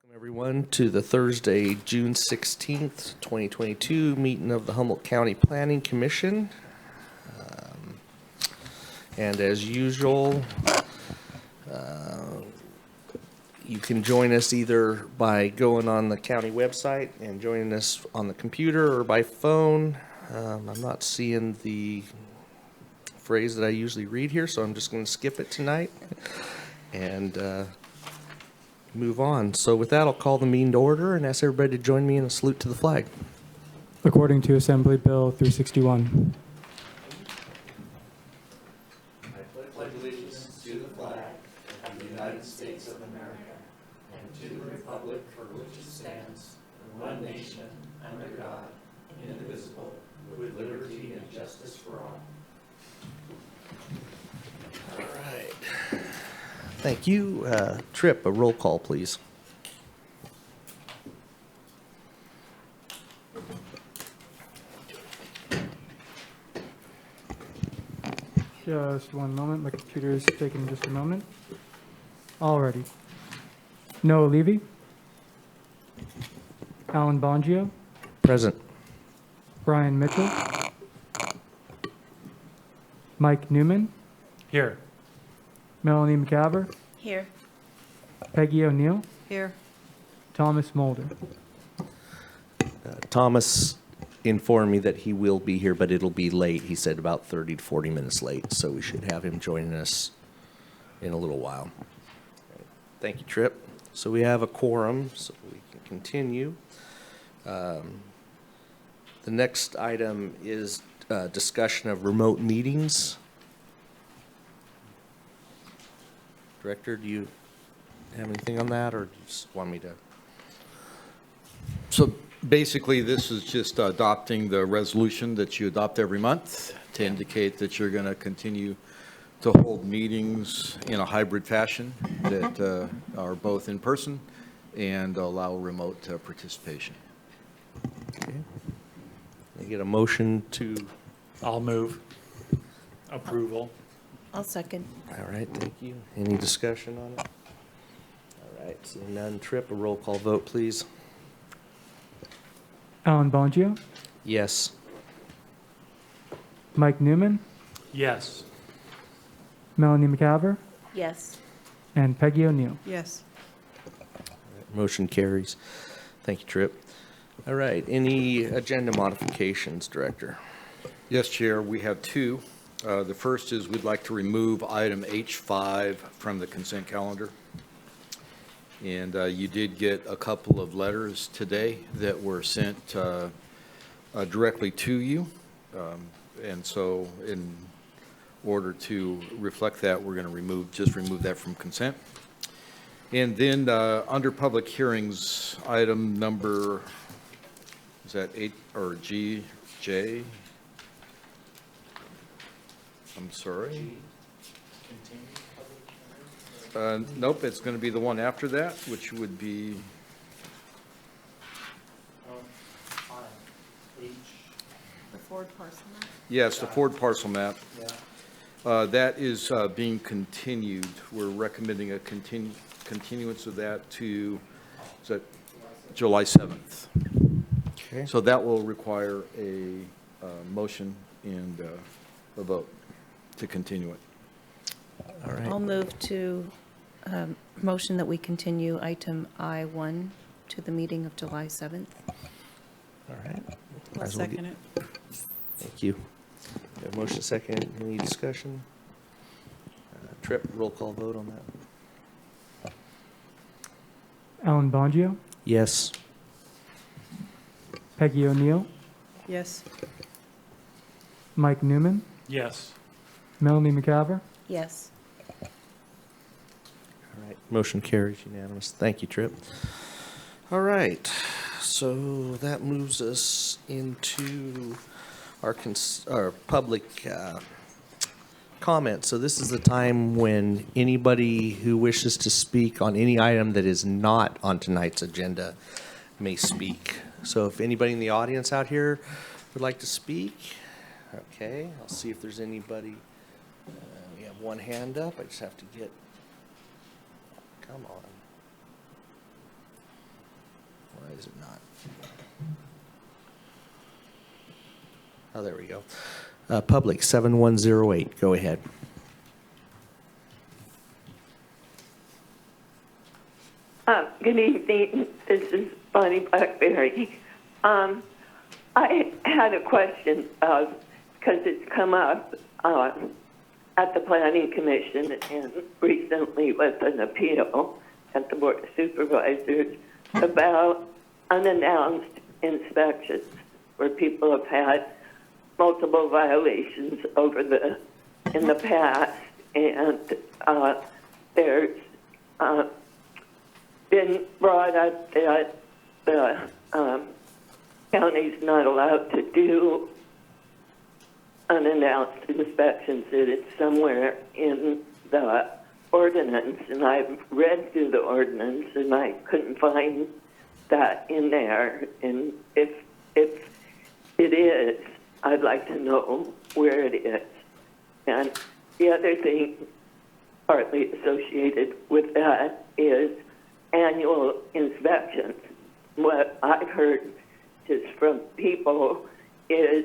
Welcome everyone to the Thursday, June 16th, 2022 meeting of the Humboldt County Planning Commission. And as usual, you can join us either by going on the county website and joining us on the computer or by phone. I'm not seeing the phrase that I usually read here, so I'm just going to skip it tonight and move on. So with that, I'll call the meeting to order and ask everybody to join me in a salute to the flag. According to Assembly Bill 361. I pledge allegiance to the flag of the United States of America and to the republic for which it stands, one nation, under God, indivisible, with liberty and justice for all. All right. Thank you. Tripp, a roll call, please. Just one moment. My computer is taking just a moment. Alrighty. Noah Levy. Alan Bongio. Present. Brian Mitchell. Mike Newman. Here. Melanie McCaver. Here. Peggy O'Neill. Here. Thomas Mulder. Thomas informed me that he will be here, but it'll be late. He said about 30 to 40 minutes late, so we should have him joining us in a little while. Thank you, Tripp. So we have a quorum, so we can continue. The next item is discussion of remote meetings. Director, do you have anything on that, or do you just want me to? So basically, this is just adopting the resolution that you adopt every month to indicate that you're going to continue to hold meetings in a hybrid fashion that are both in person and allow remote participation. Okay. I get a motion to. I'll move. Approval. I'll second. All right, thank you. Any discussion on it? All right, seeing none. Tripp, a roll call vote, please. Alan Bongio. Yes. Mike Newman. Yes. Melanie McCaver. Yes. And Peggy O'Neill. Yes. Motion carries. Thank you, Tripp. All right, any agenda modifications, Director? Yes, Chair, we have two. The first is we'd like to remove item H5 from the consent calendar. And you did get a couple of letters today that were sent directly to you. And so in order to reflect that, we're going to just remove that from consent. And then under public hearings, item number, is that 8 or G, J? I'm sorry. Nope, it's going to be the one after that, which would be. The Ford parcel map? Yes, the Ford parcel map. That is being continued. We're recommending a continuance of that to, is that July 7th. Okay. So that will require a motion and a vote to continue it. All right. I'll move to motion that we continue item I1 to the meeting of July 7th. All right. I'll second it. Thank you. We have motion second. Any discussion? Tripp, roll call vote on that. Alan Bongio. Yes. Peggy O'Neill. Yes. Mike Newman. Yes. Melanie McCaver. Yes. All right. Motion carries unanimous. Thank you, Tripp. All right. So that moves us into our public comment. So this is the time when anybody who wishes to speak on any item that is not on tonight's agenda may speak. So if anybody in the audience out here would like to speak, okay, I'll see if there's anybody. We have one hand up. I just have to get, come on. Why is it not? Oh, there we go. Public 7108, go ahead. Good evening. This is Bonnie Blackberry. I had a question because it's come up at the Planning Commission and recently with an appeal at the Board of Supervisors about unannounced inspections where people have had multiple violations in the past, and there's been brought up that the county's not allowed to do unannounced inspections, that it's somewhere in the ordinance, and I've read through the ordinance and I couldn't find that in there, and if it is, I'd like to know where it is. And the other thing partly associated with that is annual inspections. What I've heard just from people is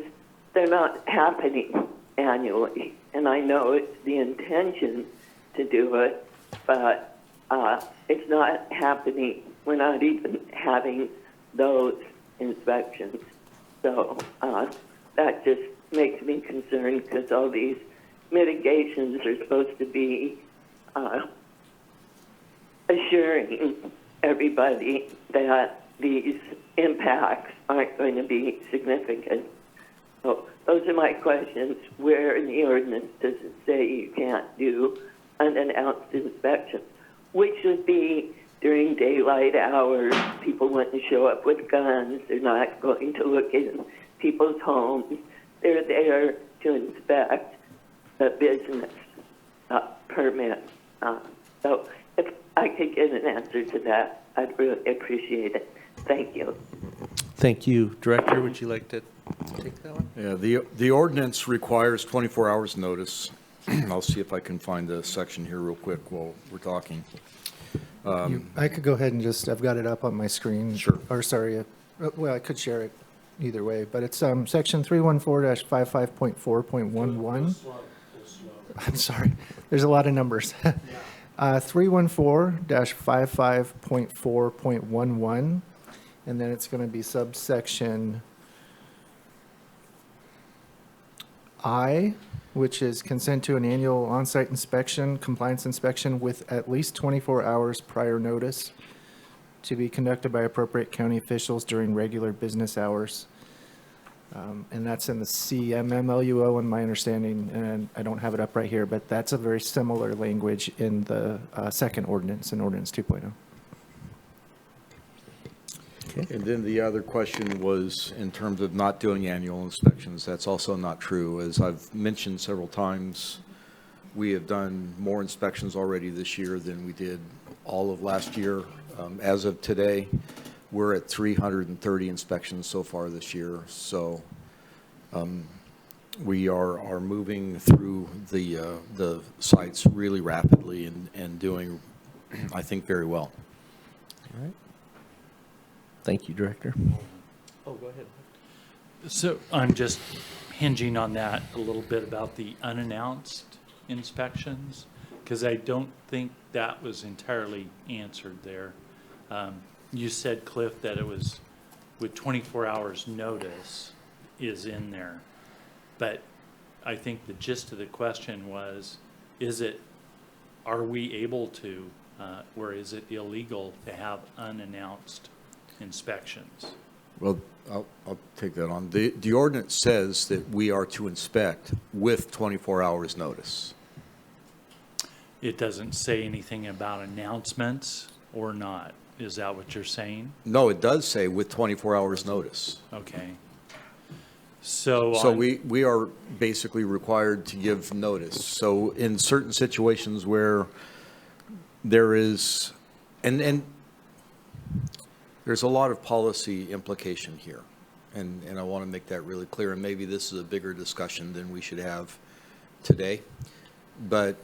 they're not happening annually. And I know it's the intention to do it, but it's not happening. We're not even having those inspections. So that just makes me concerned because all these mitigations are supposed to be assuring everybody that these impacts aren't going to be significant. So those are my questions. Where in the ordinance does it say you can't do unannounced inspections? Which would be during daylight hours. People wouldn't show up with guns. They're not going to look in people's homes. They're there to inspect the business permit. So if I could get an answer to that, I'd really appreciate it. Thank you. Thank you. Director, would you like to take that one? Yeah, the ordinance requires 24 hours notice. I'll see if I can find the section here real quick while we're talking. I could go ahead and just, I've got it up on my screen. Sure. Or sorry, well, I could share it either way, but it's section 314-55.4.11. I'm sorry, there's a lot of numbers. 314-55.4.11, and then it's going to be subsection I, which is consent to an annual on-site inspection, compliance inspection with at least 24 hours prior notice to be conducted by appropriate county officials during regular business hours. And that's in the CMMLUO in my understanding, and I don't have it up right here, but that's a very similar language in the second ordinance, in Ordinance 2.0. And then the other question was in terms of not doing annual inspections. That's also not true. As I've mentioned several times, we have done more inspections already this year than we did all of last year. As of today, we're at 330 inspections so far this year. So we are moving through the sites really rapidly and doing, I think, very well. All right. Thank you, Director. Oh, go ahead. So I'm just hinging on that a little bit about the unannounced inspections, because I don't think that was entirely answered there. You said, Cliff, that it was with 24 hours notice is in there. But I think the gist of the question was, are we able to, or is it illegal to have unannounced inspections? Well, I'll take that on. The ordinance says that we are to inspect with 24 hours notice. It doesn't say anything about announcements or not. Is that what you're saying? No, it does say with 24 hours notice. Okay. So we are basically required to give notice. So in certain situations where there is, and there's a lot of policy implication here, and I want to make that really clear, and maybe this is a bigger discussion than we should have today, but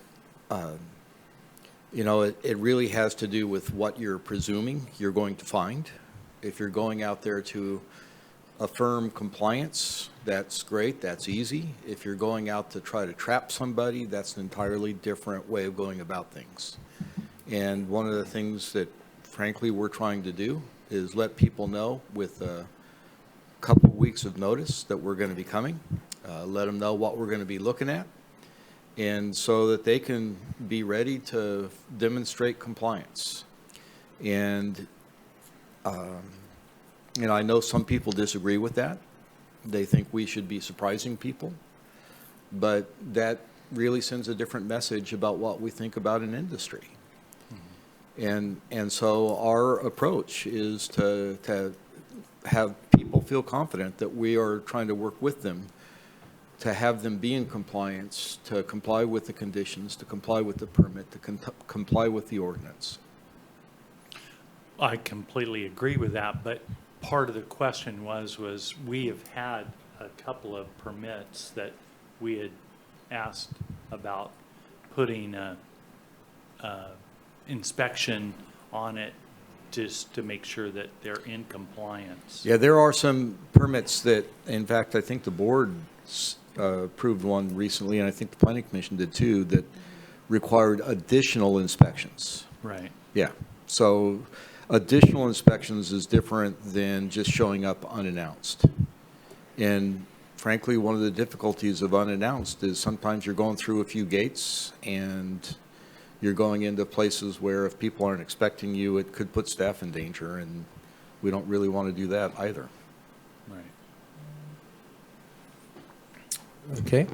you know, it really has to do with what you're presuming you're going to find, If you're going out there to affirm compliance, that's great, that's easy. If you're going out to try to trap somebody, that's an entirely different way of going about things. And one of the things that frankly we're trying to do is let people know with a couple weeks of notice that we're going to be coming, let them know what we're going to be looking at, and so that they can be ready to demonstrate compliance. And I know some people disagree with that. They think we should be surprising people, but that really sends a different message about what we think about an industry. And so our approach is to have people feel confident that we are trying to work with them, to have them be in compliance, to comply with the conditions, to comply with the permit, to comply with the ordinance. I completely agree with that, but part of the question was we have had a couple of permits that we had asked about putting a inspection on it just to make sure that they're in compliance. Yeah, there are some permits that, in fact, I think the board approved one recently, and I think the planning commission did too, that required additional inspections. Right. Yeah, so additional inspections is different than just showing up unannounced. And frankly, one of the difficulties of unannounced is sometimes you're going through a few gates and you're going into places where if people aren't expecting you, it could put staff in danger, and we don't really want to do that either. Right. Okay.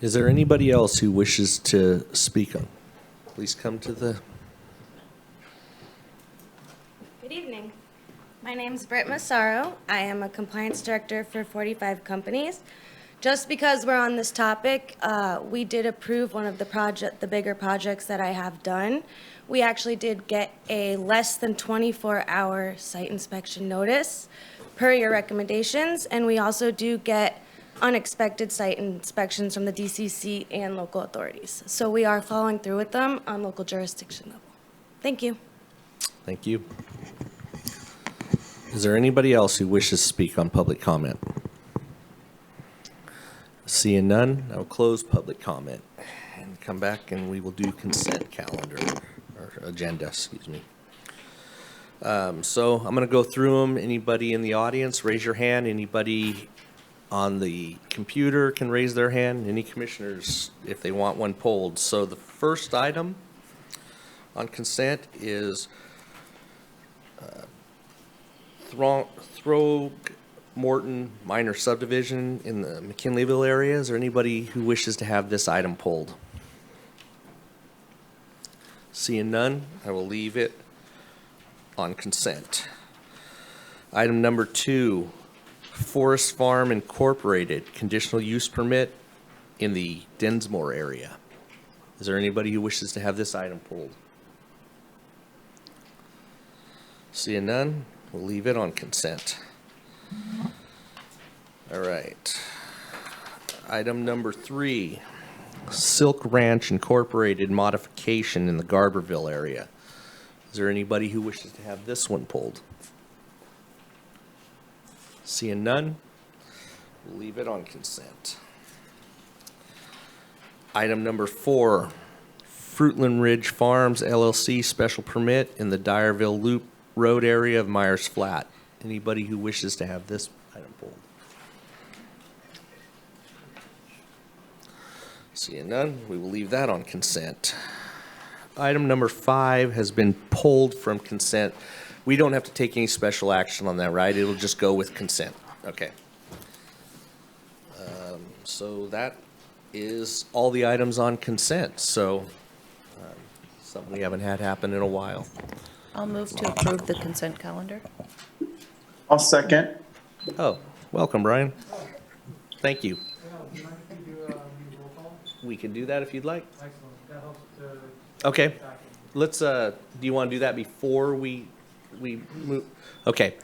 Is there anybody else who wishes to speak on? Please come to the... Good evening. My name is Britt Massaro. I am a compliance director for 45 companies. Just because we're on this topic, we did approve one of the bigger projects that I have done. We actually did get a less than 24-hour site inspection notice per your recommendations, and we also do get unexpected site inspections from the DCC and local authorities. So we are following through with them on local jurisdiction level. Thank you. Thank you. Is there anybody else who wishes to speak on public comment? Seeing none, I will close public comment and come back and we will do consent calendar, or agenda, excuse me. So I'm going to go through them. Anybody in the audience, raise your hand. Anybody on the computer can raise their hand. Any commissioners, if they want one polled. So the first item on consent is Morton minor subdivision in the McKinleyville area. Is there anybody who wishes to have this item pulled? Seeing none, I will leave it on consent. Item number 2, Forest Farm Incorporated, conditional use permit in the Densmore area. Is there anybody who wishes to have this item pulled? Seeing none, we'll leave it on consent. All right. Item number 3, Silk Ranch Incorporated modification in the Garberville area. Is there anybody who wishes to have this one pulled? Seeing none, we'll leave it on consent. Item number 4, Fruitland Ridge Farms LLC special permit in the Dyerville Loop Road area of Myers Flat. Anybody who wishes to have this item pulled? Seeing none, we will leave that on consent. Item number 5 has been pulled from consent. We don't have to take any special action on that, right? It'll just go with consent. Okay. So that is all the items on consent. So something we haven't had happen in a while. I'll move to approve the consent calendar. I'll second. Oh, welcome, Brian. Thank you. We can do that if you'd like. Okay. Let's, do you want to do that before we move? Okay.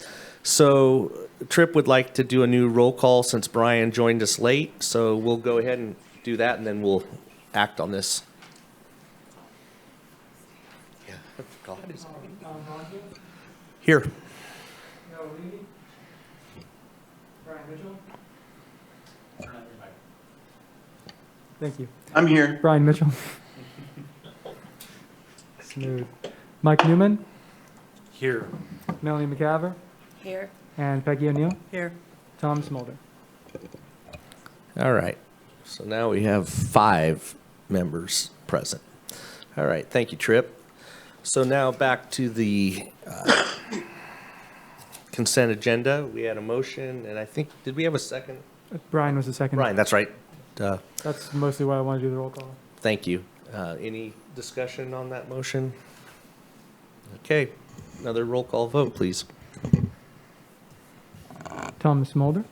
So Tripp would like to do a new roll call since Brian joined us late. So we'll go ahead and do that and then we'll act on this. Yeah. God is here. Brian Mitchell? Thank you. I'm here. Brian Mitchell. Smooth. Mike Newman, Here. Melanie McCaver, Here. and Peggy O'Neill. Here. Tom Smolder. All right. So now we have 5 members present. All right. Thank you, Tripp. So now back to the consent agenda. We had a motion, and I think, did we have a second? Brian was the second. Brian, that's right. That's mostly why I wanted to do the roll call. Thank you. Any discussion on that motion? Okay. Another roll call vote, please. Tom Smolder.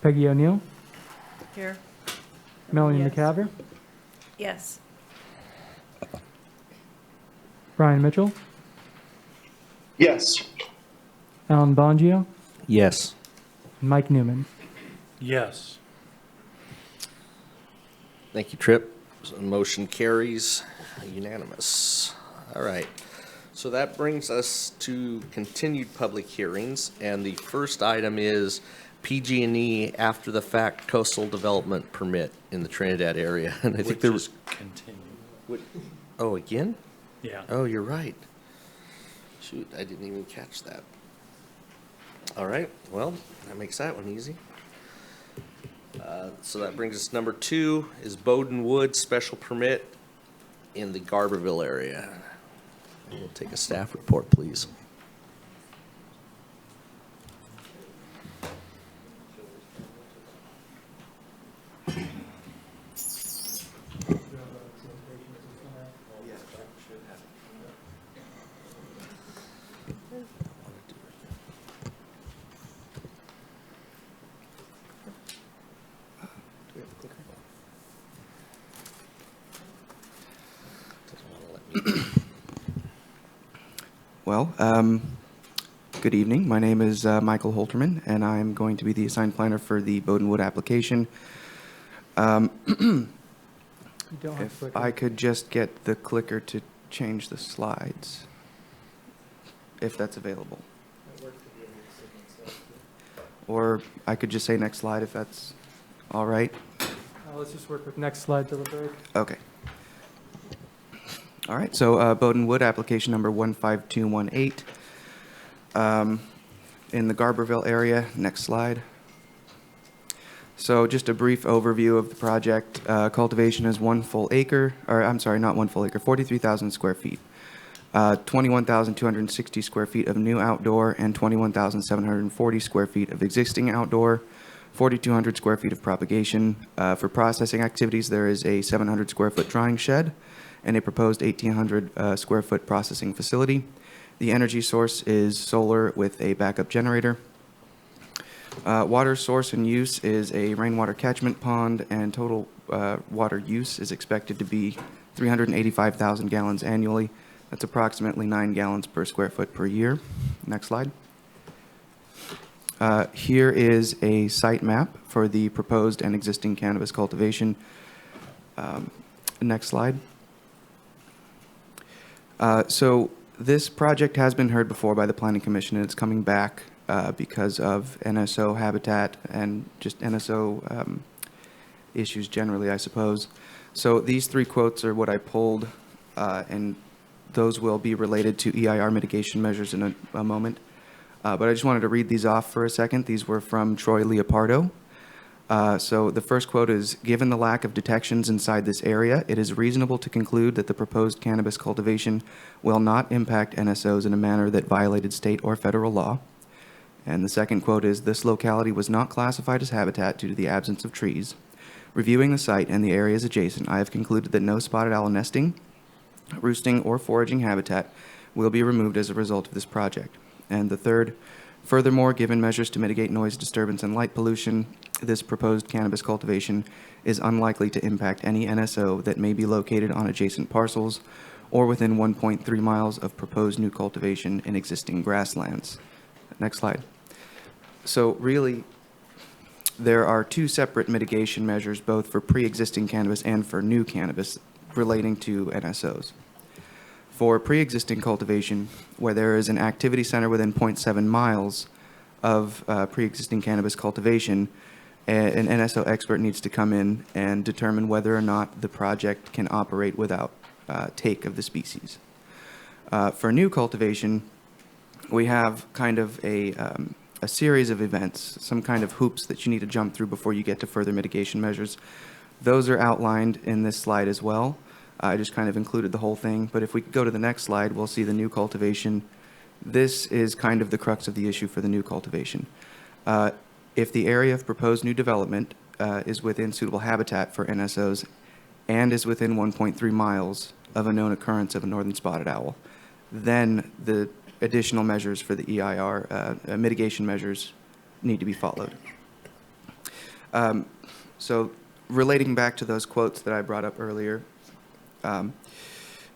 Peggy O'Neill. Here. Melanie Yes. McCaver. Yes. Brian Mitchell. Yes. Alan Bongio. Yes. And Mike Newman. Yes. Thank you, Tripp. So the motion carries unanimous. All right. So that brings us to continued public hearings, and the first item is PG&E after the fact coastal development permit in the Trinidad area. And I think Which there is was, continue. oh, again? Yeah. Oh, you're right. Shoot, I didn't even catch that. All right, well, that makes that one easy. So that brings us number 2 is Bowden Woods special permit in the Garberville area. We'll take a staff report, please. Well, good evening. My name is Michael Holterman, and I'm going to be the assigned planner for the Bowdenwood application. You don't have If to I could just get the clicker to change the slides, if that's available. Or I could just say next slide if that's all right. Let's just work with next slide till the break. Okay. All right, so Bowdenwood, application number 15218, in the Garberville area. Next slide. So just a brief overview of the project. Cultivation is 1 full acre, or I'm sorry, not 1 full acre, 43,000 square feet. 21,260 square feet of new outdoor and 21,740 square feet of existing outdoor. 4,200 square feet of propagation. For processing activities, there is a 700 square foot drying shed and a proposed 1,800 square foot processing facility. The energy source is solar with a backup generator. Water source and use is a rainwater catchment pond, and total water use is expected to be 385,000 gallons annually. That's approximately 9 gallons per square foot per year. Next slide. Here is a site map for the proposed and existing cannabis cultivation. Next slide. So this project has been heard before by the Planning Commission, and it's coming back because of NSO habitat and just NSO issues generally, I suppose. So these 3 quotes are what I pulled, and those will be related to EIR mitigation measures in a moment. But I just wanted to read these off for a second. These were from Troy Leopardo. So the first quote is, given the lack of detections inside this area, it is reasonable to conclude that the proposed cannabis cultivation will not impact NSOs in a manner that violated state or federal law. And the second quote is, this locality was not classified as habitat due to the absence of trees. Reviewing the site and the areas adjacent, I have concluded that no spotted owl nesting, roosting, or foraging habitat will be removed as a result of this project. And the third, furthermore, given measures to mitigate noise, disturbance, and light pollution, this proposed cannabis cultivation is unlikely to impact any NSO that may be located on adjacent parcels or within 1.3 miles of proposed new cultivation in existing grasslands. Next slide. So really, there are 2 separate mitigation measures, both for pre-existing cannabis and for new cannabis, relating to NSOs. for pre-existing cultivation, where there is an activity center within 0.7 miles of pre-existing cannabis cultivation, an NSO expert needs to come in and determine whether or not the project can operate without take of the species. For new cultivation, we have kind of a series of events, some kind of hoops that you need to jump through before you get to further mitigation measures. Those are outlined in this slide as well. I just kind of included the whole thing, but if we go to the next slide, we'll see the new cultivation. This is kind of the crux of the issue for the new cultivation. If the area of proposed new development is within suitable habitat for NSOs and is within 1.3 miles of a known occurrence of a northern spotted owl, then the additional measures for the EIR, mitigation measures, need to be followed. So relating back to those quotes that I brought up earlier,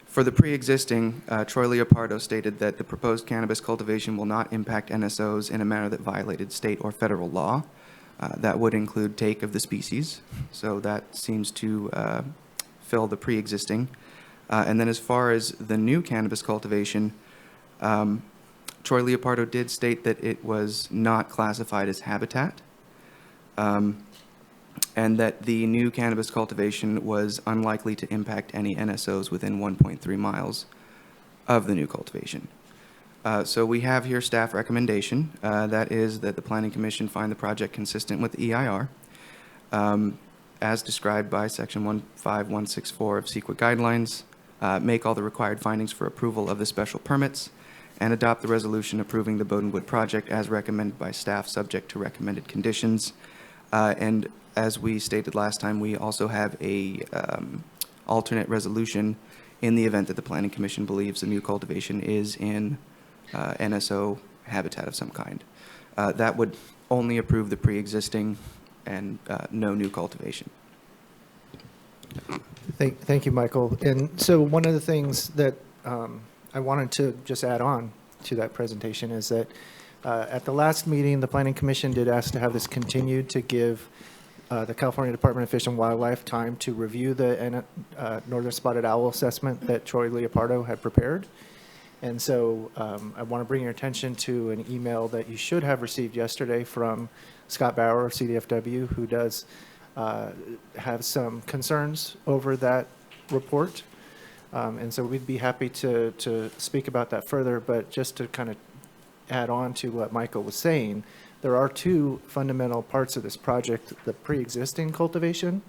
for the pre-existing, Troy Leopardo stated that the proposed cannabis cultivation will not impact NSOs in a manner that violated state or federal law. That would include take of the species, so that seems to fill the pre-existing. And then as far as the new cannabis cultivation, Troy Leopardo did state that it was not classified as habitat, and that the new cannabis cultivation was unlikely to impact any NSOs within 1.3 miles of the new cultivation. So we have here staff recommendation. That is that the Planning Commission find the project consistent with the EIR, as described by Section 15164 of CEQA guidelines, make all the required findings for approval of the special permits, and adopt the resolution approving the Bodenwood project as recommended by staff, subject to recommended conditions. And as we stated last time, we also have a alternate resolution in the event that the Planning Commission believes the new cultivation is in NSO habitat of some kind. That would only approve the pre-existing and no new cultivation. Thank you, Michael. And so one of the things that I wanted to just add on to that presentation is that at the last meeting, the Planning Commission did ask to have this continued to give the California Department of Fish and Wildlife time to review the northern spotted owl assessment that Troy Leopardo had prepared. And so I want to bring your attention to an email that you should have received yesterday from Scott Bauer of CDFW, who does have some concerns over that report. And so we'd be happy to speak about that further, but just to kind of add on to what Michael was saying, there are two fundamental parts of this project, the pre-existing cultivation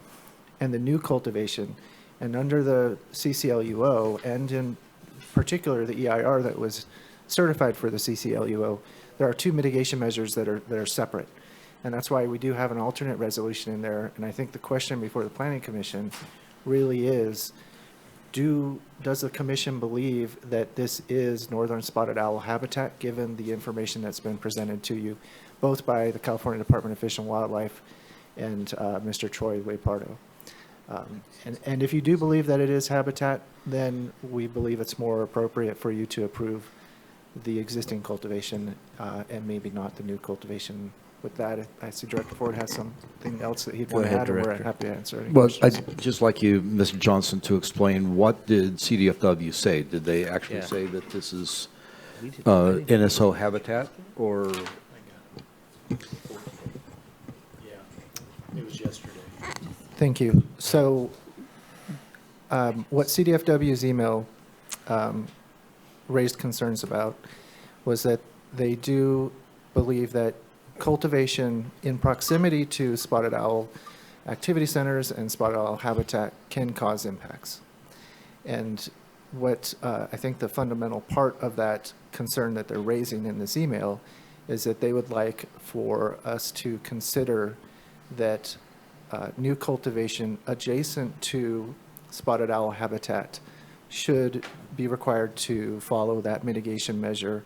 and the new cultivation. And under the CCLUO, and in particular the EIR that was certified for the CCLUO, there are two mitigation measures that are separate. And that's why we do have an alternate resolution in there. And I think the question before the Planning Commission really is, does the commission believe that this is northern spotted owl habitat, given the information that's been presented to you, both by the California Department of Fish and Wildlife and Mr. Troy Leopardo? And if you do believe that it is habitat, then we believe it's more appropriate for you to approve the existing cultivation and maybe not the new cultivation. With that, I see Director Ford has something else that he'd want to add, and we're happy to answer any questions. I'd just like you, Mr. Johnson, to explain, what did CDFW say? Did they actually say that this is NSO habitat, or? Yeah, it was yesterday. Thank you. So what CDFW's email raised concerns about was that they do believe that cultivation in proximity to spotted owl activity centers and spotted owl habitat can cause impacts. And what I think the fundamental part of that concern that they're raising in this email is that they would like for us to consider that new cultivation adjacent to spotted owl habitat should be required to follow that mitigation measure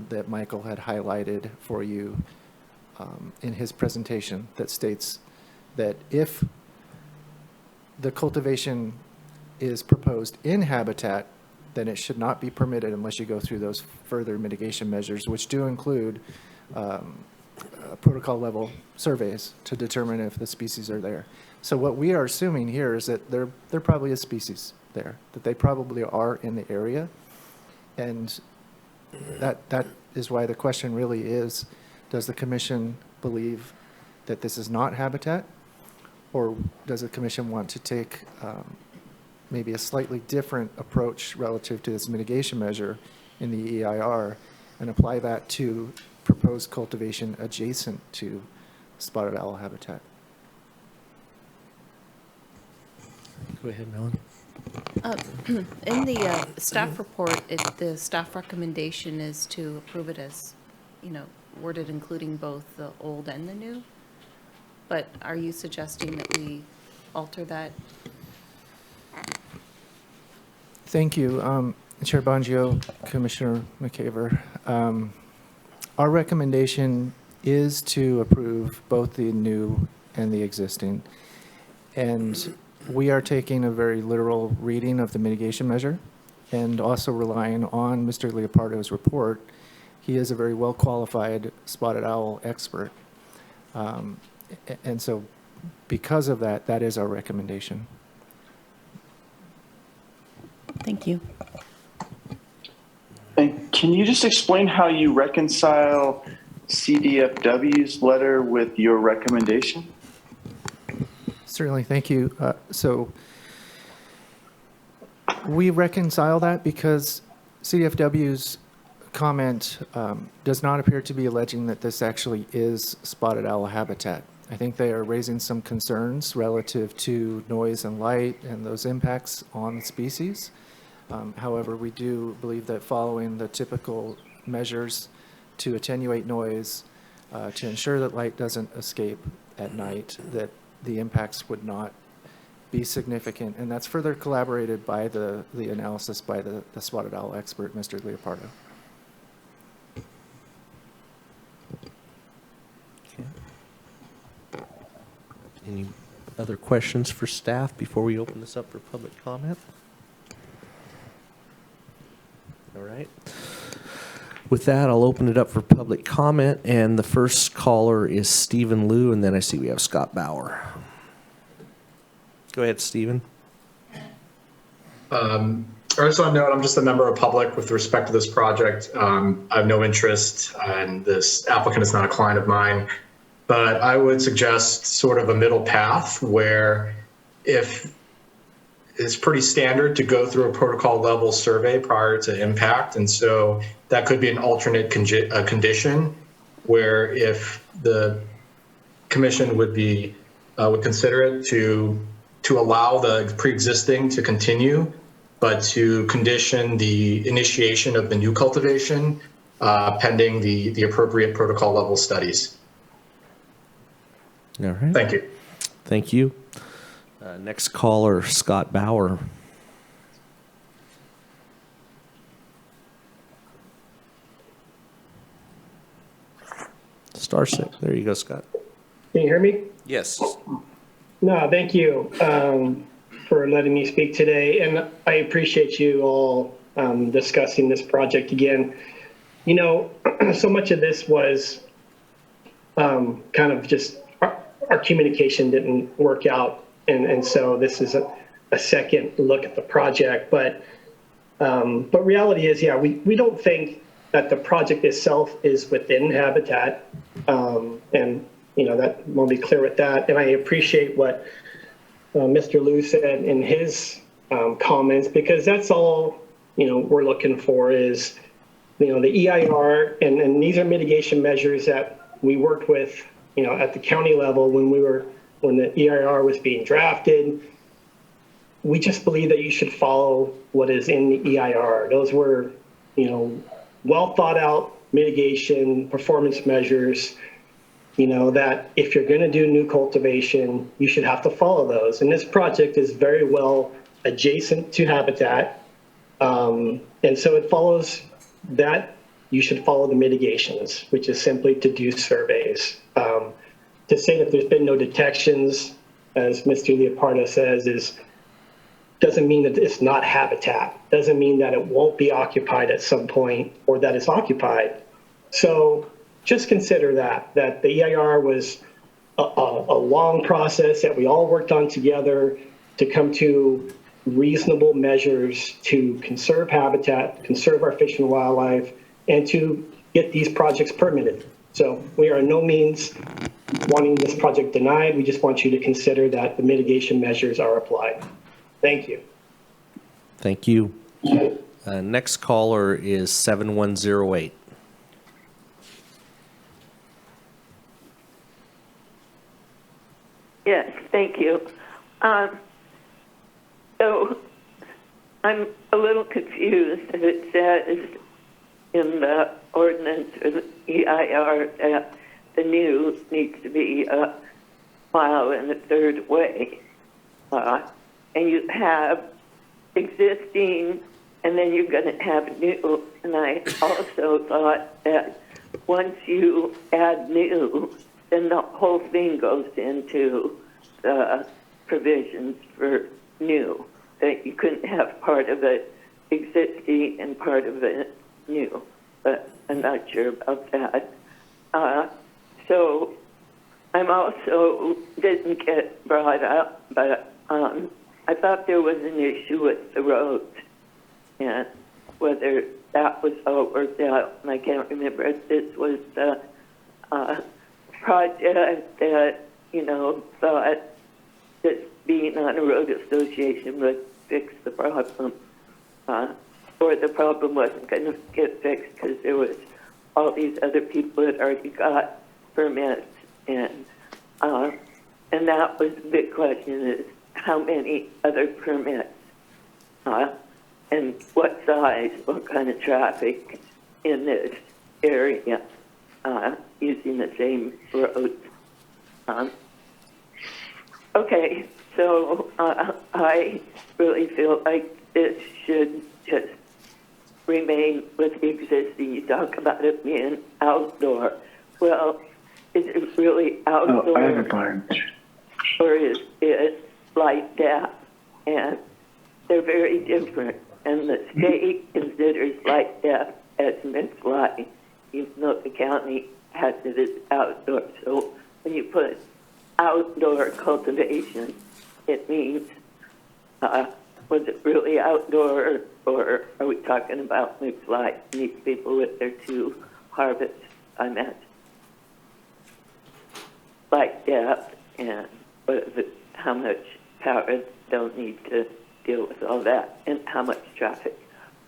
that Michael had highlighted for you in his presentation, that states that if the cultivation is proposed in habitat, then it should not be permitted unless you go through those further mitigation measures, which do include protocol level surveys to determine if the species are there. So what we are assuming here is that there probably is species there, that they probably are in the area. And that is why the question really is, does the commission believe that this is not habitat? Or does the commission want to take maybe a slightly different approach relative to this mitigation measure in the EIR and apply that to proposed cultivation adjacent to spotted owl habitat? Go ahead, Melanie. In the staff report, the staff recommendation is to approve it as, worded including both the old and the new. But are you suggesting that we alter that? Thank you, Chair Bongio, Commissioner McCaver. Our recommendation is to approve both the new and the existing. And we are taking a very literal reading of the mitigation measure and also relying on Mr. Leopardo's report. He is a very well-qualified spotted owl expert. And so because of that, that is our recommendation. Thank you. And can you just explain how you reconcile CDFW's letter with your recommendation? Certainly, thank you. So we reconcile that because CDFW's comment does not appear to be alleging that this actually is spotted owl habitat. I think they are raising some concerns relative to noise and light and those impacts on the species. However, we do believe that following the typical measures to attenuate noise, to ensure that light doesn't escape at night, that the impacts would not be significant. And that's further collaborated by the analysis by the spotted owl expert, Mr. Leopardo. Okay. Any other questions for staff before we open this up for public comment? All right. With that, I'll open it up for public comment, and the first caller is Stephen Liu, and then I see we have Scott Bauer. Go ahead, Stephen. I just want to note I'm just a member of public with respect to this project. I have no interest, and this applicant is not a client of mine, but I would suggest sort of a middle path where if it's pretty standard to go through a protocol level survey prior to impact. And so that could be an alternate condition where if the commission would consider it to allow the pre-existing to continue, but to condition the initiation of the new cultivation pending the appropriate protocol level studies. All right. Thank you. Thank you. Next caller, Scott Bauer. Star six. There you go, Scott. Can you hear me? Yes. No, thank you for letting me speak today. And I appreciate you all discussing this project again. So much of this was kind of just our communication didn't work out. And so this is a second look at the project. But reality is, yeah, we don't think that the project itself is within habitat. And that we'll be clear with that. And I appreciate what Mr. Liu said in his comments, because that's all, we're looking for is, the EIR, and these are mitigation measures that we worked with, at the county level when the EIR was being drafted. We just believe that you should follow what is in the EIR. Those were, well thought out mitigation performance measures, that if you're going to do new cultivation, you should have to follow those. And this project is very well adjacent to habitat. And so it follows that you should follow the mitigations, which is simply to do surveys. To say that there's been no detections, as Mr. Leopardo says, doesn't mean that it's not habitat. Doesn't mean that it won't be occupied at some point or that it's occupied. So just consider that the EIR was a long process that we all worked on together to come to, reasonable measures to conserve habitat, conserve our fish and wildlife, and to get these projects permitted. So we are in no means wanting this project denied. We just want you to consider that the mitigation measures are applied. Thank you. Thank you. Next caller is 7108. Yes, thank you. So I'm a little confused that it says in the ordinance or the EIR that the new needs to be a mile and a third away. And you have existing, and then you're going to have new. And I also thought that once you add new, then the whole thing goes into the provisions for new, that you couldn't have part of it existing and part of it new. But I'm not sure about that. So I'm also, didn't get brought up, but I thought there was an issue with the roads and whether that was all worked out. And I can't remember if this was the project that, thought that being on a road association would fix the problem, or the problem wasn't going to get fixed because there was all these other people that already got permits, and that was the big question: is how many other permits, and what size, what kind of traffic in this area using the same roads. Okay, so I really feel like this should just remain with the existing. You talk about it being outdoor. Well, is it really outdoor? I have a barn. Or is it light depth? And they're very different. And the state considers light depth as mixed light, even though the county has it as outdoor. So when you put outdoor cultivation, it means, was it really outdoor, or are we talking about mixed light? These people with their two harvests, I meant light depth, and what is it, how much power they'll need to deal with all that, and how much traffic.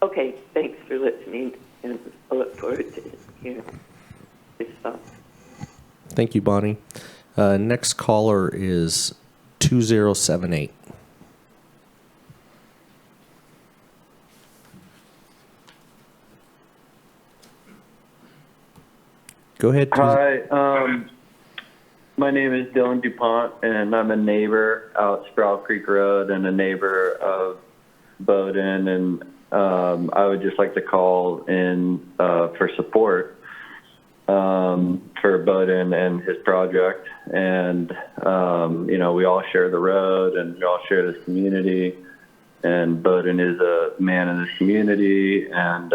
Okay, thanks for listening, and I look forward to hearing your thoughts. Thank you, Bonnie. Next caller is 2078. Go ahead. Hi, my name is Dylan DuPont, and I'm a neighbor out Sproul Creek Road and a neighbor of Bowden, and I would just like to call in for support for Bowden and his project. And, we all share the road and we all share this community, and Bowden is a man in this community. And,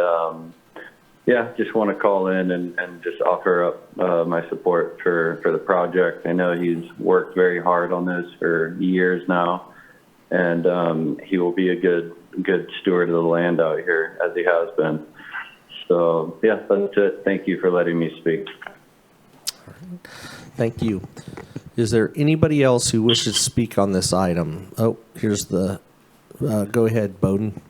just want to call in and just offer up my support for the project. I know he's worked very hard on this for years now, and he will be a good steward of the land out here, as he has been. So, that's it. Thank you for letting me speak. Thank you. Is there anybody else who wishes to speak on this item? Oh, here's the, go ahead, Bowden.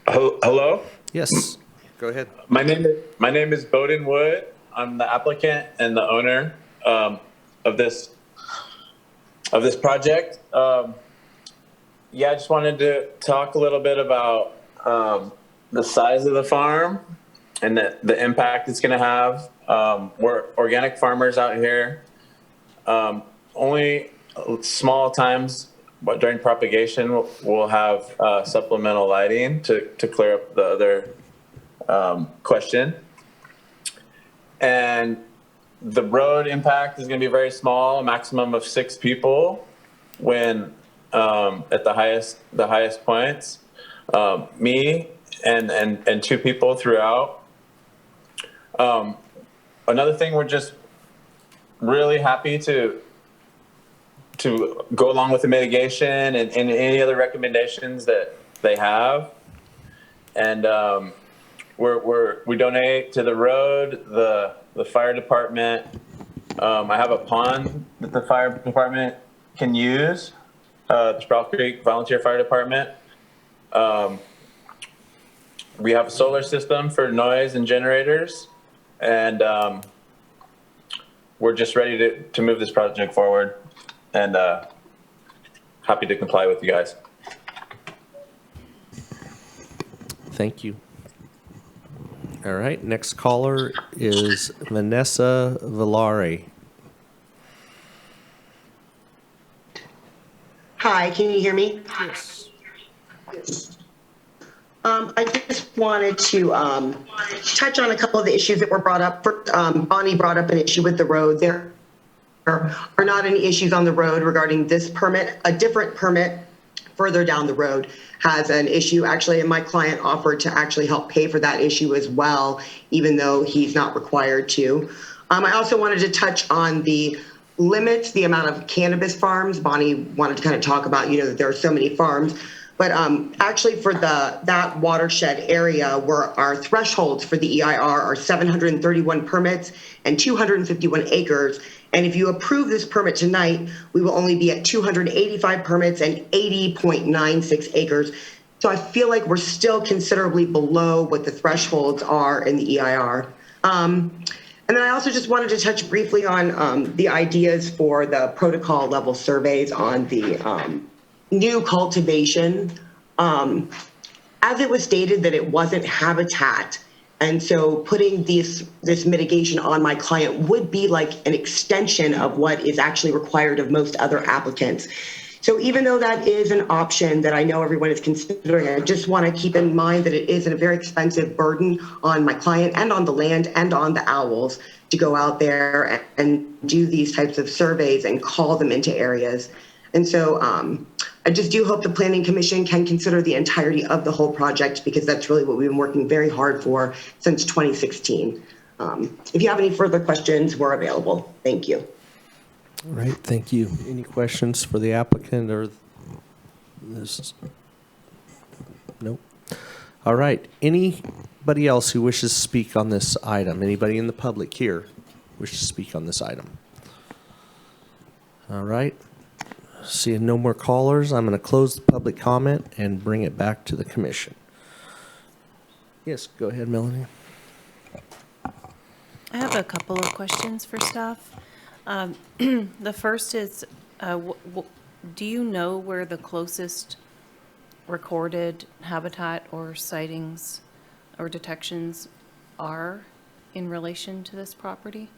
Hello? Yes, go ahead. My name is Bowden Wood. I'm the applicant and the owner of this project. I just wanted to talk a little bit about the size of the farm and the impact it's going to have. We're organic farmers out here. Only small times, but during propagation, we'll have supplemental lighting to clear up the other question. And the road impact is going to be very small, a maximum of 6 people when at the highest points. Me and 2 people throughout. Another thing, we're just really happy to to go along with the mitigation and any other recommendations that they have. And we donate to the road, the fire department. I have a pond that the fire department can use, the Sproul Creek Volunteer Fire Department. We have a solar system for noise and generators, and we're just ready to move this project forward, and happy to comply with you guys. Thank you. All right, next caller is Vanessa Villari. Hi, can you hear me? Yes. I just wanted to touch on a couple of the issues that were brought up. Bonnie brought up an issue with the road. There are not any issues on the road regarding this permit. A different permit further down the road has an issue actually, and my client offered to actually help pay for that issue as well, even though he's not required to. I also wanted to touch on the limits, the amount of cannabis farms. Bonnie wanted to kind of talk about, that there are so many farms, but actually for that watershed area where our thresholds for the EIR are 731 permits and 251 acres. And if you approve this permit tonight, we will only be at 285 permits and 80.96 acres. So I feel like we're still considerably below what the thresholds are in the EIR. And then I also just wanted to touch briefly on the ideas for the protocol level surveys on the new cultivation. As it was stated that it wasn't habitat, and so putting this mitigation on my client would be like an extension of what is actually required of most other applicants. So even though that is an option that I know everyone is considering, I just want to keep in mind that it is a very expensive burden on my client and on the land and on the owls to go out there and do these types of surveys and call them into areas. And so I just do hope the Planning Commission can consider the entirety of the whole project, because that's really what we've been working very hard for since 2016. If you have any further questions, we're available. Thank you. All right, thank you. Any questions for the applicant or this? Nope. All right, anybody else who wishes to speak on this item? Anybody in the public here wish to speak on this item? All right. Seeing no more callers, I'm going to close the public comment and bring it back to the commission. Yes, go ahead, Melanie. I have a couple of questions for staff. The first is, do you know where the closest recorded habitat or sightings or detections are in relation to this property?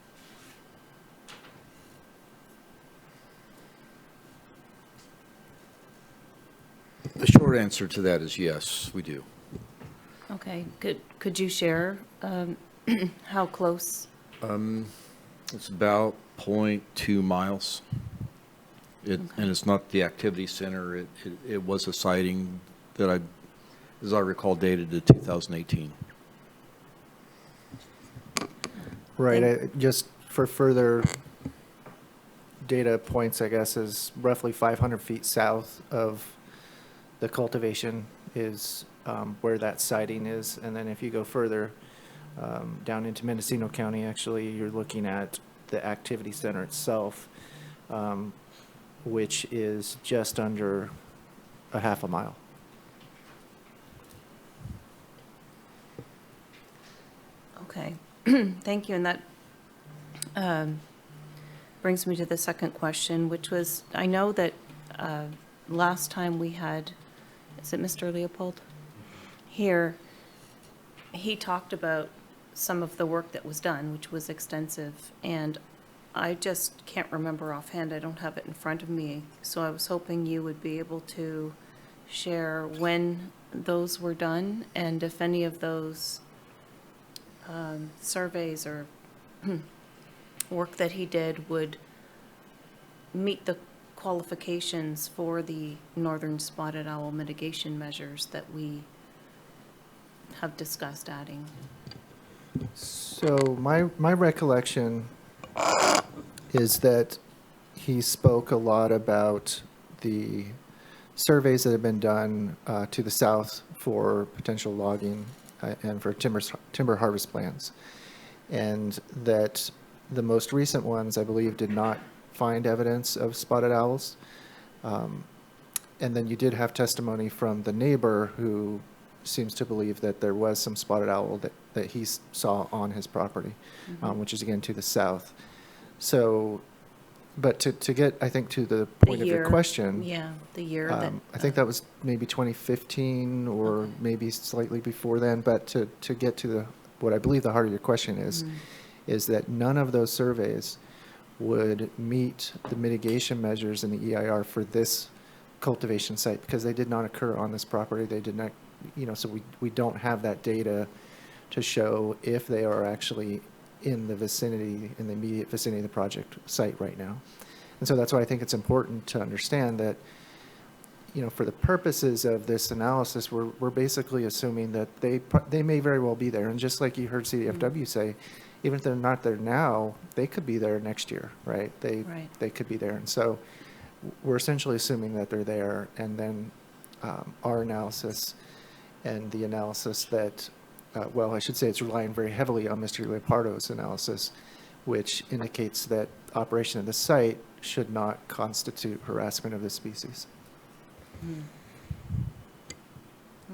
The short answer to that is yes, we do. Okay, could you share how close? It's about 0.2 miles. And it's not the activity center. It was a sighting that as I recall, dated to 2018. Right. Just for further data points, I guess, is roughly 500 feet south of the cultivation is where that siting is. And then if you go further down into Mendocino County, actually, you're looking at the activity center itself, which is just under a half a mile. Okay, thank you. And that brings me to the second question, which was, I know that last time we had, is it Mr. Leopold here, he talked about some of the work that was done, which was extensive, and I just can't remember offhand. I don't have it in front of me, so I was hoping you would be able to share when those were done and if any of those surveys or work that he did would meet the qualifications for the northern spotted owl mitigation measures that we have discussed adding. So my recollection is that he spoke a lot about the surveys that have been done to the south for potential logging and for timber harvest plans. And that the most recent ones, I believe, did not find evidence of spotted owls. And then you did have testimony from the neighbor who seems to believe that there was some spotted owl that he saw on his property, which is again to the south. So, but to get, I think, to the point of your question. Yeah, the year that. I think that was maybe 2015 or maybe slightly before then, but to get to what I believe the heart of your question is that none of those surveys would meet the mitigation measures in the EIR for this cultivation site because they did not occur on this property. They did not, so we don't have that data to show if they are actually in the vicinity, in the immediate vicinity of the project site right now. And so that's why I think it's important to understand that, for the purposes of this analysis, we're basically assuming that they may very well be there. And just like you heard CDFW say, even if they're not there now, they could be there next year, right? They could be there. And so we're essentially assuming that they're there, and then our analysis and the analysis that, I should say it's relying very heavily on Mr. Leopardo's analysis, which indicates that operation of the site should not constitute harassment of the species.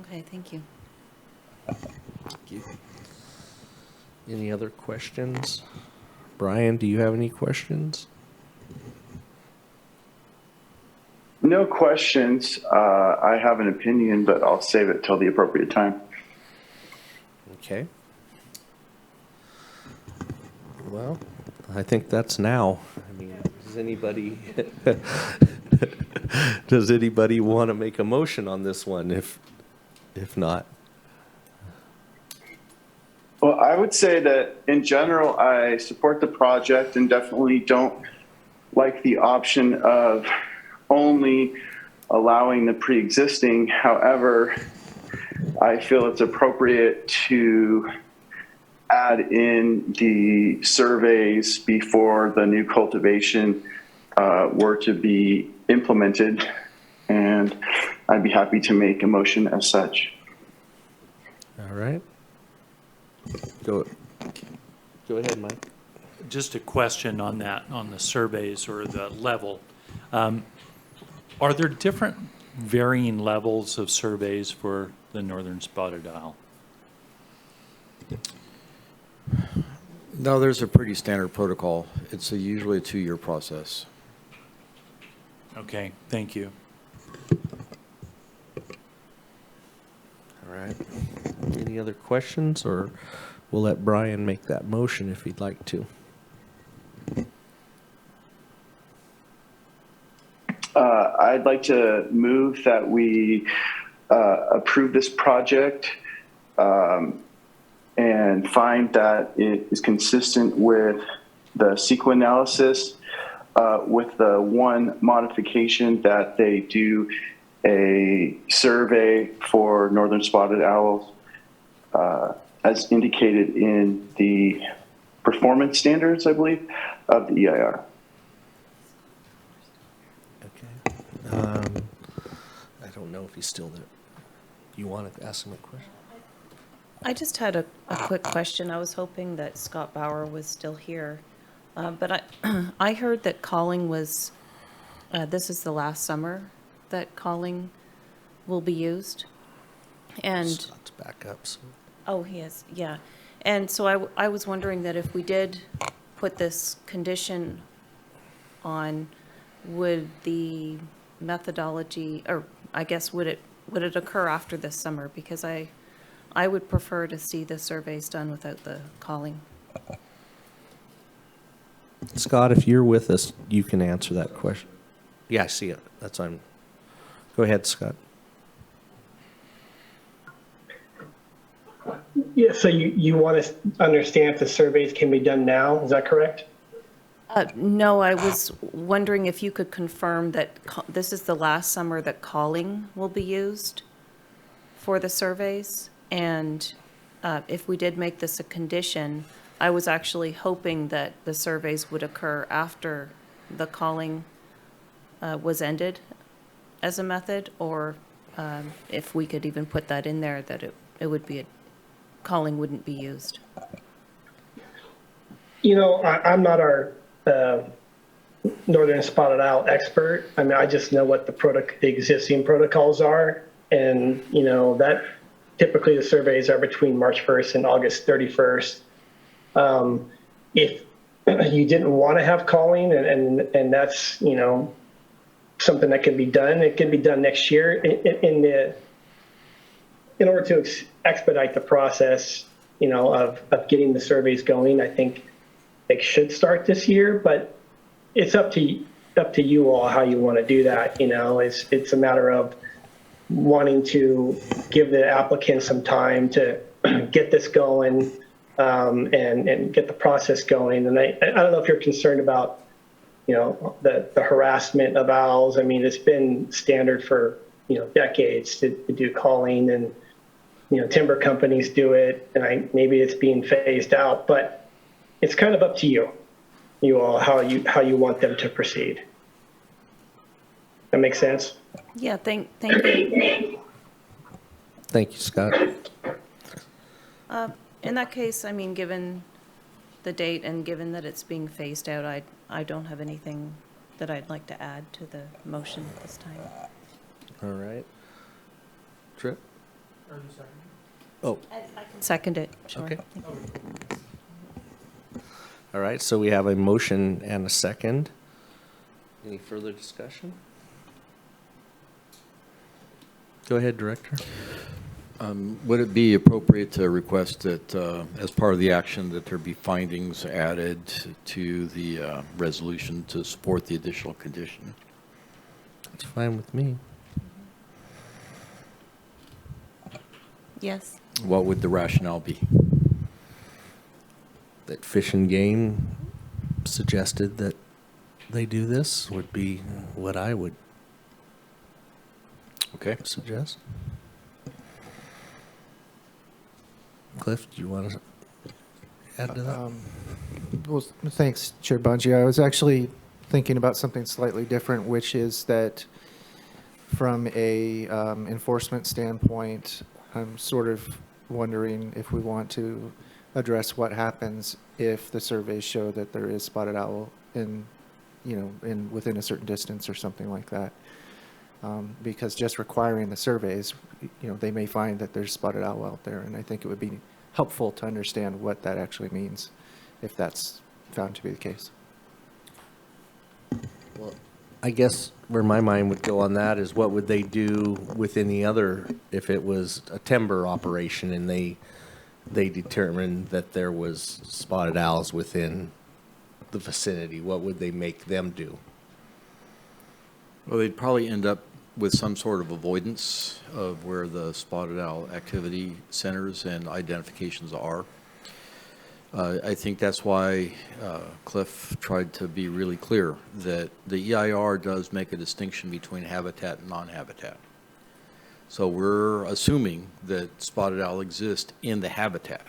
Okay, thank you. Thank you. Any other questions? Brian, do you have any questions? No questions. I have an opinion, but I'll save it till the appropriate time. Okay. Well, I think that's now. I mean, does anybody want to make a motion on this one? If not. Well, I would say that in general, I support the project and definitely don't like the option of only allowing the pre-existing. However, I feel it's appropriate to add in the surveys before the new cultivation were to be implemented, and I'd be happy to make a motion as such. All right. Go ahead, Mike. Just a question on that, on the surveys or the level. Are there different varying levels of surveys for the northern spotted owl? No, there's a pretty standard protocol. It's usually a 2-year process. Okay, thank you. All right. Any other questions, or we'll let Brian make that motion if he'd like to. I'd like to move that we approve this project and find that it is consistent with the CEQA analysis with the one modification that they do a survey for northern spotted owls as indicated in the performance standards, I believe, of the EIR. I don't know if he's still there. You want to ask him a question? I just had a quick question. I was hoping that Scott Bauer was still here. But I heard that calling was, this is the last summer that calling will be used. And Scott's back up. So. oh, he is, yeah. And so I was wondering that if we did put this condition on, would the methodology, or I guess would it occur after this summer? Because I would prefer to see the surveys done without the calling. Scott, if you're with us, you can answer that question. Yeah, I see it. That's on. Go ahead, Scott. Yeah, so you want to understand if the surveys can be done now, is that correct? No, I was wondering if you could confirm that this is the last summer that calling will be used for the surveys. And if we did make this a condition, I was actually hoping that the surveys would occur after the calling was ended as a method, or if we could even put that in there, that it would be, calling wouldn't be used. I'm not our northern spotted owl expert. I mean, I just know what the existing protocols are. And, that typically the surveys are between March 1st and August 31st. If you didn't want to have calling and that's, something that can be done, it can be done next year in order to expedite the process, of getting the surveys going. I think they should start this year, but it's up to you all how you want to do that. It's a matter of wanting to give the applicant some time to get this going and get the process going. And I don't know if you're concerned about, the harassment of owls. I mean, it's been standard for, decades to do calling, and, timber companies do it, and maybe it's being phased out, but it's kind of up to you all, how you want them to proceed. That makes sense? Yeah, thank you. Thank you, Scott. In that case, I mean, given the date and given that it's being phased out, I don't have anything that I'd like to add to the motion at this time. All right. Trip? Are you seconding? Oh, I can second it, sure. okay. All right, so we have a motion and a second. Any further discussion? Go ahead, Director. Would it be appropriate to request that, as part of the action, that there be findings added to the resolution to support the additional condition? That's fine with me. Yes. What would the rationale be? That Fish and Game suggested that they do this would be what I would suggest. Cliff, do you want to add to that? Well, thanks, Chair Bungie. I was actually thinking about something slightly different, which is that from a enforcement standpoint, I'm sort of wondering if we want to address what happens if the surveys show that there is spotted owl within a certain distance or something like that. Because just requiring the surveys, they may find that there's spotted owl out there, and I think it would be helpful to understand what that actually means if that's found to be the case. Well, I guess where my mind would go on that is what would they do with any other, if it was a timber operation and they determined that there was spotted owls within the vicinity, what would they make them do? Well, they'd probably end up with some sort of avoidance of where the spotted owl activity centers and identifications are. I think that's why Cliff tried to be really clear that the EIR does make a distinction between habitat and non-habitat. So we're assuming that spotted owl exists in the habitat.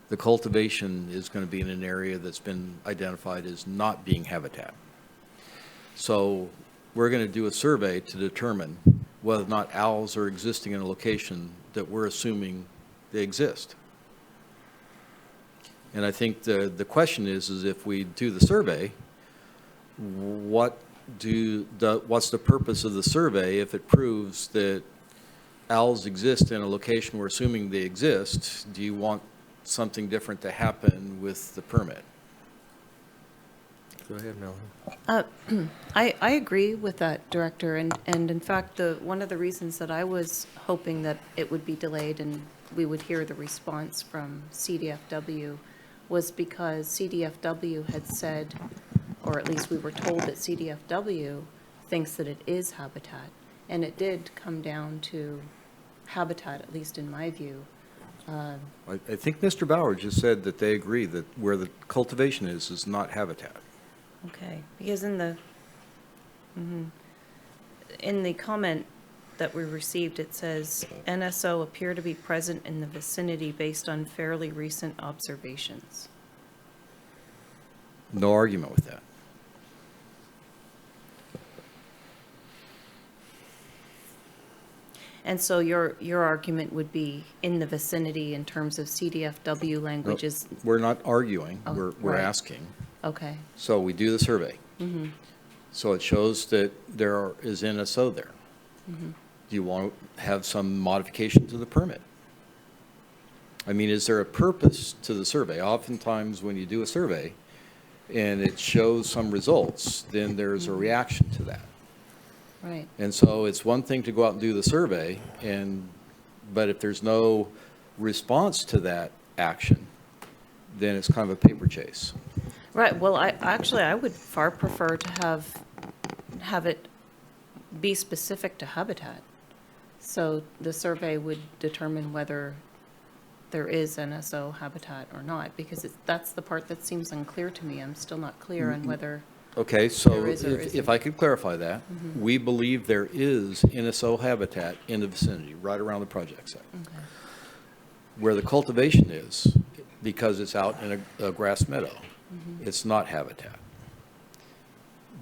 The cultivation is going to be in an area that's been identified as not being habitat. So we're going to do a survey to determine whether or not owls are existing in a location that we're assuming they exist. And I think the question is if we do the survey, what's the purpose of the survey if it proves that owls exist in a location we're assuming they exist? Do you want something different to happen with the permit? Go ahead, Melanie. I agree with that, Director, and in fact, one of the reasons that I was hoping that it would be delayed and we would hear the response from CDFW was because CDFW had said, or at least we were told that CDFW thinks that it is habitat, and it did come down to habitat, at least in my view. I think Mr. Bauer just said that they agree that where the cultivation is not habitat. Okay, because in the comment that we received, it says NSO appear to be present in the vicinity based on fairly recent observations. No argument with that. And so your argument would be in the vicinity in terms of CDFW languages? We're not arguing, Oh, we're right. asking. Okay. So we do the survey. Mm-hmm. So it shows that is NSO there. Mm-hmm. Do you want to have some modification to the permit? I mean, is there a purpose to the survey? Oftentimes when you do a survey and it shows some results, then there's a reaction to that. Right. And so it's one thing to go out and do the survey, but if there's no response to that action, then it's kind of a paper chase. Right, well, I would far prefer to have it be specific to habitat. So the survey would determine whether there is NSO habitat or not, because that's the part that seems unclear to me. I'm still not clear on whether Okay, so there is or if isn't. I could clarify that, we believe there is NSO habitat in the vicinity, right around the project site. Okay. Where the cultivation is, because it's out in a grass meadow, it's not habitat.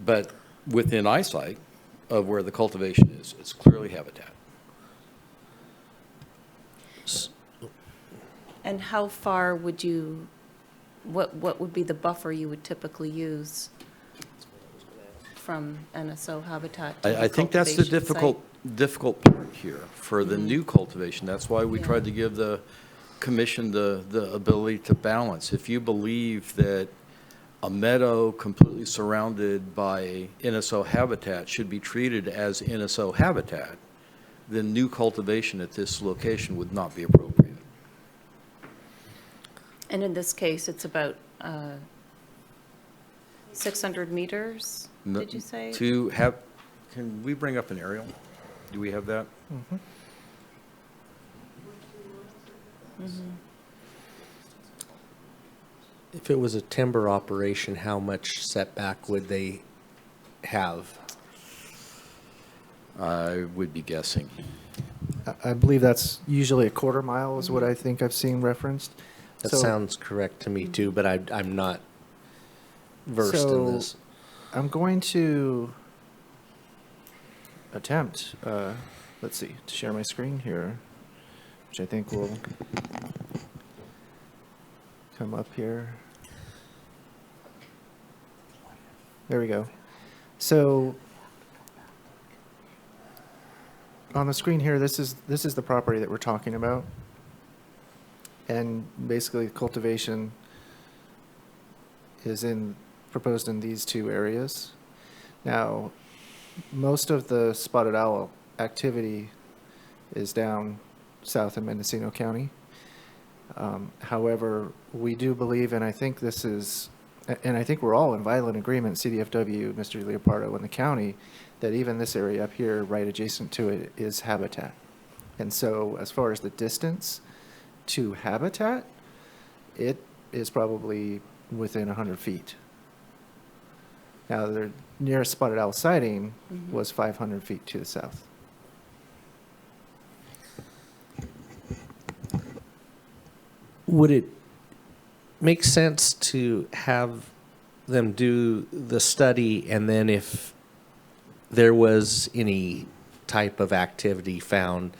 But within eyesight of where the cultivation is, it's clearly habitat. And how far would you, what would be the buffer you would typically use from NSO habitat to the I think that's the cultivation site? difficult part here for the new cultivation. That's why we tried to give the commission the ability to balance. If you believe that a meadow completely surrounded by NSO habitat should be treated as NSO habitat, then new cultivation at this location would not be appropriate. And in this case, it's about 600 meters, No- did you say? Can we bring up an aerial? Do we have that? If it was a timber operation, how much setback would they have? I would be guessing. I believe that's usually a quarter mile is what I think I've seen referenced. That So- sounds correct to me too, but I'm not versed in So, this. I'm going to attempt, let's see, to share my screen here, which I think will come up here. There we go. So on the screen here, this is the property that we're talking about. And basically cultivation is proposed in these two areas. Now, most of the spotted owl activity is down south in Mendocino County. However, we do believe, and I think this is, and I think we're all in violent agreement, CDFW, Mr. Leopardo, and the county, that even this area up here, right adjacent to it, is habitat. And so as far as the distance to habitat, it is probably within 100 feet. Now, the nearest spotted owl sighting was 500 feet to the south. Would it make sense to have them do the study, and then if there was any type of activity found,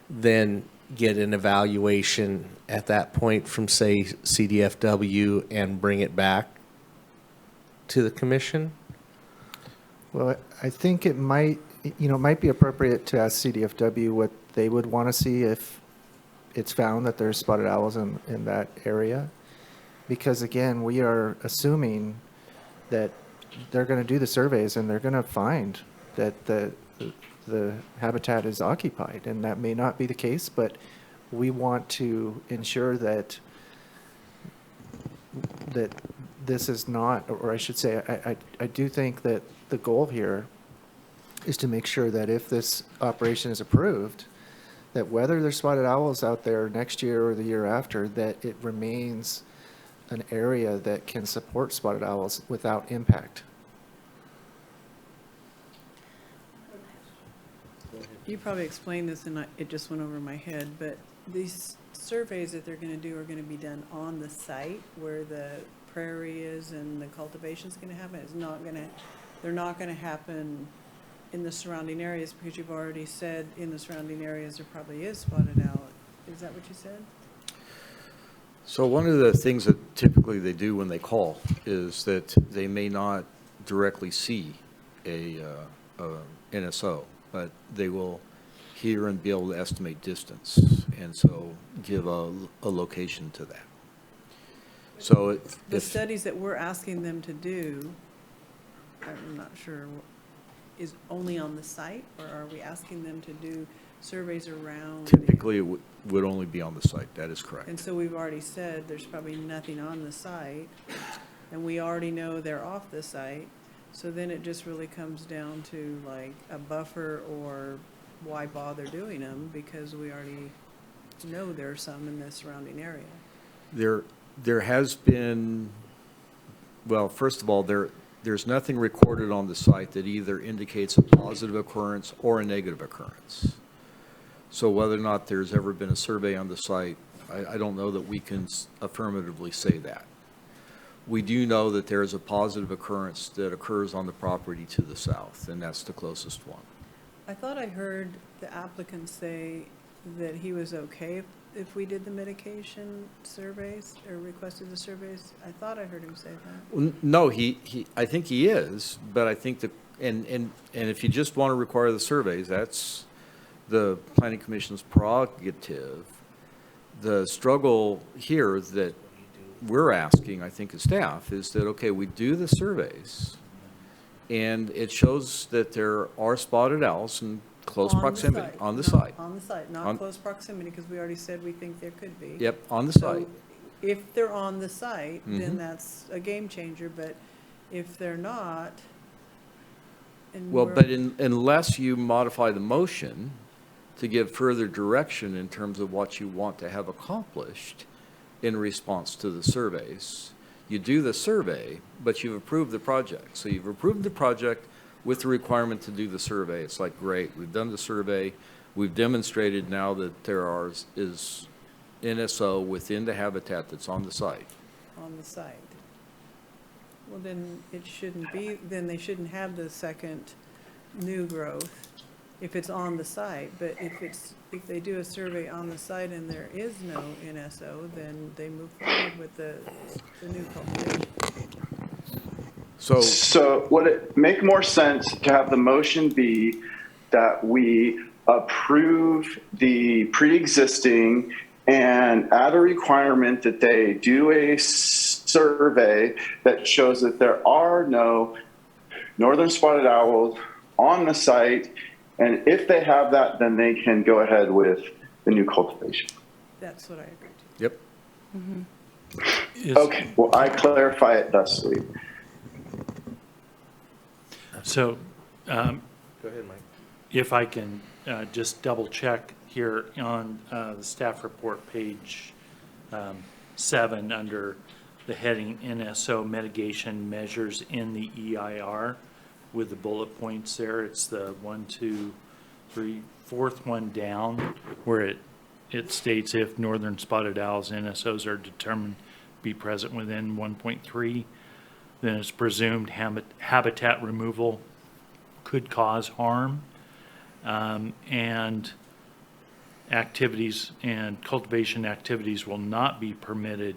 then get an evaluation at that point from, say, CDFW and bring it back to the commission? Well, I think it might be appropriate to ask CDFW what they would want to see if it's found that there's spotted owls in that area. Because again, we are assuming that they're going to do the surveys and they're going to find that the habitat is occupied, and that may not be the case, but we want to ensure that this is not, or I should say, I do think that the goal here is to make sure that if this operation is approved, that whether there's spotted owls out there next year or the year after, that it remains an area that can support spotted owls without impact. You probably explained this and it just went over my head, but these surveys that they're going to do are going to be done on the site where the prairie is and the cultivation is going to happen. They're not going to happen in the surrounding areas, because you've already said in the surrounding areas there probably is spotted owl. Is that what you said? So one of the things that typically they do when they call is that they may not directly see a NSO, but they will hear and be able to estimate distance, and so give a location to that. So The studies that we're asking them to do, I'm not sure, is only on the site, or are we asking them to do surveys around? typically it would only be on the site. That is correct. And so we've already said there's probably nothing on the site, and we already know they're off the site. So then it just really comes down to like a buffer, or why bother doing them, because we already know there's some in the surrounding area. There has been, well, first of all, there's nothing recorded on the site that either indicates a positive occurrence or a negative occurrence. So whether or not there's ever been a survey on the site, I don't know that we can affirmatively say that. We do know that there is a positive occurrence that occurs on the property to the south, and that's the closest one. I thought I heard the applicant say that he was okay if we did the mitigation surveys, or requested the surveys. I thought I heard him say that. Well, no, I think he is, but I think that, and if you just want to require the surveys, that's the Planning Commission's prerogative. The struggle here that we're asking, I think, as staff, is that, okay, we do the surveys, and it shows that there are spotted owls in close proximity on the site. On the site, not close proximity, because we already said we think there could be. Yep, on the So site. if they're on the site, then Mhm. that's a game changer, but if they're not, and Well, we're- but unless you modify the motion to give further direction in terms of what you want to have accomplished in response to the surveys, you do the survey, but you've approved the project. So you've approved the project with the requirement to do the survey. It's like, great, we've done the survey. We've demonstrated now that there is NSO within the habitat that's on the site. on the site. Well, then it shouldn't be, then they shouldn't have the second new growth if it's on the site. But if they do a survey on the site and there is no NSO, then they move forward with the new cultivation. So would it make more sense to have the motion be that we approve the pre-existing and add a requirement that they do a survey that shows that there are no northern spotted owls on the site, and if they have that, then they can go ahead with the new cultivation? That's what I agreed to. Yep. Okay, well, I clarify it thusly. So, Go ahead, Mike. if I can just double check here on the staff report, page 7, under the heading NSO mitigation measures in the EIR, with the bullet points there. It's the 1, 2, 3, fourth one down, where it states if northern spotted owls NSOs are determined to be present within 1.3, then it's presumed habitat removal could cause harm, and activities and cultivation activities will not be permitted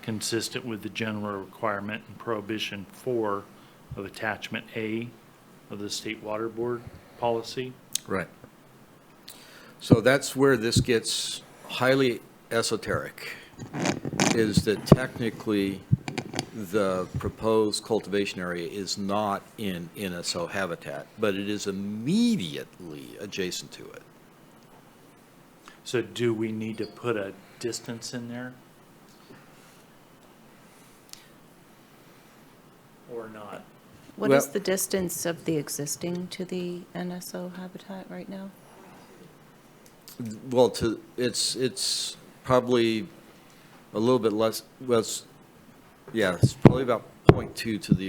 consistent with the general requirement and prohibition 4 of attachment A of the State Water Board policy. Right. So that's where this gets highly esoteric, is that technically the proposed cultivation area is not in NSO habitat, but it is immediately adjacent to it. So do we need to put a distance in there? Or not? What is the distance of the existing to the NSO habitat right now? Well, it's probably a little bit less, yeah, it's probably about 0.2 to the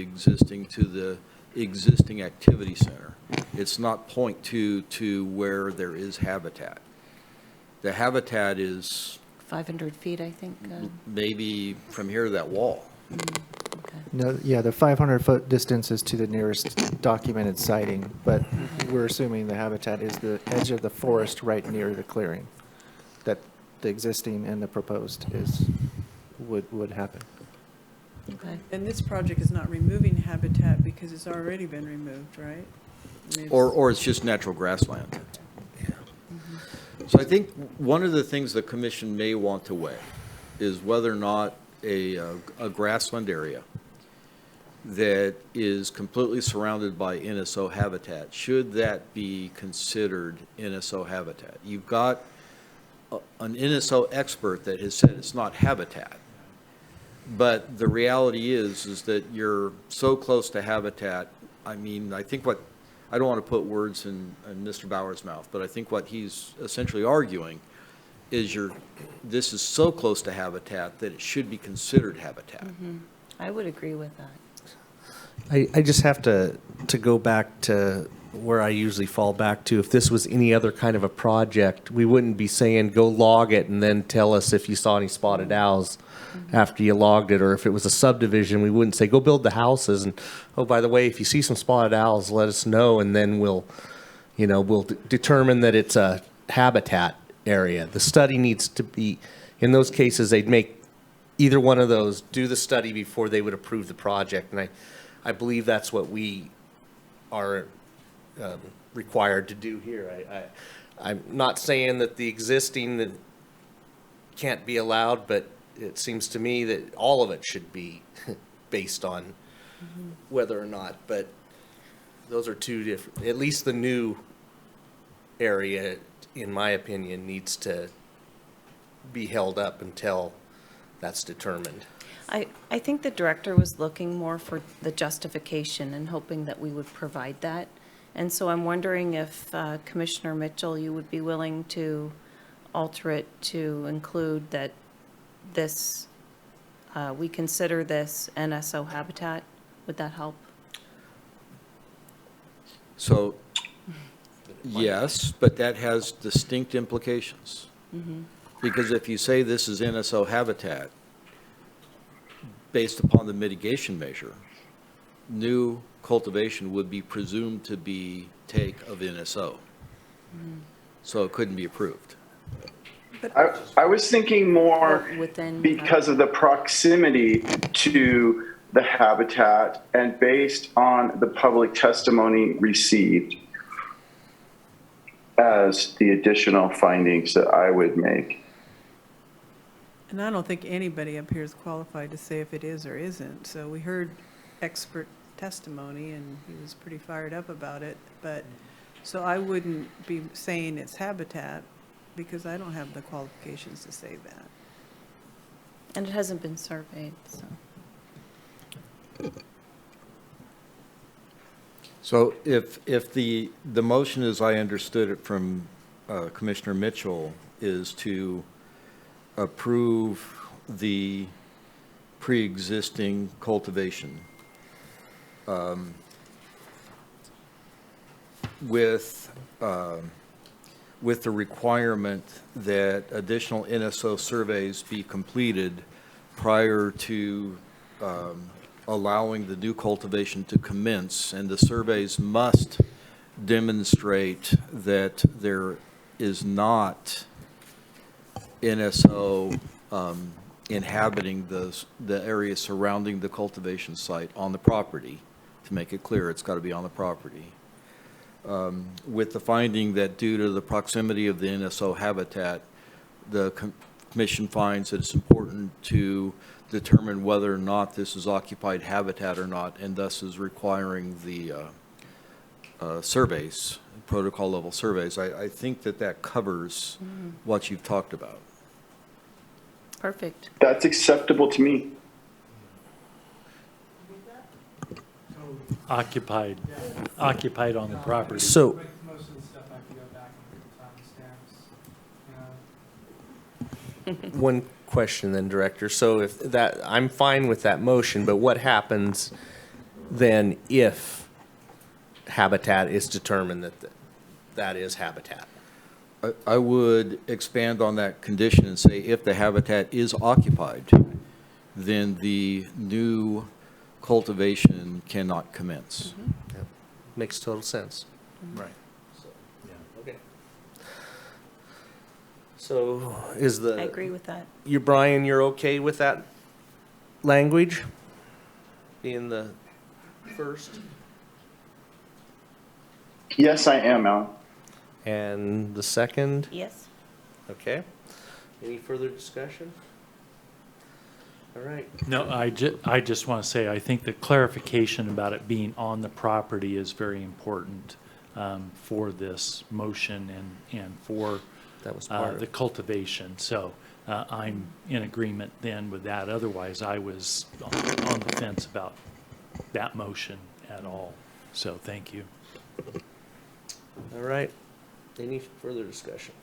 existing activity center. It's not 0.2 to where there is habitat. The habitat is 500 feet, I think. maybe from here to that wall. No, yeah, the 500-foot distance is to the nearest documented sighting, but we're assuming the habitat is the edge of the forest right near the clearing, that the existing and the proposed would happen. Okay. And this project is not removing habitat because it's already been removed, right? I mean, Or it's just natural grassland. So I think one of the things the commission may want to weigh is whether or not a grassland area that is completely surrounded by NSO habitat, should that be considered NSO habitat? You've got an NSO expert that has said it's not habitat. But the reality is that you're so close to habitat. I mean, I think I don't want to put words in Mr. Bauer's mouth, but I think what he's essentially arguing is this is so close to habitat that it should be considered habitat. Mm-hmm. I would agree with that. I just have to go back to where I usually fall back to. If this was any other kind of a project, we wouldn't be saying go log it and then tell us if you saw any spotted owls after you logged it. Or if it was a subdivision, we wouldn't say go build the houses and, oh, by the way, if you see some spotted owls, let us know, and then we'll determine that it's a habitat area. The study needs to be, in those cases, they'd make either one of those, do the study before they would approve the project. And I believe that's what we are required to do here. I'm not saying that the existing that can't be allowed, but it seems to me that all of it should be based on whether or not. But those are two different, at least the new area, in my opinion, needs to be held up until that's determined. I think the director was looking more for the justification and hoping that we would provide that. And so I'm wondering if Commissioner Mitchell, you would be willing to alter it to include that this, we consider this NSO habitat. Would that help? So, yes, but that has distinct implications. Mm-hmm. Because if you say this is NSO habitat, based upon the mitigation measure, new cultivation would be presumed to be take of NSO. So it couldn't be approved. I was thinking more within, because of the proximity to the habitat and based on the public testimony received as the additional findings that I would make. And I don't think anybody up here is qualified to say if it is or isn't. So we heard expert testimony and he was pretty fired up about it. But so I wouldn't be saying it's habitat because I don't have the qualifications to say that. and it hasn't been surveyed, so. So if the motion, as I understood it from Commissioner Mitchell, is to approve the pre-existing cultivation with the requirement that additional NSO surveys be completed prior to allowing the new cultivation to commence, and the surveys must demonstrate that there is not NSO inhabiting the area surrounding the cultivation site on the property. To make it clear, it's got to be on the property. With the finding that due to the proximity of the NSO habitat, the commission finds that it's important to determine whether or not this is occupied habitat or not, and thus is requiring the surveys, protocol level surveys. I think that covers what you've talked about. Perfect. That's acceptable to me. Occupied on the property. So, Most of the stuff I have to go back and look at the timestamps. one question then, Director. So if that, I'm fine with that motion, but what happens then if habitat is determined that that is habitat? I would expand on that condition and say if the habitat is occupied, then the new cultivation cannot commence. Yep. Makes total sense. Right. Okay. So is I agree with that. You, Brian, you're okay with that language being the first? Yes, I am, Alan. And the second? Yes. Okay. Any further discussion? All right. No, I just want to say, I think the clarification about it being on the property is very important for this motion and for That was part of the it. cultivation. So I'm in agreement then with that. Otherwise, I was on the fence about that motion at all. So thank you. All right. Any further discussion?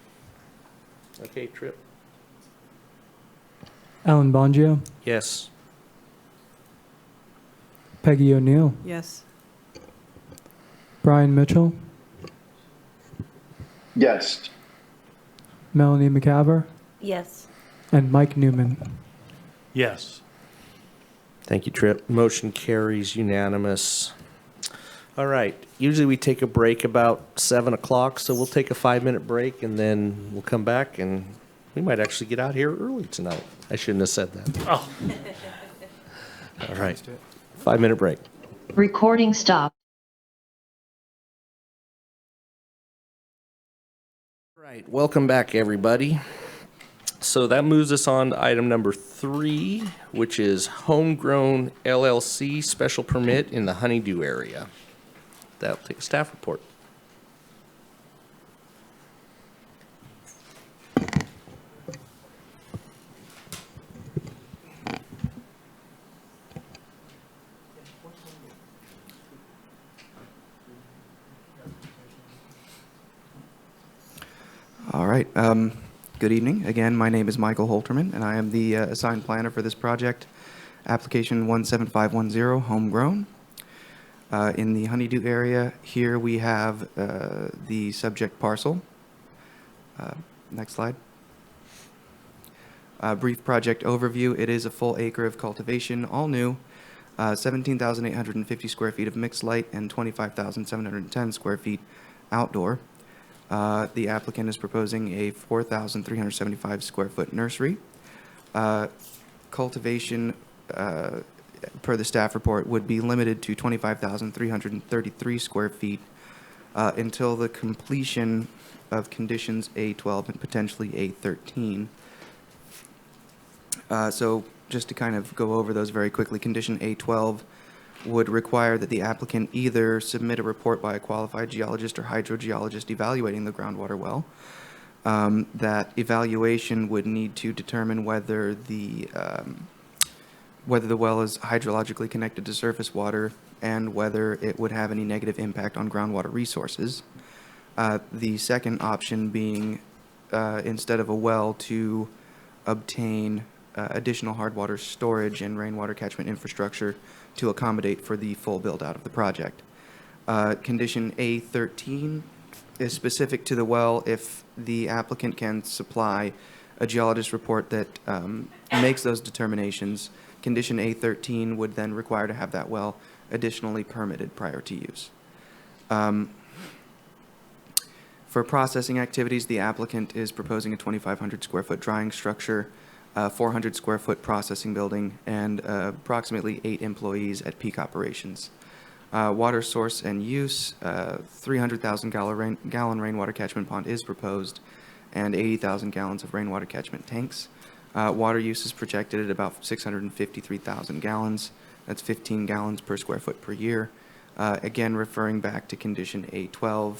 Okay, Tripp? Alan Bongio, Yes. Peggy O'Neill, Yes. Brian Mitchell, Yes. Melanie McCaver, Yes. and Mike Newman. Yes. Thank you, Tripp. Motion carries unanimous. All right. Usually we take a break about 7 o'clock, so we'll take a 5-minute break and then we'll come back and we might actually get out here early tonight. I shouldn't have said that. Oh. All right. 5-minute break. Recording stopped. All right. Welcome back, everybody. So that moves us on to item number 3, which is Homegrown LLC special permit in the Honeydew area. That'll take a staff report. All right. Good evening. Again, my name is Michael Holterman, and I am the assigned planner for this project, application 17510, Homegrown. In the Honeydew area, here we have the subject parcel. Next slide. Brief project overview. It is a full acre of cultivation, all new, 17,850 square feet of mixed light and 25,710 square feet outdoor. The applicant is proposing a 4,375 square foot nursery. Cultivation, per the staff report, would be limited to 25,333 square feet until the completion of conditions A12 and potentially A13. So just to kind of go over those very quickly, condition A12 would require that the applicant either submit a report by a qualified geologist or hydrogeologist evaluating the groundwater well. That evaluation would need to determine whether the well is hydrologically connected to surface water and whether it would have any negative impact on groundwater resources. The second option being, instead of a well, to obtain additional hard water storage and rainwater catchment infrastructure to accommodate for the full build-out of the project. Condition A13 is specific to the well if the applicant can supply a geologist report that makes those determinations. Condition A13 would then require to have that well additionally permitted prior to use. For processing activities, the applicant is proposing a 2,500 square foot drying structure, 400 square foot processing building, and approximately 8 employees at peak operations. Water source and use, 300,000 gallon rainwater catchment pond is proposed, and 80,000 gallons of rainwater catchment tanks. Water use is projected at about 653,000 gallons. That's 15 gallons per square foot per year. Again, referring back to condition A12,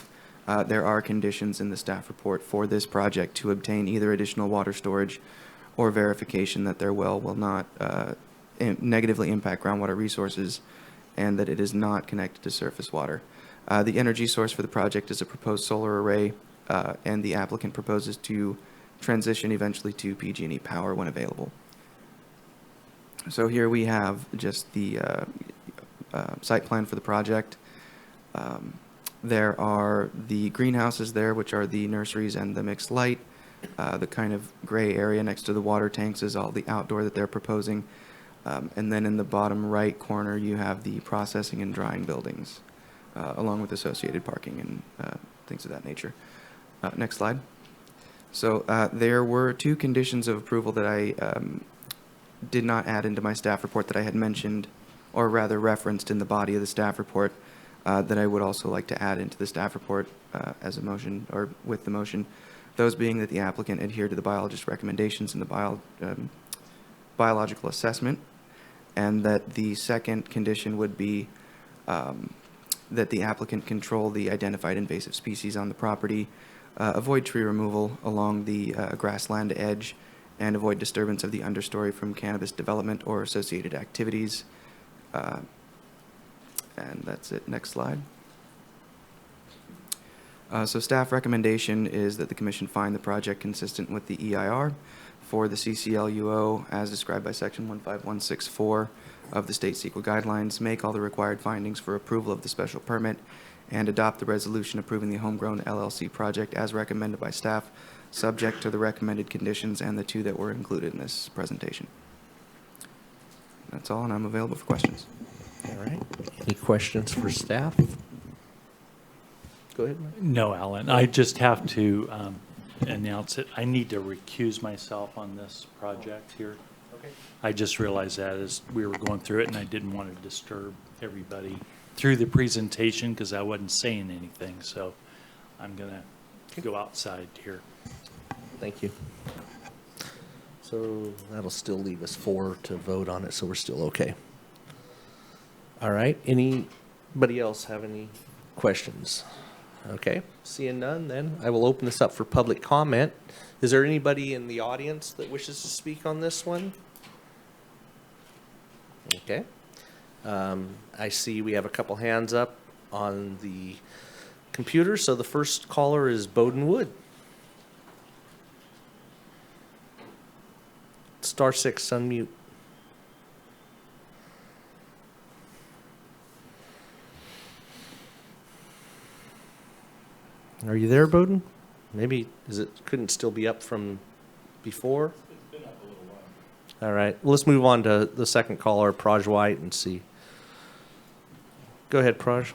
there are conditions in the staff report for this project to obtain either additional water storage or verification that their well will not negatively impact groundwater resources and that it is not connected to surface water. The energy source for the project is a proposed solar array, and the applicant proposes to transition eventually to PG&E power when available. So here we have just the site plan for the project. There are the greenhouses there, which are the nurseries and the mixed light. The kind of gray area next to the water tanks is all the outdoor that they're proposing. And then in the bottom right corner, you have the processing and drying buildings, along with associated parking and things of that nature. Next slide. So there were 2 conditions of approval that I did not add into my staff report that I had mentioned, or rather referenced in the body of the staff report, that I would also like to add into the staff report as a motion, or with the motion. Those being that the applicant adhere to the biologist recommendations in the biological assessment, and that the second condition would be that the applicant control the identified invasive species on the property, avoid tree removal along the grassland edge, and avoid disturbance of the understory from cannabis development or associated activities. And that's it. Next slide. So staff recommendation is that the commission find the project consistent with the EIR for the CCLUO as described by section 15164 of the state CEQA guidelines, make all the required findings for approval of the special permit, and adopt the resolution approving the homegrown LLC project as recommended by staff, subject to the recommended conditions and the 2 that were included in this presentation. That's all, and I'm available for questions. All right. Any questions for staff? Go ahead, Mike. No, Alan, I just have to announce it. I need to recuse myself on this project here. Okay. I just realized that as we were going through it, and I didn't want to disturb everybody through the presentation because I wasn't saying anything. So I'm going to go outside here. Thank you. So that'll still leave us 4 to vote on it, so we're still okay. All right. Anybody else have any questions? Okay. Seeing none, then I will open this up for public comment. Is there anybody in the audience that wishes to speak on this one? Okay. I see we have a couple hands up on the computer. So the first caller is Bowden Wood. Star 6, unmute. Are you there, Bowden? Maybe couldn't still be up from before? It's been up a little while. All right. Well, let's move on to the second caller, Praj White, and see. Go ahead, Praj.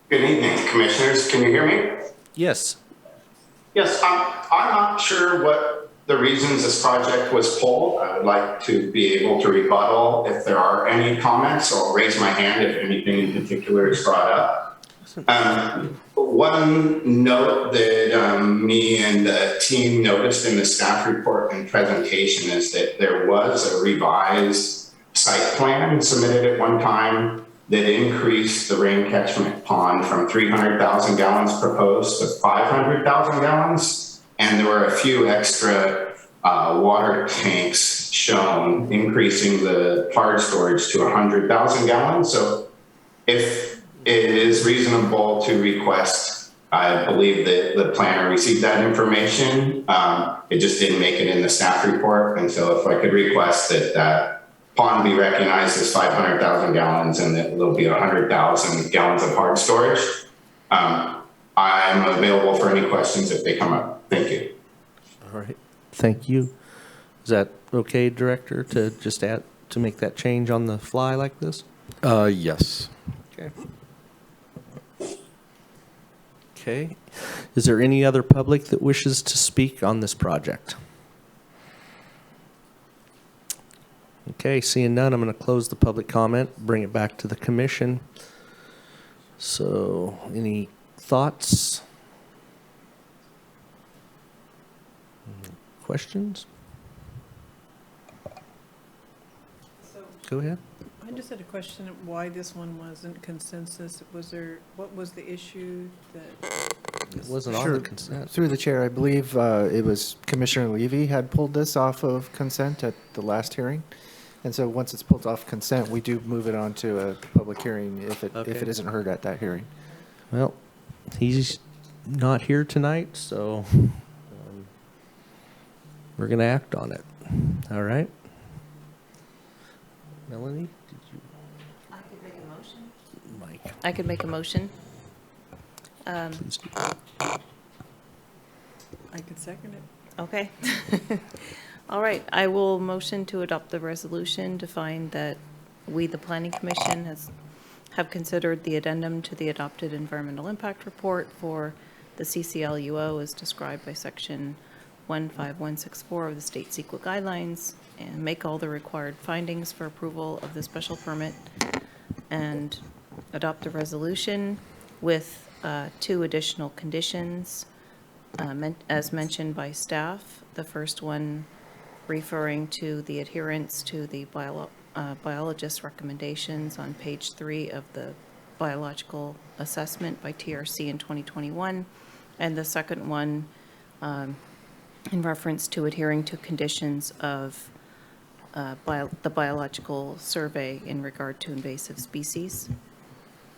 Good evening, commissioners. Can you hear me? Yes. Yes, I'm not sure what the reasons this project was pulled. I would like to be able to rebuttal if there are any comments. I'll raise my hand if anything in particular is brought up. One note that me and the team noticed in the staff report and presentation is that there was a revised site plan submitted at one time that increased the rain catchment pond from 300,000 gallons proposed to 500,000 gallons. And there were a few extra water tanks shown, increasing the hard storage to 100,000 gallons. So if it is reasonable to request, I believe that the planner received that information. It just didn't make it in the staff report. And so if I could request that that pond be recognized as 500,000 gallons and that there'll be 100,000 gallons of hard storage. I'm available for any questions if they come up. Thank you. All right. Thank you. Is that okay, Director, to just to make that change on the fly like this? Yes. Okay. Okay. Is there any other public that wishes to speak on this project? Okay, seeing none, I'm going to close the public comment, bring it back to the commission. So, any thoughts? Questions? Go ahead. I just had a question of why this one wasn't consensus. What was the issue that? It wasn't on the consent. Through the chair, I believe it was Commissioner Levy had pulled this off of consent at the last hearing. And so once it's pulled off consent, we do move it on to a public hearing if it isn't heard at that hearing. Well, he's not here tonight, so we're going to act on it. All right. Melanie, did you? I could make a motion. Mike. I could make a motion. Please do. I could second it. Okay. All right, I will motion to adopt the resolution to find that we, the Planning Commission, have considered the addendum to the adopted environmental impact report for the CCLUO as described by section 15164 of the state CEQA guidelines, and make all the required findings for approval of the special permit, and adopt a resolution with 2 additional conditions as mentioned by staff. The first one referring to the adherence to the biologist's recommendations on page 3 of the biological assessment by TRC in 2021, and the second one in reference to adhering to conditions of the biological survey in regard to invasive species,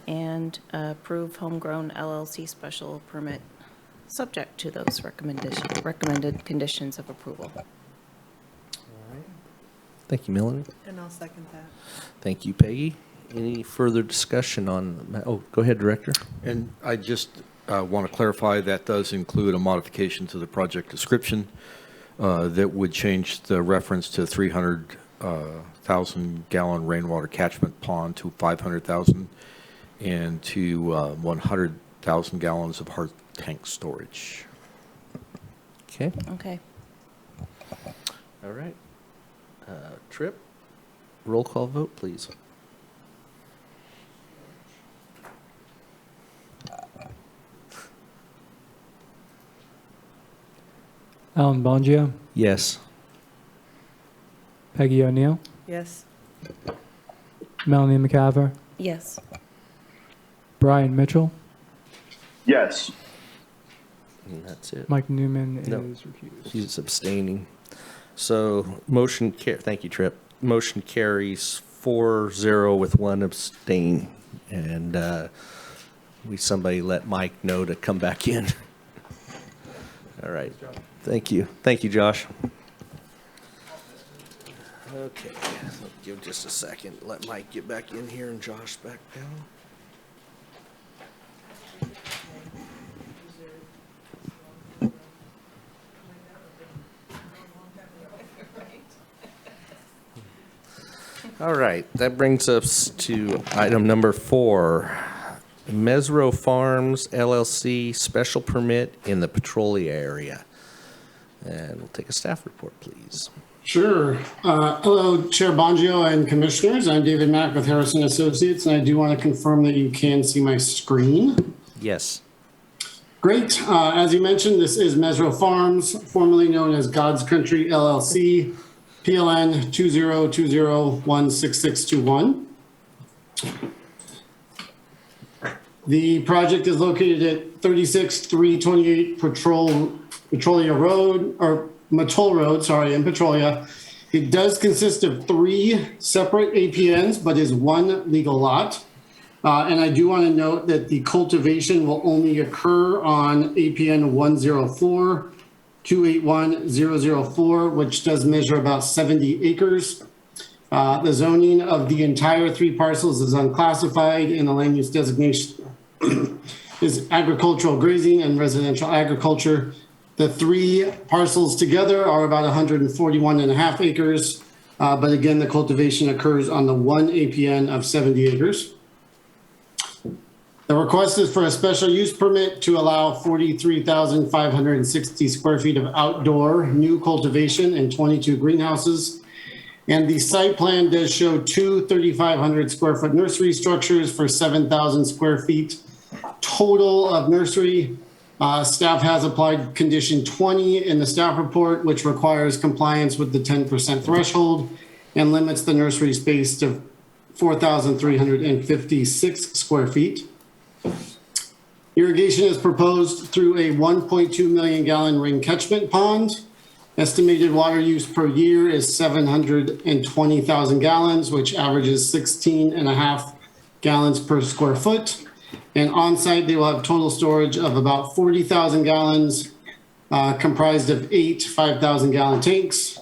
and approve Homegrown LLC special permit subject to those recommended conditions of approval. Thank you, Melanie. And I'll second that. Thank you, Peggy. Any further discussion on, oh, go ahead, Director. And I just want to clarify that does include a modification to the project description that would change the reference to 300,000 gallon rainwater catchment pond to 500,000 and to 100,000 gallons of hard tank storage. Okay. Okay. All right. Tripp, roll call vote, please. Alan Bongio, Yes. Peggy O'Neill, Yes. Melanie McCaver, Yes. Brian Mitchell, Yes. And that's it. Mike Newman No. is recused. He's abstaining. So thank you, Tripp. Motion carries 4-0 with 1 abstain. And somebody let Mike know to come back in. All right. Thank you. Thank you, Josh. Okay, so give just a second. Let Mike get back in here and Josh back down. All right, that brings us to item number 4. Mezro Farms LLC special permit in the Petroleum area. And we'll take a staff report, please. Sure. Hello, Chair Bongio and Commissioners. I'm David Mack with Harrison Associates, and I do want to confirm that you can see my screen. Yes. Great. As you mentioned, this is Mezro Farms, formerly known as God's Country LLC, PLN 2020-16621. The project is located at 36328 Petroleum Road, or Matoll Road, sorry, in Petrolia. It does consist of 3 separate APNs, but is 1 legal lot. And I do want to note that the cultivation will only occur on APN 104-281-004, which does measure about 70 acres. The zoning of the entire 3 parcels is unclassified, and the land use designation is agricultural grazing and residential agriculture. The 3 parcels together are about 141.5 acres, but again, the cultivation occurs on the 1 APN of 70 acres. The request is for a special use permit to allow 43,560 square feet of outdoor new cultivation and 22 greenhouses. And the site plan does show 2 3,500 square foot nursery structures for 7,000 square feet total of nursery. Staff has applied condition 20 in the staff report, which requires compliance with the 10% threshold and limits the nursery space to 4,356 square feet. Irrigation is proposed through a 1.2 million gallon ring catchment pond. Estimated water use per year is 720,000 gallons, which averages 16.5 gallons per square foot. And on-site, they will have total storage of about 40,000 gallons, comprised of 8 5,000 gallon tanks.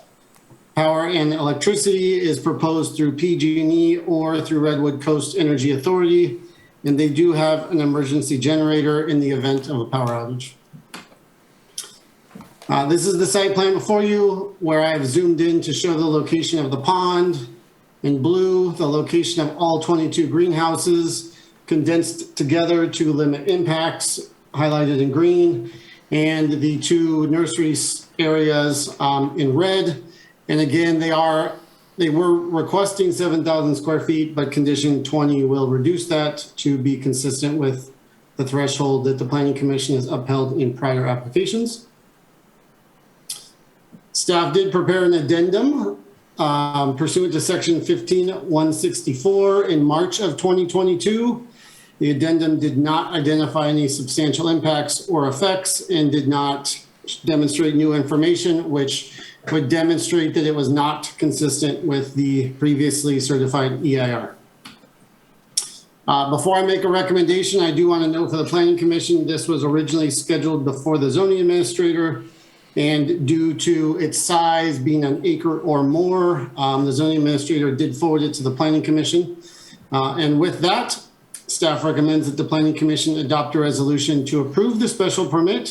Power and electricity is proposed through PG&E or through Redwood Coast Energy Authority. And they do have an emergency generator in the event of a power outage. This is the site plan before you where I have zoomed in to show the location of the pond. In blue, the location of all 22 greenhouses condensed together to limit impacts, highlighted in green, and the 2 nursery areas in red. And again, they were requesting 7,000 square feet, but condition 20 will reduce that to be consistent with the threshold that the Planning Commission has upheld in prior applications. Staff did prepare an addendum pursuant to section 15-164 in March of 2022. The addendum did not identify any substantial impacts or effects and did not demonstrate new information, which would demonstrate that it was not consistent with the previously certified EIR. Before I make a recommendation, I do want to note for the Planning Commission, this was originally scheduled before the zoning administrator, and due to its size being an acre or more, the zoning administrator did forward it to the Planning Commission. And with that, staff recommends that the Planning Commission adopt a resolution to approve the special permit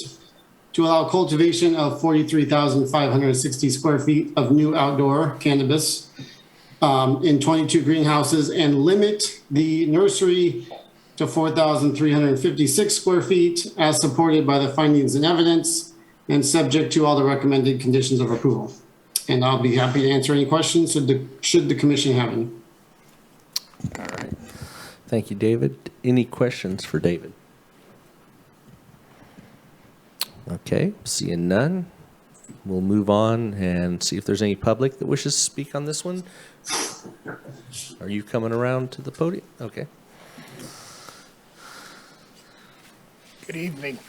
to allow cultivation of 43,560 square feet of new outdoor cannabis in 22 greenhouses and limit the nursery to 4,356 square feet as supported by the findings and evidence and subject to all the recommended conditions of approval. And I'll be happy to answer any questions should the commission have any. All right. Thank you, David. Any questions for David? Okay, seeing none, we'll move on and see if there's any public that wishes to speak on this one. Are you coming around to the podium? Okay. Good evening.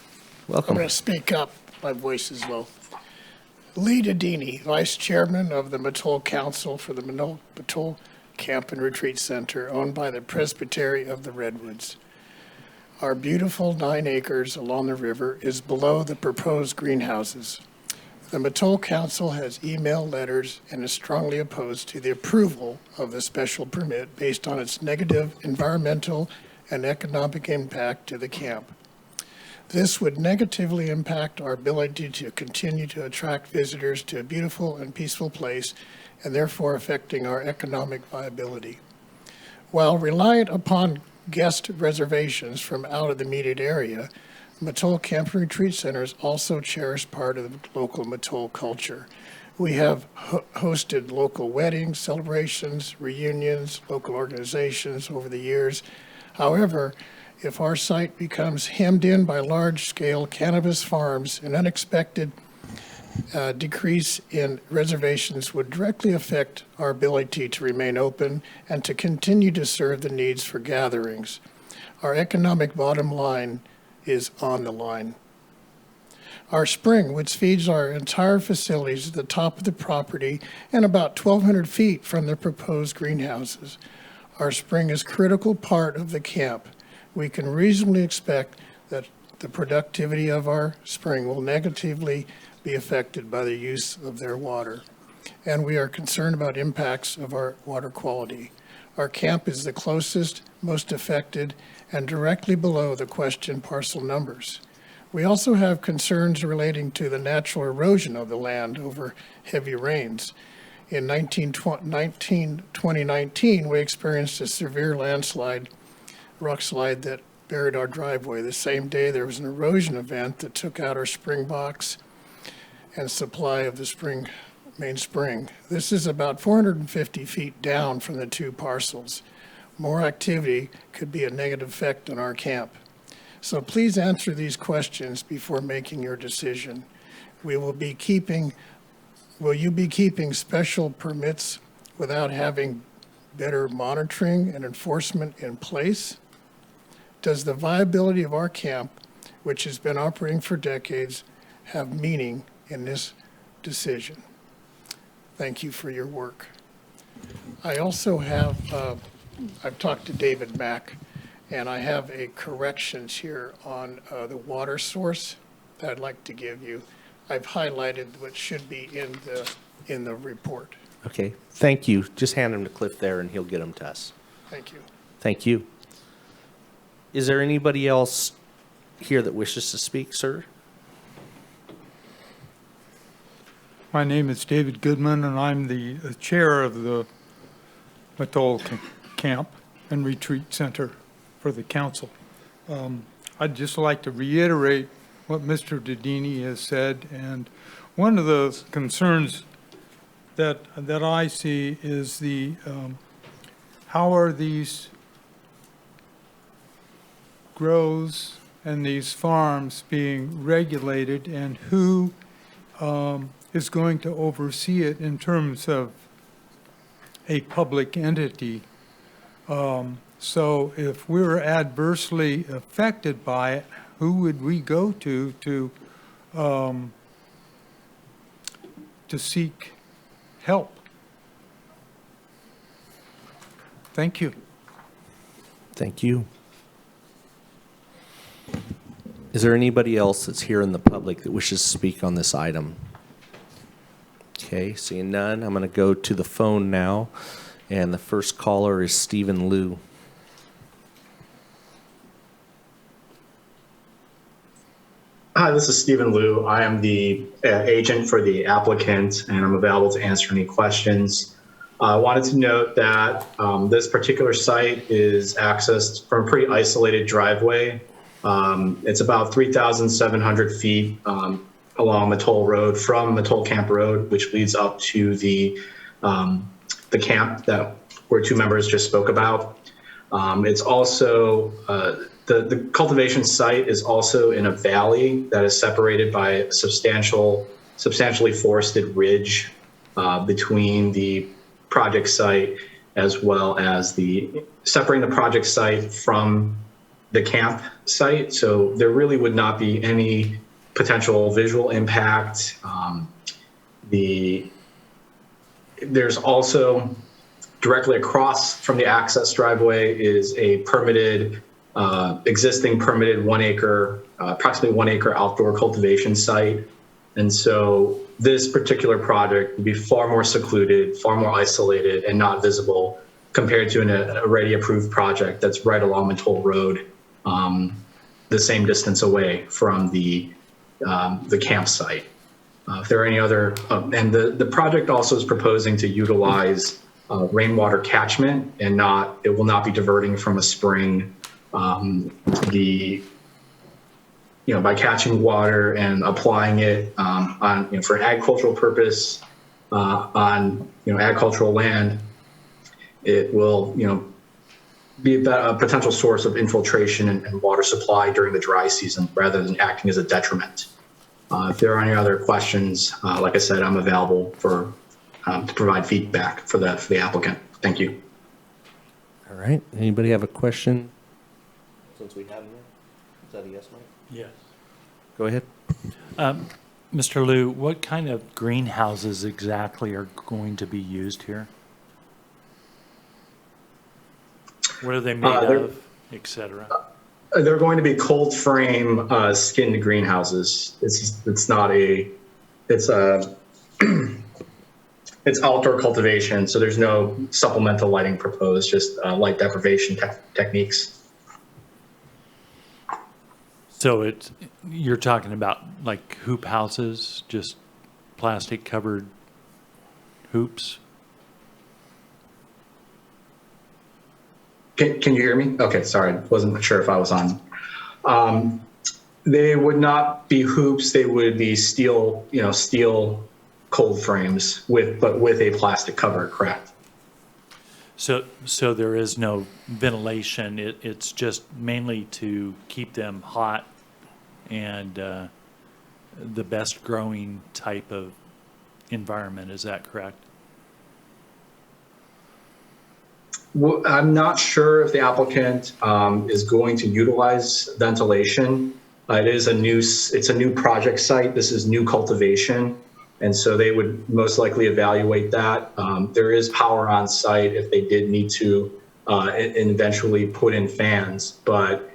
Welcome. I'm going to speak up. My voice is low. Lee Dedini, Vice Chairman of the Mattole Council for the Mattole Camp and Retreat Center, owned by the Presbytery of the Redwoods. Our beautiful 9 acres along the river is below the proposed greenhouses. The Mattole Council has emailed letters and is strongly opposed to the approval of the special permit based on its negative environmental and economic impact to the camp. This would negatively impact our ability to continue to attract visitors to a beautiful and peaceful place, and therefore affecting our economic viability. While reliant upon guest reservations from out of the immediate area, Mattole Camp and Retreat Centers also cherish part of the local Mattole culture. We have hosted local weddings, celebrations, reunions, local organizations over the years. However, if our site becomes hemmed in by large-scale cannabis farms, an unexpected decrease in reservations would directly affect our ability to remain open and to continue to serve the needs for gatherings. Our economic bottom line is on the line. Our spring, which feeds our entire facilities at the top of the property and about 1,200 feet from the proposed greenhouses. Our spring is a critical part of the camp. We can reasonably expect that the productivity of our spring will negatively be affected by the use of their water. And we are concerned about impacts of our water quality. Our camp is the closest, most affected, and directly below the questioned parcel numbers. We also have concerns relating to the natural erosion of the land over heavy rains. In 2019, we experienced a severe landslide, rock slide that buried our driveway. The same day, there was an erosion event that took out our spring box and supply of the main spring. This is about 450 feet down from the 2 parcels. More activity could be a negative effect on our camp. So please answer these questions before making your decision. Will you be keeping special permits without having better monitoring and enforcement in place? Does the viability of our camp, which has been operating for decades, have meaning in this decision? Thank you for your work. I also have, I've talked to David Mack, and I have a corrections here on the water source that I'd like to give you. I've highlighted what should be in the report. Okay, thank you. Just hand them to Cliff there and he'll get them to us. Thank you. Thank you. Is there anybody else here that wishes to speak, sir? My name is David Goodman, and I'm the chair of the Atoll Camp and Retreat Center for the council. I'd just like to reiterate what Mr. Dedini has said, and one of the concerns that I see is the how are these grows and these farms being regulated, and who is going to oversee it in terms of a public entity. So if we're adversely affected by it, who would we go to seek help? Thank you. Thank you. Is there anybody else that's here in the public that wishes to speak on this item? Okay, seeing none, I'm going to go to the phone now, and the first caller is Stephen Liu. Hi, this is Stephen Liu. I am the agent for the applicant, and I'm available to answer any questions. I wanted to note that this particular site is accessed from a pretty isolated driveway. It's about 3,700 feet along Atoll Road from Atoll Camp Road, which leads up to the camp that where two members just spoke about. It's also the cultivation site is also in a valley that is separated by a substantially forested ridge between the project site as well as separating the project site from the camp site. So there really would not be any potential visual impact. There's also directly across from the access driveway is a permitted, existing permitted 1 acre, approximately 1 acre outdoor cultivation site. And so this particular project would be far more secluded, far more isolated, and not visible compared to an already approved project that's right along Atoll Road, the same distance away from the campsite. If there are any other, and the project also is proposing to utilize rainwater catchment and it will not be diverting from a spring. By catching water and applying it for an agricultural purpose on agricultural land, it will be a potential source of infiltration and water supply during the dry season rather than acting as a detriment. If there are any other questions, like I said, I'm available to provide feedback for the applicant. Thank you. All right. Anybody have a question? Since we have him here, is that a yes, Mike? Yes. Go ahead. Mr. Liu, what kind of greenhouses exactly are going to be used here? What are they made of, et cetera? They're going to be cold frame skinned greenhouses. It's outdoor cultivation, so there's no supplemental lighting proposed, just light deprivation techniques. So you're talking about like hoop houses, just plastic covered hoops? Can you hear me? Okay, sorry, wasn't sure if I was on. They would not be hoops. They would be steel cold frames with a plastic cover, correct? So there is no ventilation. It's just mainly to keep them hot and the best growing type of environment. Is that correct? Well, I'm not sure if the applicant is going to utilize ventilation. It's a new project site. This is new cultivation. And so they would most likely evaluate that. There is power on site if they did need to and eventually put in fans, but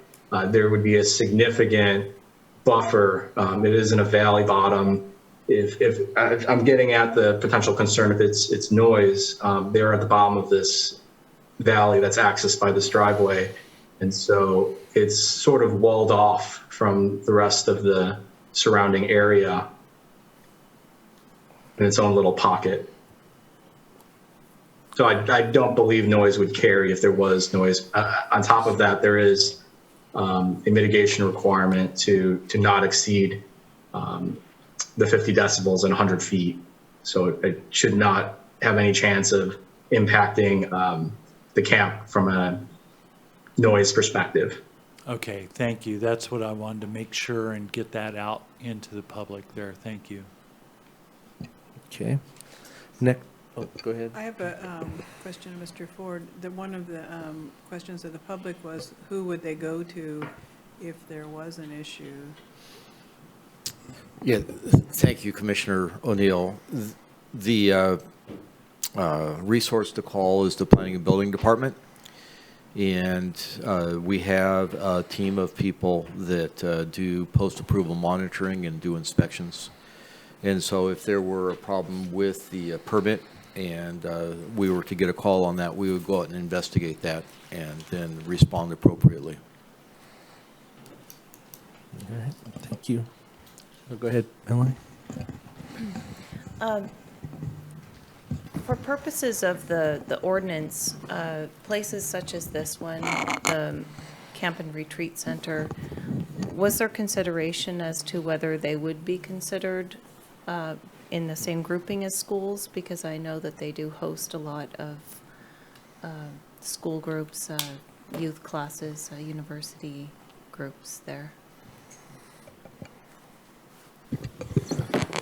there would be a significant buffer. It is in a valley bottom. If I'm getting at the potential concern, if it's noise, they're at the bottom of this valley that's accessed by this driveway. And so it's sort of walled off from the rest of the surrounding area. in its own little pocket. So I don't believe noise would carry if there was noise. On top of that, there is a mitigation requirement to not exceed the 50 decibels and 100 feet. So it should not have any chance of impacting the camp from a noise perspective. Okay, thank you. That's what I wanted to make sure and get that out into the public there. Thank you. Okay. Next, oh, go ahead. I have a question, Mr. Ford. One of the questions of the public was, who would they go to if there was an issue? Yeah, thank you, Commissioner O'Neill. The resource to call is the Planning and Building Department. And we have a team of people that do post-approval monitoring and do inspections. And so if there were a problem with the permit and we were to get a call on that, we would go out and investigate that and then respond appropriately. All right, thank you. Oh, go ahead, Melanie. For purposes of the ordinance, places such as this one, the Camp and Retreat Center, was there consideration as to whether they would be considered in the same grouping as schools? Because I know that they do host a lot of school groups, youth classes, university groups there.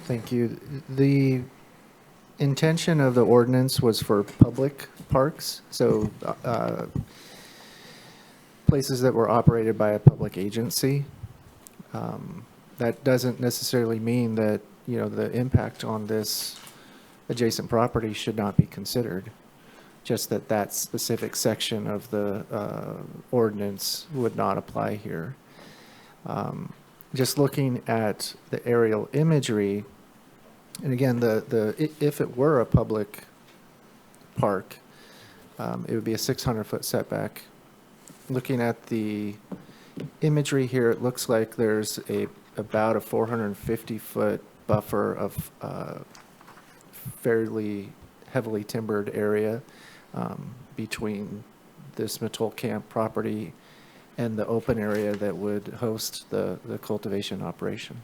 Thank you. The intention of the ordinance was for public parks, so places that were operated by a public agency. That doesn't necessarily mean that, you know, the impact on this adjacent property should not be considered. Just that that specific section of the ordinance would not apply here. Just looking at the aerial imagery, and again, if it were a public park, it would be a 600-foot setback. Looking at the imagery here, it looks like there's about a 450-foot buffer of fairly heavily timbered area between this Mattole Camp property and the open area that would host the cultivation operation.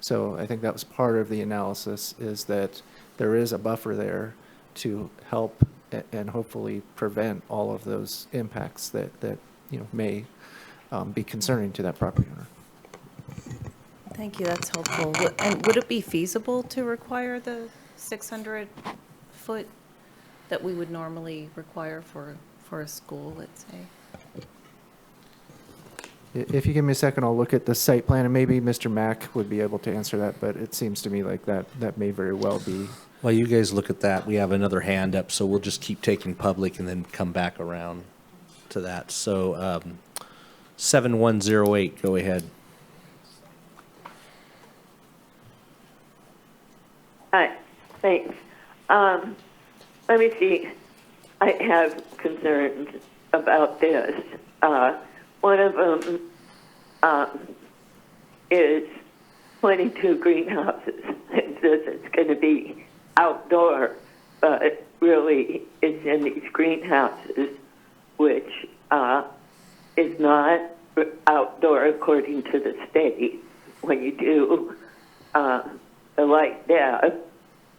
So I think that was part of the analysis, is that there is a buffer there to help and hopefully prevent all of those impacts that you know may be concerning to that property owner. Thank you, that's helpful. And would it be feasible to require the 600-foot that we would normally require for a school, let's say? If you give me a second, I'll look at the site plan, and maybe Mr. Mack would be able to answer that, but it seems to me like that may very well be. While you guys look at that, we have another hand up, so we'll just keep taking public and then come back around to that. So 7108, go ahead. Hi, thanks. Let me see. I have concerns about this. One of them is 22 greenhouses. It says it's going to be outdoor, but really it's in these greenhouses, which is not outdoor according to the state. When you do the light dab,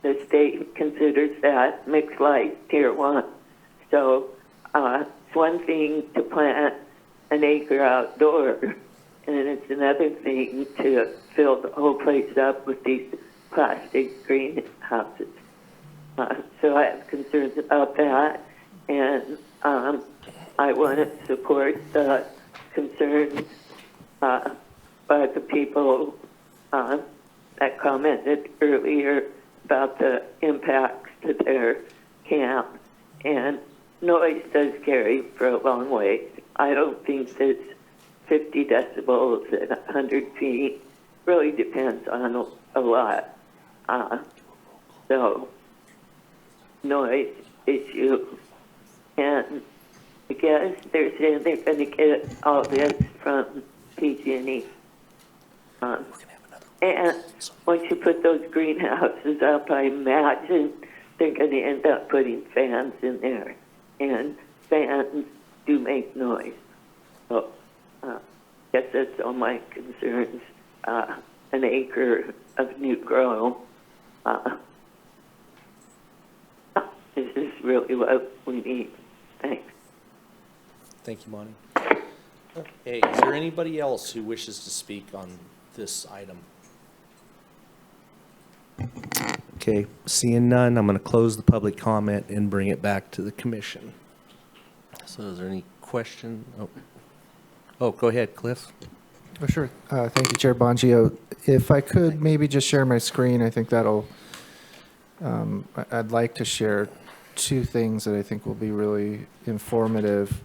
the state considers that mixed light tier 1. So it's one thing to plant an acre outdoor, and it's another thing to fill the whole place up with these plastic greenhouses. So I have concerns about that, and I want to support the concerns by the people that commented earlier about the impacts to their camp. And noise does carry for a long way. I don't think that 50 decibels at 100 feet really depends on a lot. So, noise issue. And I guess they're saying they're going to get all this from PG&E. And once you put those greenhouses up, I imagine they're going to end up putting fans in there. And fans do make noise. So guess that's all my concerns. An acre of new grow. This is really what we need. Thanks. Thank you, Monty. Okay, is there anybody else who wishes to speak on this item? Okay, seeing none, I'm going to close the public comment and bring it back to the commission. So is there any question? Oh, go ahead, Cliff. Oh, sure. Thank you, Chair Bongio. If I could maybe just share my screen, I think that'll, I'd like to share two things that I think will be really informative.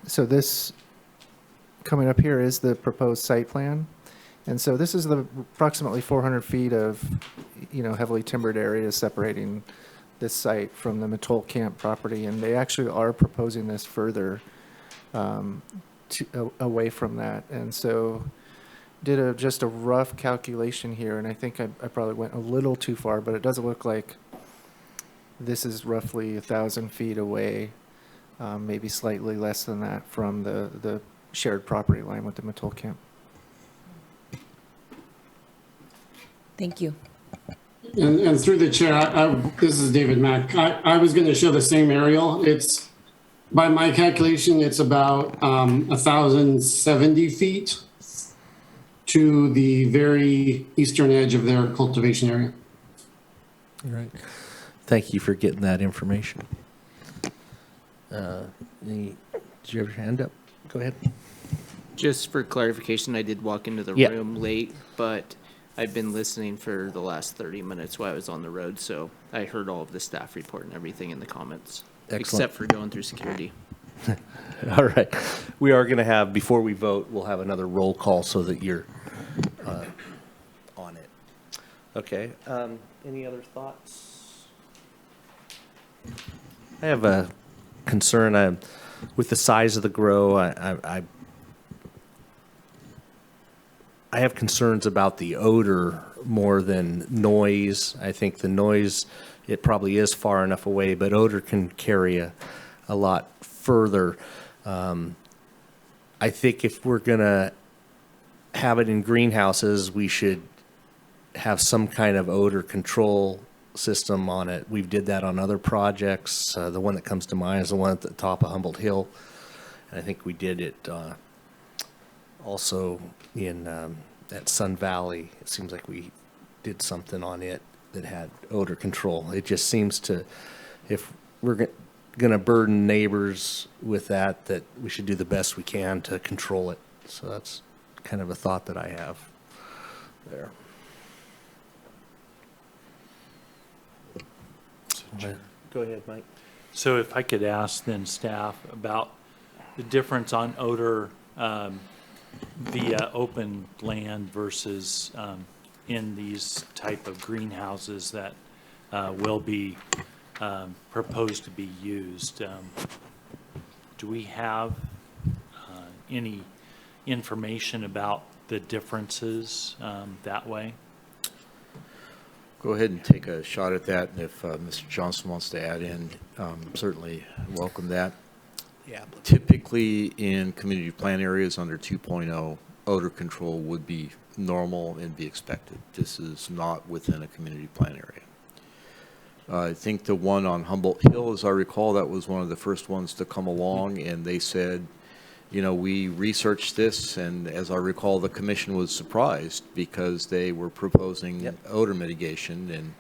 So this coming up here is the proposed site plan. And so this is the approximately 400 feet of, heavily timbered area separating this site from the Matol Camp property. And they actually are proposing this further away from that. And so did just a rough calculation here. And I think I probably went a little too far, but it doesn't look like this is roughly 1,000 feet away, maybe slightly less than that from the shared property line with the Matol Camp. Thank you. And through the chair, this is David Mack. I was going to show the same aerial. It's, by my calculation, it's about 1,070 feet to the very eastern edge of their cultivation area. All right. Thank you for getting that information. Did you have your hand up? Go ahead. Just for clarification, I did walk into the Yeah. room late, but I've been listening for the last 30 minutes while I was on the road, so I heard all of the staff report and everything in the comments. Excellent. Except for going through security. All right. We are going to have, before we vote, we'll have another roll call so that you're on it. Okay. Any other thoughts? I have a concern with the size of the grow. I have concerns about the odor more than noise. I think the noise, it probably is far enough away, but odor can carry a lot further. I think if we're going to have it in greenhouses, we should have some kind of odor control system on it. We did that on other projects. The one that comes to mind is the one at the top of Humboldt Hill. And I think we did it also in at Sun Valley. It seems like we did something on it that had odor control. It just seems to, if we're going to burden neighbors with that we should do the best we can to control it. So that's kind of a thought that I have there. Go ahead, Mike. So if I could ask then staff about the difference on odor via open land versus in these type of greenhouses that will be proposed to be used. Do we have any information about the differences that way? Go ahead and take a shot at that, and if Mr. Johnson wants to add in, certainly welcome that. Yeah. Typically, in community plan areas under 2.0, odor control would be normal and be expected. This is not within a community plan area. I think the one on Humboldt Hill, as I recall, that was one of the first ones to come along, and they said, we researched this, and as I recall, the commission was surprised because they were proposing odor mitigation, and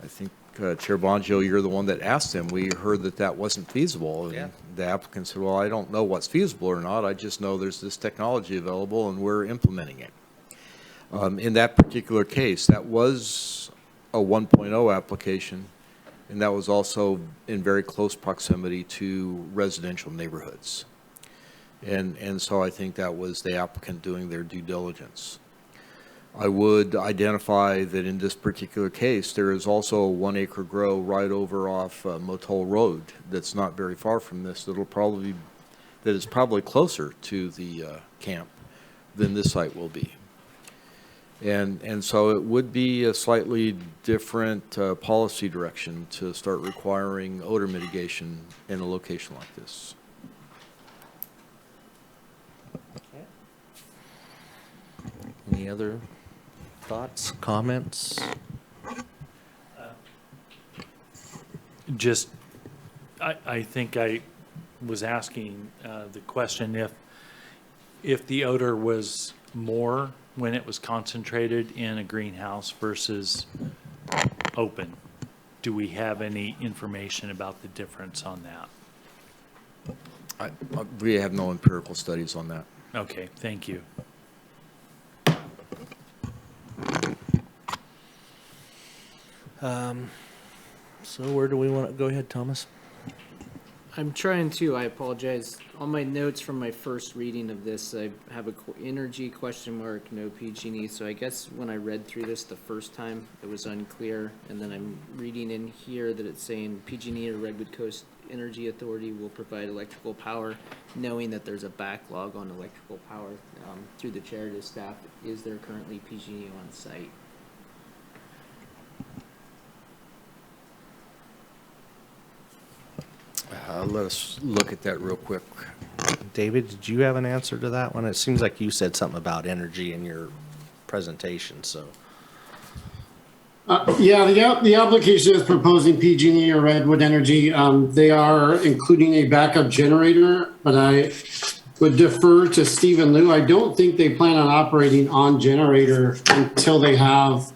I think Chair Bongio, you're the one that asked them. We heard that wasn't feasible, and the applicant said, well, I don't know what's feasible or not. I just know there's this technology available, and we're implementing it. In that particular case, that was a 1.0 application, and that was also in very close proximity to residential neighborhoods. And so I think that was the applicant doing their due diligence. I would identify that in this particular case, there is also a 1 acre grow right over off Matol Road that's not very far from this. That is probably closer to the camp than this site will be. And so it would be a slightly different policy direction to start requiring odor mitigation in a location like this. Any other thoughts, comments? Just, I think I was asking the question if the odor was more when it was concentrated in a greenhouse versus open. Do we have any information about the difference on that? We have no empirical studies on that. Okay, thank you. So where do we want to go ahead, Thomas? I'm trying to, I apologize. On my notes from my first reading of this, I have a energy question mark, no PG&E. So I guess when I read through this the first time, it was unclear. And then I'm reading in here that it's saying PG&E or Redwood Coast Energy Authority will provide electrical power, knowing that there's a backlog on electrical power. Through the chair to staff, is there currently PG&E on site? Let us look at that real quick. David, did you have an answer to that one? It seems like you said something about energy in your presentation, so. Yeah, the application is proposing PG&E or Redwood Energy. They are including a backup generator, but I would defer to Steve and Lou. I don't think they plan on operating on generator until they have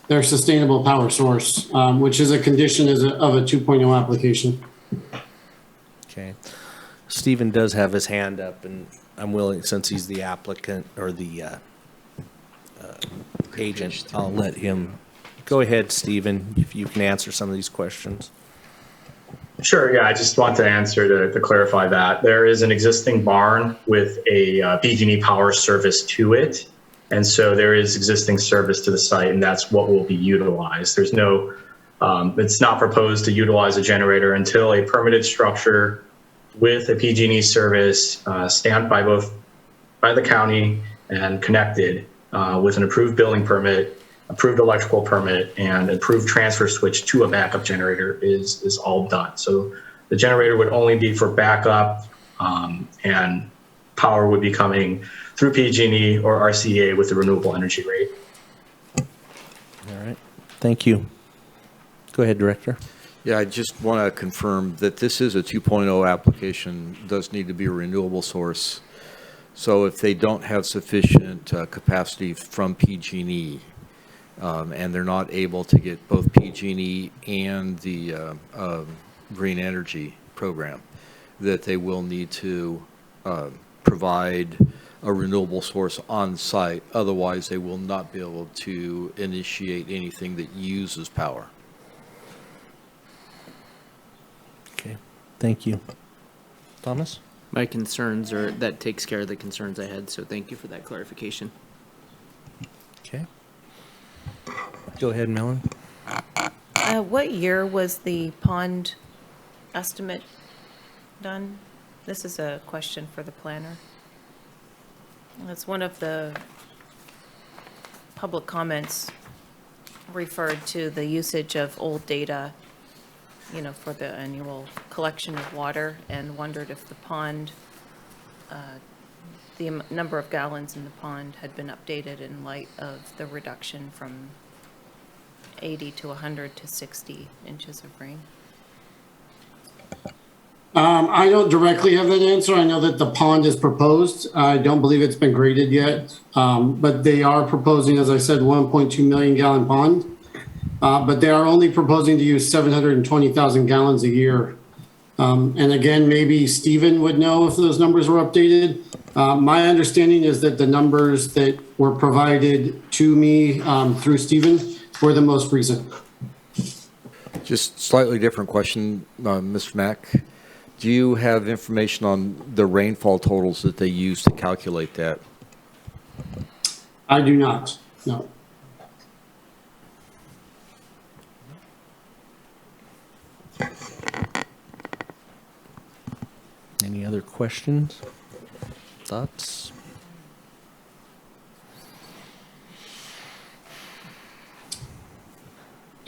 their sustainable power source, which is a condition of a 2.0 application. Okay. Stephen does have his hand up, and I'm willing, since he's the applicant or the agent, I'll let him. Go ahead, Stephen, if you can answer some of these questions. Sure, yeah, I just want to answer to clarify that. There is an existing barn with a PG&E power service to it, and so there is existing service to the site, and that's what will be utilized. There's no, it's not proposed to utilize a generator until a permitted structure with a PG&E service stamped by the county and connected with an approved building permit, approved electrical permit, and approved transfer switch to a backup generator is all done. So the generator would only be for backup, and power would be coming through PG&E or RCEA with the renewable energy rate. All right, thank you. Go ahead, Director. Yeah, I just want to confirm that this is a 2.0 application, does need to be a renewable source. So if they don't have sufficient capacity from PG&E, and they're not able to get both PG&E and the green energy program, that they will need to provide a renewable source on site. Otherwise, they will not be able to initiate anything that uses power. Okay, thank you. Thomas? My concerns are, that takes care of the concerns I had, so thank you for that clarification. Okay. Go ahead, Melon. What year was the pond estimate done? This is a question for the planner. It's one of the public comments referred to the usage of old data, you know, for the annual collection of water, and wondered if the pond, the number of gallons in the pond had been updated in light of the reduction from 80 to 100 to 60 inches of rain. I don't directly have that answer. I know that the pond is proposed. I don't believe it's been graded yet, but they are proposing, as I said, 1.2 million gallon pond. But they are only proposing to use 720,000 gallons a year. And again, maybe Stephen would know if those numbers were updated. My understanding is that the numbers that were provided to me through Stephen were the most recent. Just slightly different question, Mr. Mack. Do you have information on the rainfall totals that they use to calculate that? I do not, no. Any other questions? Thoughts?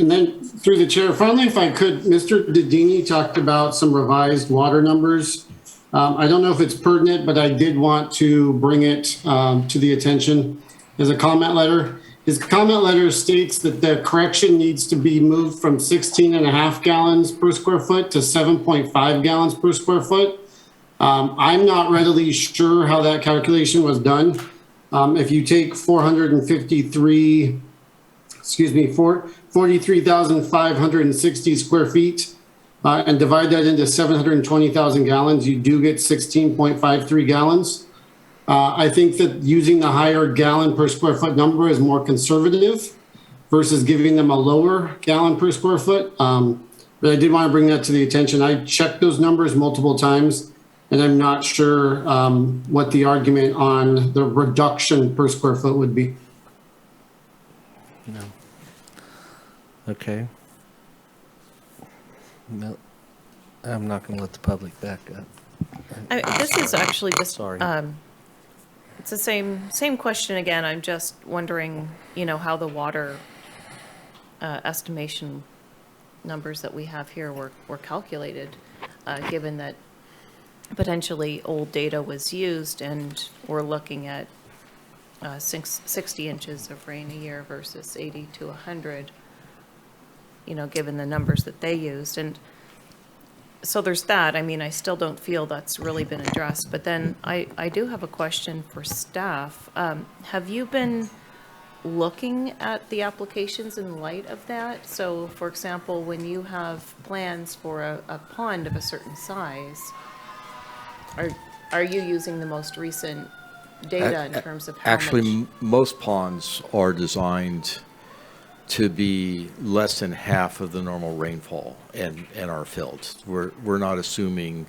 And then through the chair, finally, if I could, Mr. Dedini talked about some revised water numbers. I don't know if it's pertinent, but I did want to bring it to the attention as a comment letter. His comment letter states that the correction needs to be moved from 16.5 gallons per square foot to 7.5 gallons per square foot. I'm not readily sure how that calculation was done. If you take 43,560 square feet and divide that into 720,000 gallons, you do get 16.53 gallons. I think that using the higher gallon per square foot number is more conservative versus giving them a lower gallon per square foot. But I did want to bring that to the attention. I checked those numbers multiple times, and I'm not sure what the argument on the reduction per square foot would be. No. Okay. No, I'm not going to let the public back up. This is actually just, Sorry. it's the same question again. I'm just wondering, how the water estimation numbers that we have here were calculated, given that potentially old data was used and we're looking at 60 inches of rain a year versus 80 to 100, given the numbers that they used. And so there's that. I mean, I still don't feel that's really been addressed. But then I do have a question for staff. Have you been looking at the applications in light of that? So, for example, when you have plans for a pond of a certain size, are you using the most recent data in terms of how Actually, much? most ponds are designed to be less than half of the normal rainfall and are filled. We're not assuming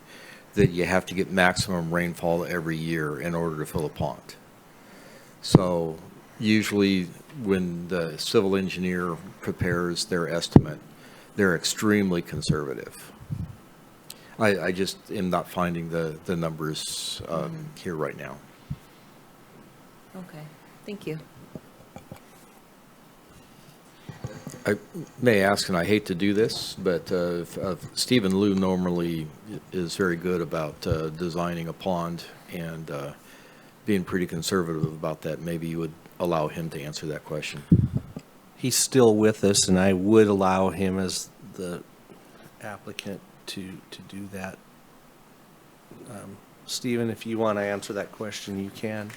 that you have to get maximum rainfall every year in order to fill a pond. So usually when the civil engineer prepares their estimate, they're extremely conservative. I just am not finding the numbers here right now. Okay, thank you. I may ask, and I hate to do this, but Stephen Liu normally is very good about designing a pond and being pretty conservative about that. Maybe you would allow him to answer that question. He's still with us, and I would allow him as the applicant to do that. Stephen, if you want to answer that question, you can.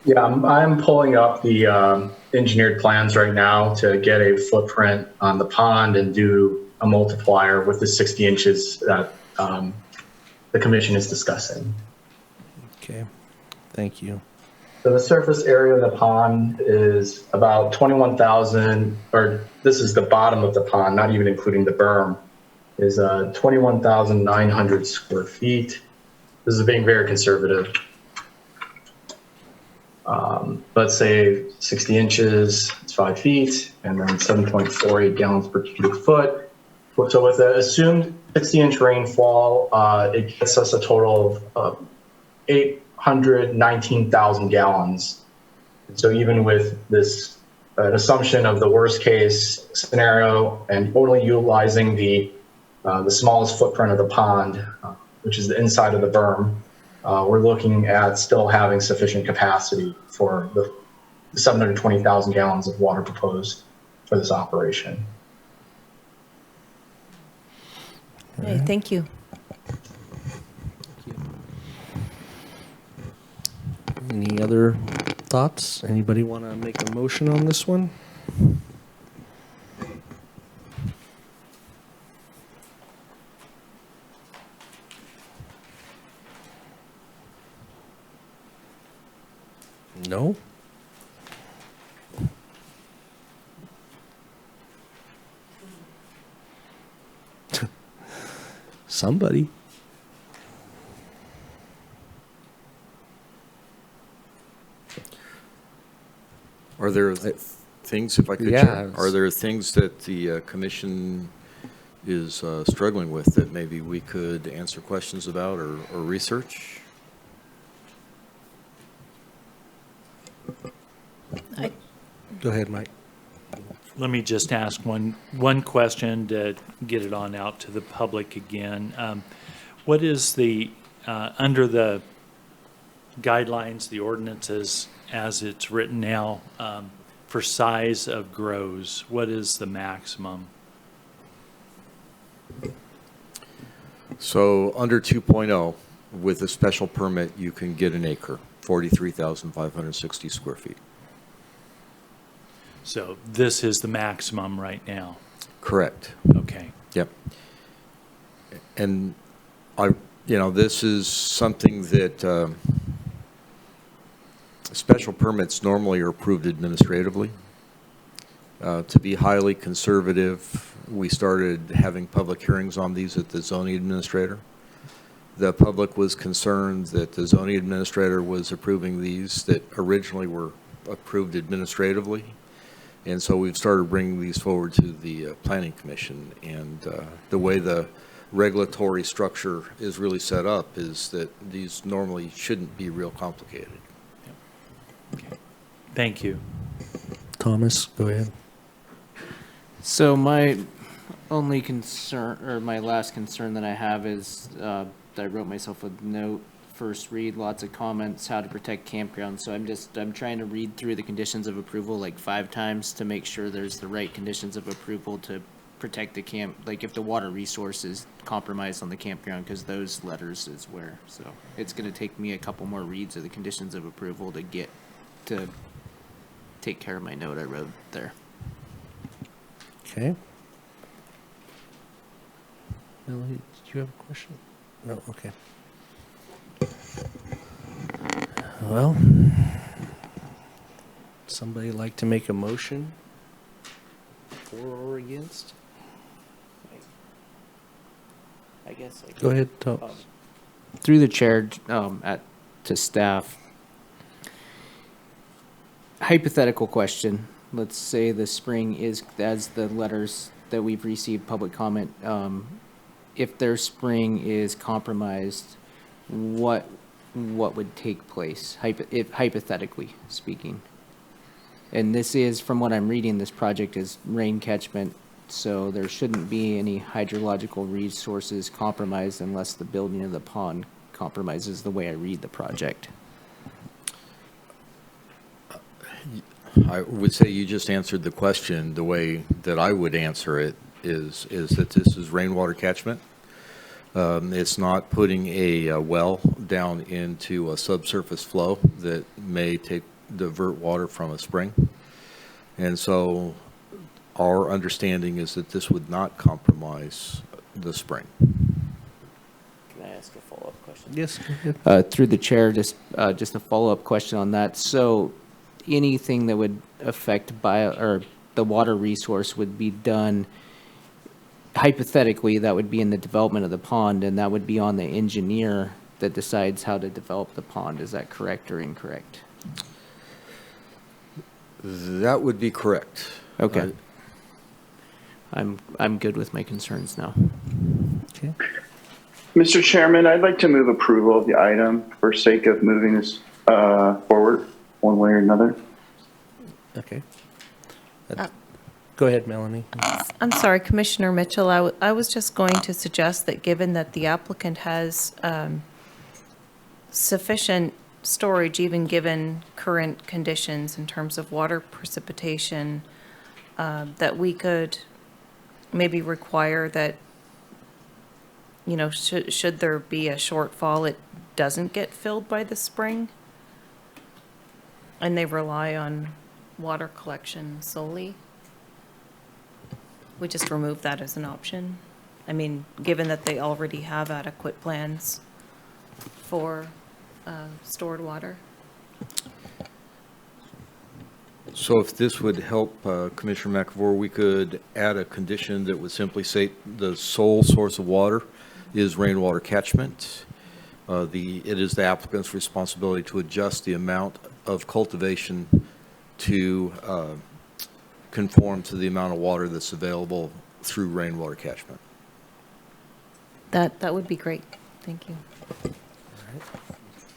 Yeah, I'm pulling up the engineered plans right now to get a footprint on the pond and do a multiplier with the 60 inches that the commission is discussing. Okay, thank you. So the surface area of the pond is about 21,000, or this is the bottom of the pond, not even including the berm, is 21,900 square feet. This is being very conservative. Let's say 60 inches, it's 5 feet, and then 7.48 gallons per cubic foot. So with the assumed 60-inch rainfall, it gets us a total of 819,000 gallons. So even with this an assumption of the worst case scenario and only utilizing the smallest footprint of the pond, which is the inside of the berm, we're looking at still having sufficient capacity for the 720,000 gallons of water proposed for this operation. Hey, thank you. Any other thoughts? Anybody want to make a motion on this one? No? Somebody. Are there things, if I could, Yeah, are there things that the commission is struggling with that maybe we could answer questions about or research? Go ahead, Mike. Let me just ask one question to get it on out to the public again. What is the, under the guidelines, the ordinances as it's written now, for size of grows, what is the maximum? So under 2.0, with a special permit, you can get an acre, 43,560 square feet. So this is the maximum right now? Correct. Okay. Yep. And this is something that special permits normally are approved administratively. To be highly conservative, we started having public hearings on these at the zoning administrator. The public was concerned that the zoning administrator was approving these that originally were approved administratively. And so we've started bringing these forward to the Planning Commission. And the way the regulatory structure is really set up is that these normally shouldn't be real complicated. Okay. Thank you. Thomas, go ahead. So my only concern, or my last concern that I have is, I wrote myself a note, first read, lots of comments, how to protect campgrounds. So I'm trying to read through the conditions of approval like 5 times to make sure there's the right conditions of approval to protect the camp, like if the water resource is compromised on the campground, because those letters is where, so it's going to take me a couple more reads of the conditions of approval to get to take care of my note I wrote there. Okay. Melanie, did you have a question? No, okay. Well, somebody like to make a motion for or against? I guess I Go ahead, Thomas. Through the chair, to staff. Hypothetical question. Let's say the spring is, as the letters that we've received public comment, if their spring is compromised, what would take place, hypothetically speaking? And this is, from what I'm reading, this project is rain catchment, so there shouldn't be any hydrological resources compromised unless the building of the pond compromises, the way I read the project. I would say you just answered the question. The way that I would answer it is that this is rainwater catchment. It's not putting a well down into a subsurface flow that may divert water from a spring. And so our understanding is that this would not compromise the spring. Can I ask a follow-up question? Yes. Through the chair, just a follow-up question on that. So anything that would affect the water resource would be done, hypothetically, that would be in the development of the pond, and that would be on the engineer that decides how to develop the pond. Is that correct or incorrect? That would be correct. Okay. I'm good with my concerns now. Okay. Mr. Chairman, I'd like to move approval of the item for sake of moving this forward one way or another. Okay. Go ahead, Melanie. I'm sorry, Commissioner Mitchell, I was just going to suggest that given that the applicant has sufficient storage, even given current conditions in terms of water precipitation, that we could maybe require that, should there be a shortfall, it doesn't get filled by the spring, and they rely on water collection solely. We just remove that as an option. I mean, given that they already have adequate plans for stored water. So if this would help Commissioner McAvoy, we could add a condition that would simply say the sole source of water is rainwater catchment. It is the applicant's responsibility to adjust the amount of cultivation to conform to the amount of water that's available through rainwater catchment. That would be great. Thank you.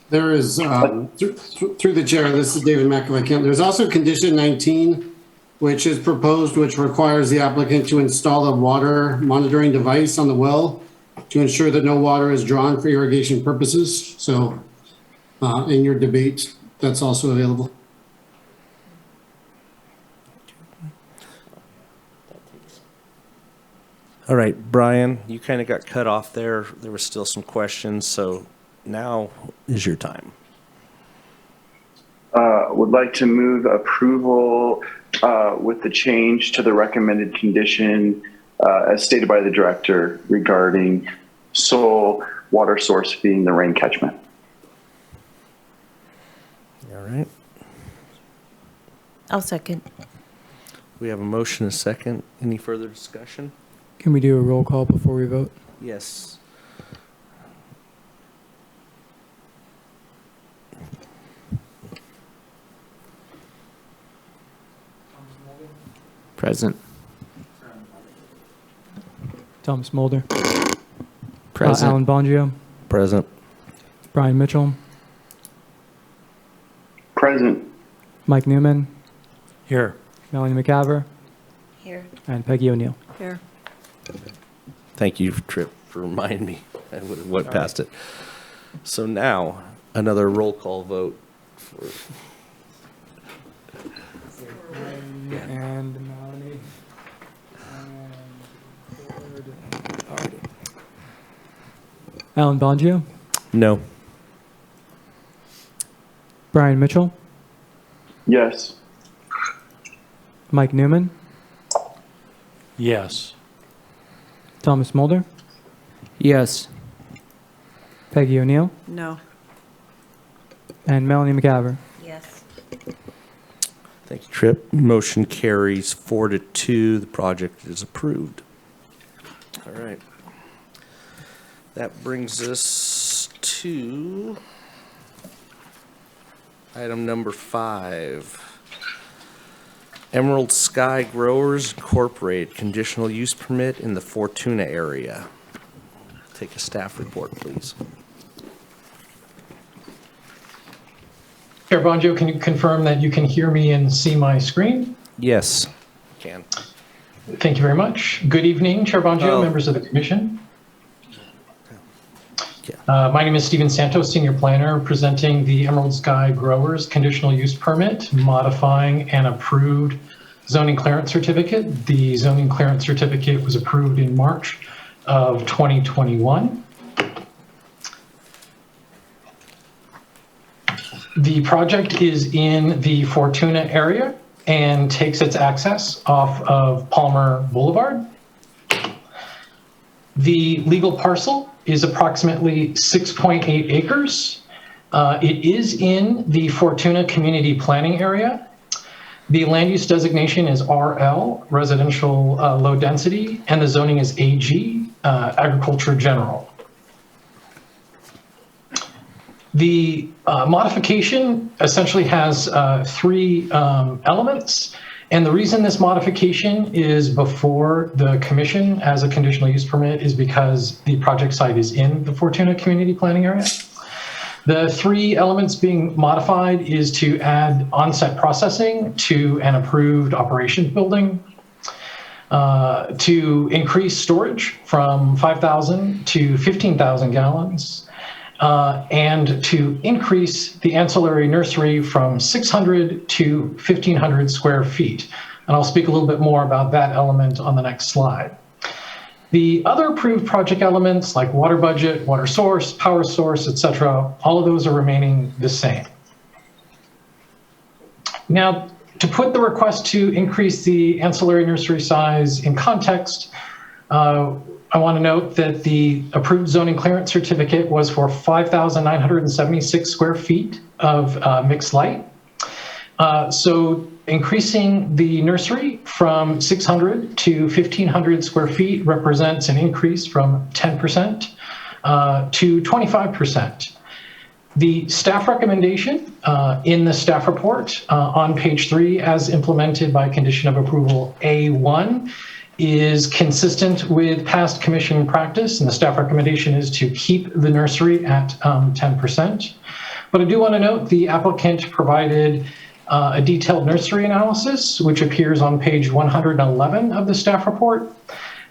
There is, through the chair, this is David McAvoy. There's also condition 19 which is proposed, which requires the applicant to install a water monitoring device on the well to ensure that no water is drawn for irrigation purposes. So in your debate, that's also available. All right, Brian, you kind of got cut off there. There were still some questions, so now is your time. Would like to move approval with the change to the recommended condition as stated by the director regarding sole water source being the rain catchment. All right. I'll second. We have a motion, a second. Any further discussion? Can we do a roll call before we vote? Yes. Present. Thomas Mulder. Present. Alan Bongio. Present. Brian Mitchell. Present. Mike Newman. Here. Melanie McCaver. Here. And Peggy O'Neill. Here. Thank you, Tripp, for reminding me. I would have went past it. So now, another roll call vote for And Melanie. And Alan Bongio. no. Brian Mitchell. Yes. Mike Newman. Yes. Thomas Mulder. Yes. Peggy O'Neill. No. And Melanie McCaver. Yes. Thank you, Tripp. Motion carries 4-2. The project is approved. All right. That brings us to item number 5. Emerald Sky Growers Incorporated, conditional use permit in the Fortuna area. Take a staff report, please. Chair Bongio, can you confirm that you can hear me and see my screen? Yes, can. Thank you very much. Good evening, Chair Bongio, members of the commission. My name is Stephen Santos, Senior Planner, presenting the Emerald Sky Growers Conditional Use Permit, modifying an approved zoning clearance certificate. The zoning clearance certificate was approved in March of 2021. The project is in the Fortuna area and takes its access off of Palmer Boulevard. The legal parcel is approximately 6.8 acres. It is in the Fortuna Community Planning Area. The land use designation is RL, Residential Low Density, and the zoning is AG, Agriculture General. The modification essentially has 3 elements. And the reason this modification is before the commission as a conditional use permit is because the project site is in the Fortuna Community Planning Area. The 3 elements being modified is to add on-site processing to an approved operations building, to increase storage from 5,000 to 15,000 gallons, and to increase the ancillary nursery from 600 to 1,500 square feet. And I'll speak a little bit more about that element on the next slide. The other approved project elements like water budget, water source, power source, etc., all of those are remaining the same. Now, to put the request to increase the ancillary nursery size in context, I want to note that the approved zoning clearance certificate was for 5,976 square feet of mixed light. So increasing the nursery from 600 to 1,500 square feet represents an increase from 10% to 25%. The staff recommendation in the staff report on page 3 as implemented by condition of approval A1 is consistent with past commission practice, and the staff recommendation is to keep the nursery at 10%. But I do want to note the applicant provided a detailed nursery analysis, which appears on page 111 of the staff report.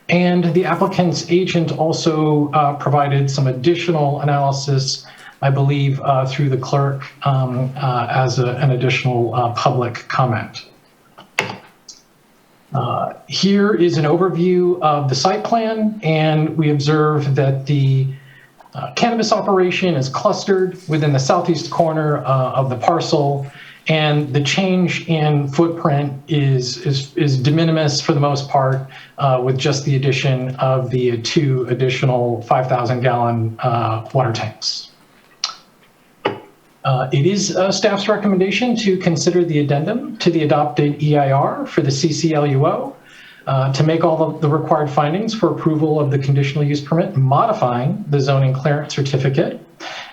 And the applicant's agent also provided some additional analysis, I believe, through the clerk as an additional public comment. Here is an overview of the site plan, and we observe that the cannabis operation is clustered within the southeast corner of the parcel, and the change in footprint is de minimis for the most part, with just the addition of the 2 additional 5,000-gallon water tanks. It is staff's recommendation to consider the addendum to the adopted EIR for the CCLUO to make all the required findings for approval of the conditional use permit, modifying the zoning clearance certificate,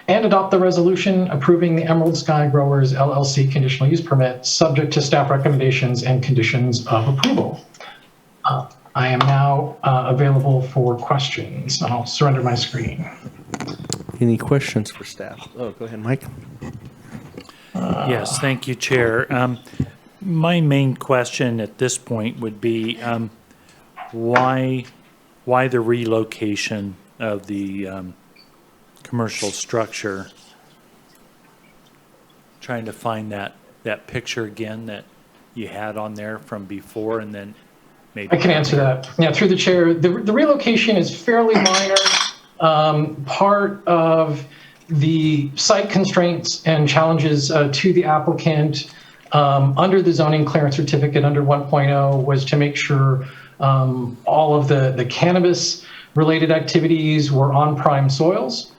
and adopt the resolution approving the Emerald Sky Growers LLC conditional use permit subject to staff recommendations and conditions of approval. I am now available for questions. I'll surrender my screen. Any questions for staff? Oh, go ahead, Mike. Yes, thank you, Chair. My main question at this point would be why the relocation of the commercial structure? Trying to find that picture again that you had on there from before, and then maybe I can answer that. Yeah, through the chair. The relocation is fairly minor. Part of the site constraints and challenges to the applicant under the zoning clearance certificate under 1.0 was to make sure all of the cannabis related activities were on prime soils.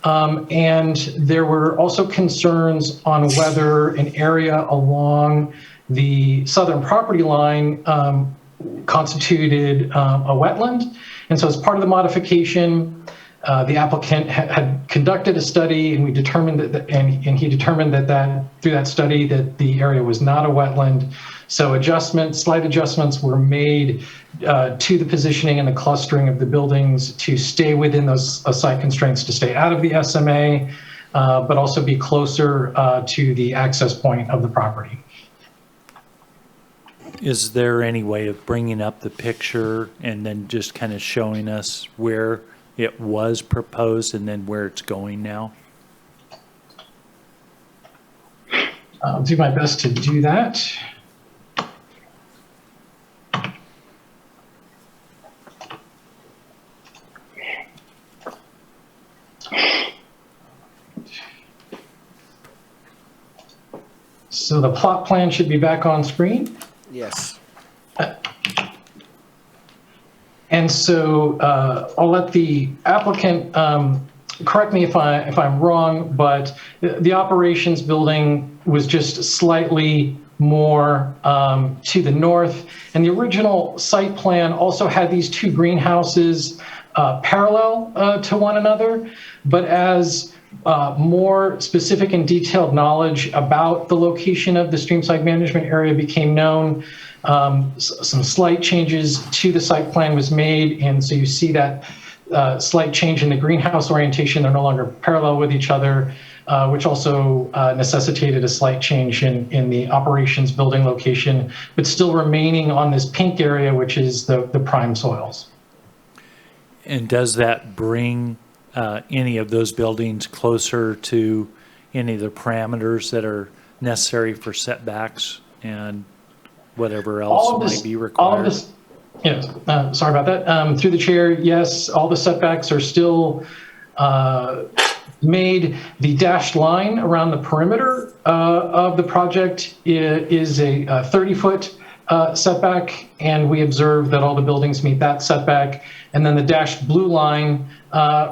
And there were also concerns on whether an area along the southern property line constituted a wetland. And so as part of the modification, the applicant had conducted a study, and we determined he determined that through that study that the area was not a wetland. So slight adjustments were made to the positioning and the clustering of the buildings to stay within those site constraints, to stay out of the SMA, but also be closer to the access point of the property. Is there any way of bringing up the picture and then just kind of showing us where it was proposed and then where it's going now? I'll do my best to do that. So the plot plan should be back on screen. Yes. And so I'll let the applicant correct me if I'm wrong, but the operations building was just slightly more to the north. And the original site plan also had these 2 greenhouses parallel to one another. But as more specific and detailed knowledge about the location of the streamside management area became known, some slight changes to the site plan was made, and so you see that slight change in the greenhouse orientation. They're no longer parallel with each other, which also necessitated a slight change in the operations building location, but still remaining on this pink area, which is the prime soils. And does that bring any of those buildings closer to any of the parameters that are necessary for setbacks and whatever else might be required? All of this, yes, sorry about that. Through the chair, yes, all the setbacks are still made. The dashed line around the perimeter of the project is a 30-foot setback, and we observe that all the buildings meet that setback. And then the dashed blue line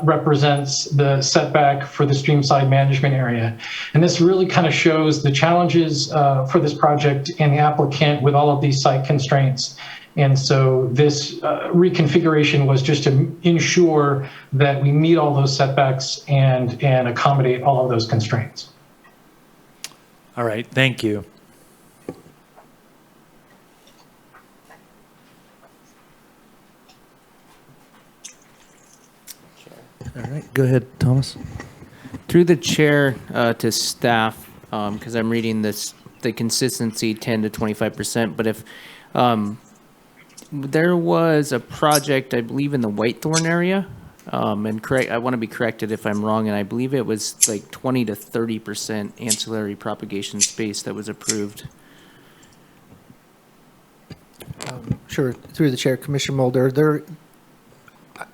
represents the setback for the streamside management area. And this really kind of shows the challenges for this project and the applicant with all of these site constraints. And so this reconfiguration was just to ensure that we meet all those setbacks and accommodate all of those constraints. All right, thank you. All right, go ahead, Thomas. Through the chair to staff, because I'm reading this the consistency 10 to 25%, but if there was a project, I believe, in the Whitethorn area, and correct, I want to be corrected if I'm wrong, and I believe it was like 20 to 30% ancillary propagation space that was approved. Sure, through the chair, Commissioner Mulder,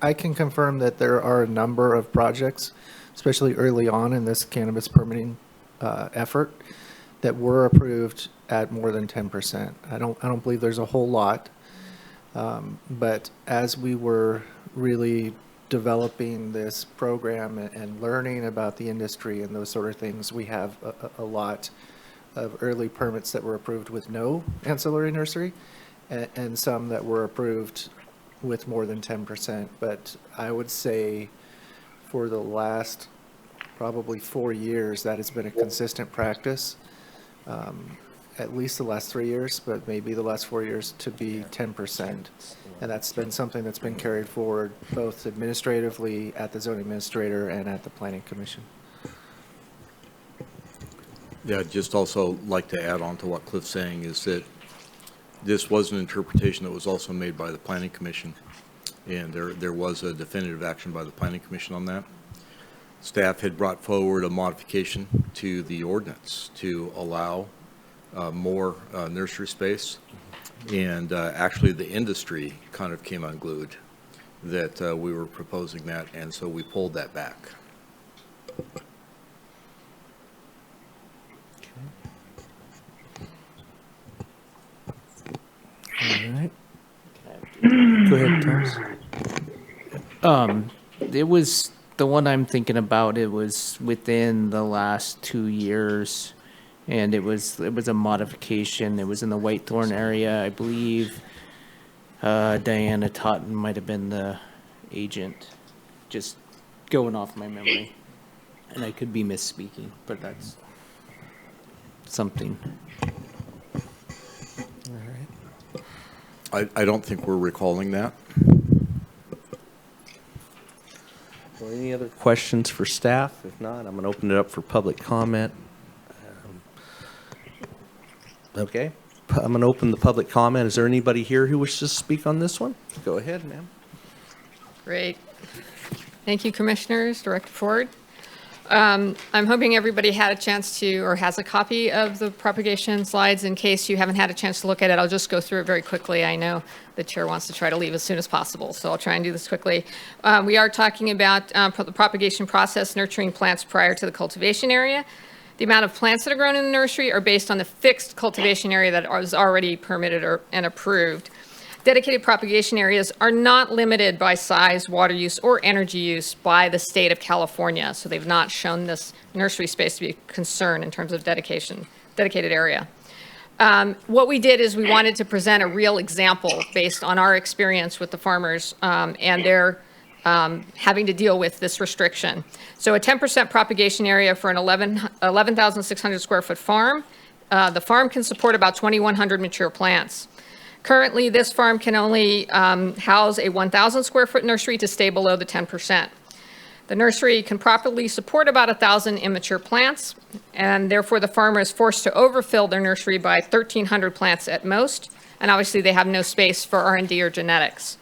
I can confirm that there are a number of projects, especially early on in this cannabis permitting effort, that were approved at more than 10%. I don't believe there's a whole lot, but as we were really developing this program and learning about the industry and those sort of things, we have a lot of early permits that were approved with no ancillary nursery, and some that were approved with more than 10%. But I would say for the last probably 4 years, that has been a consistent practice, at least the last 3 years, but maybe the last 4 years, to be 10%. And that's been something that's been carried forward both administratively at the zoning administrator and at the planning commission. Yeah, I'd just also like to add on to what Cliff's saying is that this was an interpretation that was also made by the planning commission, and there was a definitive action by the planning commission on that. Staff had brought forward a modification to the ordinance to allow more nursery space, and actually the industry kind of came unglued that we were proposing that, and so we pulled that back. All right. Go ahead, Thomas. It was the one I'm thinking about. It was within the last 2 years, and it was a modification. It was in the Whitethorn area, I believe. Diana Totten might have been the agent. Just going off my memory, and I could be misspeaking, but that's something. I don't think we're recalling that. Well, any other questions for staff? If not, I'm going to open it up for public comment. Okay, I'm going to open the public comment. Is there anybody here who wishes to speak on this one? Go ahead, ma'am. Great. Thank you, Commissioners, Director Ford. I'm hoping everybody had a chance to, or has a copy of the propagation slides. In case you haven't had a chance to look at it, I'll just go through it very quickly. I know the chair wants to try to leave as soon as possible, so I'll try and do this quickly. We are talking about the propagation process, nurturing plants prior to the cultivation area. The amount of plants that are grown in the nursery are based on the fixed cultivation area that is already permitted and approved. Dedicated propagation areas are not limited by size, water use, or energy use by the state of California. So they've not shown this nursery space to be a concern in terms of dedicated area. What we did is we wanted to present a real example based on our experience with the farmers and their having to deal with this restriction. So a 10% propagation area for an 11,600 square foot farm. The farm can support about 2,100 mature plants. Currently, this farm can only house a 1,000 square foot nursery to stay below the 10%. The nursery can properly support about 1,000 immature plants, and therefore the farmer is forced to overfill their nursery by 1,300 plants at most, and obviously they have no space for R&D or genetics.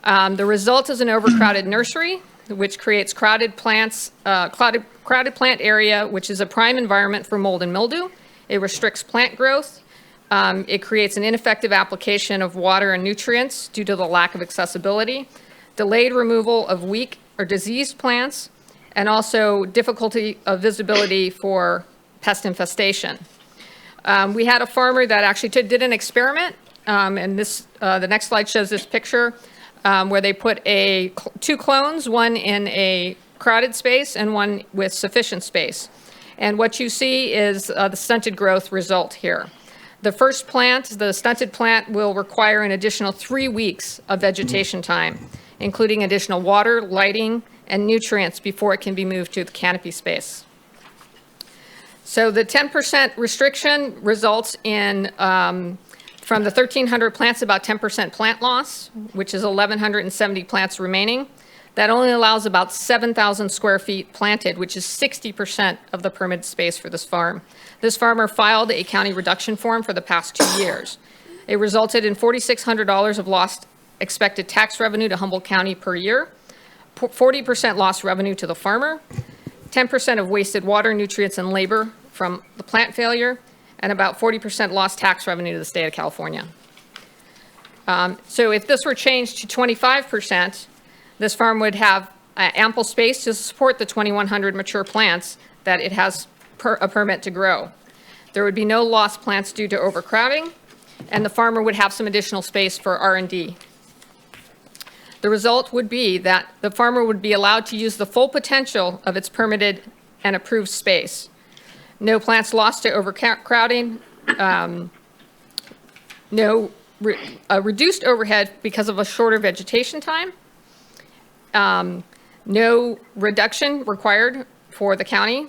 The result is an overcrowded nursery, which creates crowded plant area, which is a prime environment for mold and mildew. It restricts plant growth. It creates an ineffective application of water and nutrients due to the lack of accessibility, delayed removal of weak or diseased plants, and also difficulty of visibility for pest infestation. We had a farmer that actually did an experiment, and this the next slide shows this picture where they put two clones, one in a crowded space and one with sufficient space. And what you see is the stunted growth result here. The first plant, the stunted plant, will require an additional 3 weeks of vegetation time, including additional water, lighting, and nutrients before it can be moved to the canopy space. So the 10% restriction results in, from the 1,300 plants, about 10% plant loss, which is 1,170 plants remaining. That only allows about 7,000 square feet planted, which is 60% of the permitted space for this farm. This farmer filed a county reduction form for the past 2 years. It resulted in $4,600 of lost expected tax revenue to Humboldt County per year, 40% lost revenue to the farmer, 10% of wasted water, nutrients, and labor from the plant failure, and about 40% lost tax revenue to the state of California. So if this were changed to 25%, this farm would have ample space to support the 2,100 mature plants that it has a permit to grow. There would be no lost plants due to overcrowding, and the farmer would have some additional space for R&D. The result would be that the farmer would be allowed to use the full potential of its permitted and approved space. No plants lost to overcrowding, reduced overhead because of a shorter vegetation time, no reduction required for the county,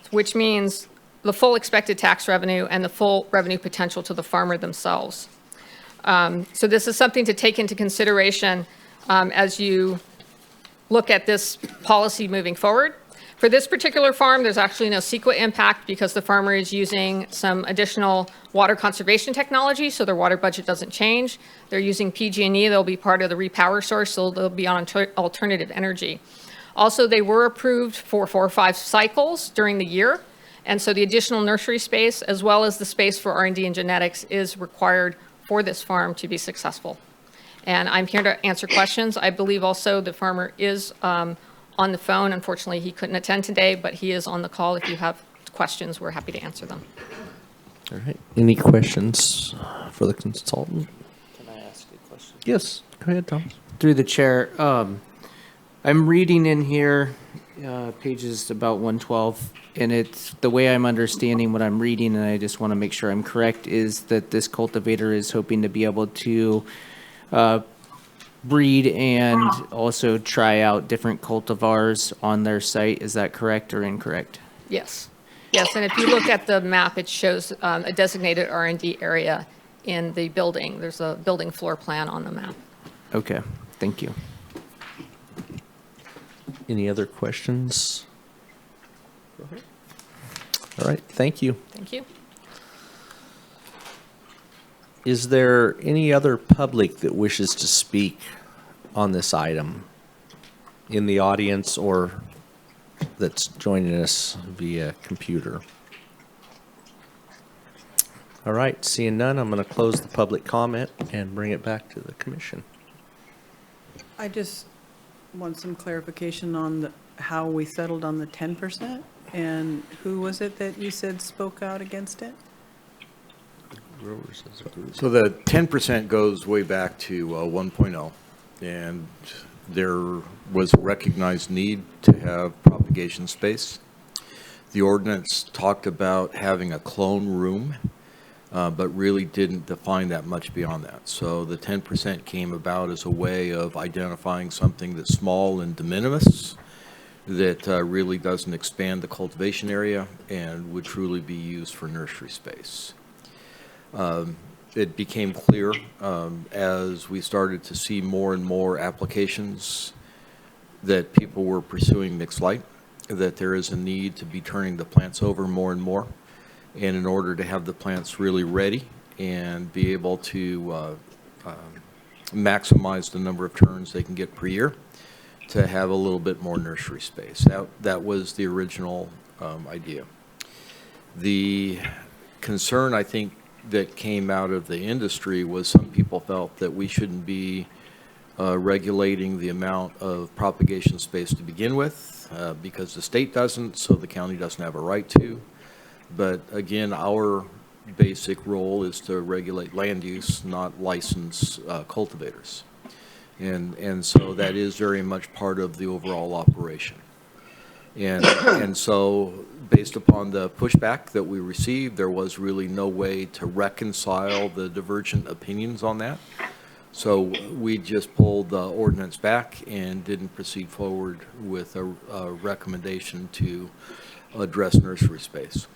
which means the full expected tax revenue and the full revenue potential to the farmer themselves. So this is something to take into consideration as you look at this policy moving forward. For this particular farm, there's actually no CEQA impact because the farmer is using some additional water conservation technology, so their water budget doesn't change. They're using PG&E, they'll be part of the repower source, so they'll be on alternative energy. Also, they were approved for 4 or 5 cycles during the year, and so the additional nursery space, as well as the space for R&D and genetics, is required for this farm to be successful. And I'm here to answer questions. I believe also the farmer is on the phone. Unfortunately, he couldn't attend today, but he is on the call. If you have questions, we're happy to answer them. All right. Any questions for the consultant? Can I ask a question? Yes. Go ahead, Thomas. Through the chair, I'm reading in here pages about 112, and it's the way I'm understanding what I'm reading, and I just want to make sure I'm correct, is that this cultivator is hoping to be able to breed and also try out different cultivars on their site. Is that correct or incorrect? Yes. Yes, and if you look at the map, it shows a designated R&D area in the building. There's a building floor plan on the map. Okay, thank you. Any other questions? All right, thank you. Thank you. Is there any other public that wishes to speak on this item in the audience or that's joining us via computer? All right, seeing none, I'm going to close the public comment and bring it back to the commission. I just want some clarification on how we settled on the 10%, and who was it that you said spoke out against it? So the 10% goes way back to 1.0, and there was a recognized need to have propagation space. The ordinance talked about having a clone room, but really didn't define that much beyond that. So the 10% came about as a way of identifying something that's small and de minimis, that really doesn't expand the cultivation area and would truly be used for nursery space. It became clear as we started to see more and more applications that people were pursuing mixed light, that there is a need to be turning the plants over more and more. And in order to have the plants really ready and be able to maximize the number of turns they can get per year, to have a little bit more nursery space. That was the original idea. The concern, I think, that came out of the industry was some people felt that we shouldn't be regulating the amount of propagation space to begin with because the state doesn't, so the county doesn't have a right to. But again, our basic role is to regulate land use, not license cultivators. And so that is very much part of the overall operation. And so based upon the pushback that we received, there was really no way to reconcile the divergent opinions on that. So we just pulled the ordinance back and didn't proceed forward with a recommendation to address nursery space.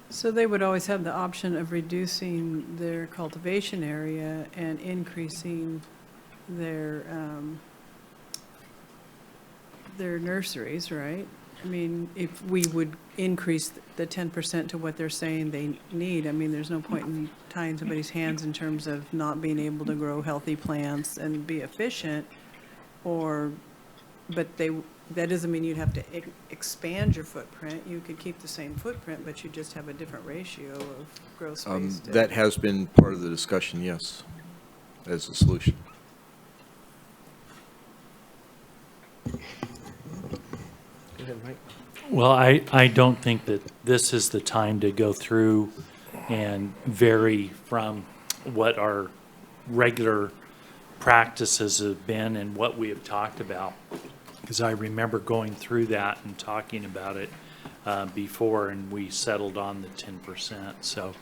So they would always have the option of reducing their cultivation area and increasing their they're nurseries, right? I mean, if we would increase the 10% to what they're saying they need, I mean, there's no point in tying somebody's hands in terms of not being able to grow healthy plants and be efficient, but that doesn't mean you'd have to expand your footprint. You could keep the same footprint, but you just have a different ratio of growth space. That has been part of the discussion, yes, as a solution. Go ahead, Mike. Well, I don't think that this is the time to go through and vary from what our regular practices have been and what we have talked about. Because I remember going through that and talking about it before, and we settled on the 10%. So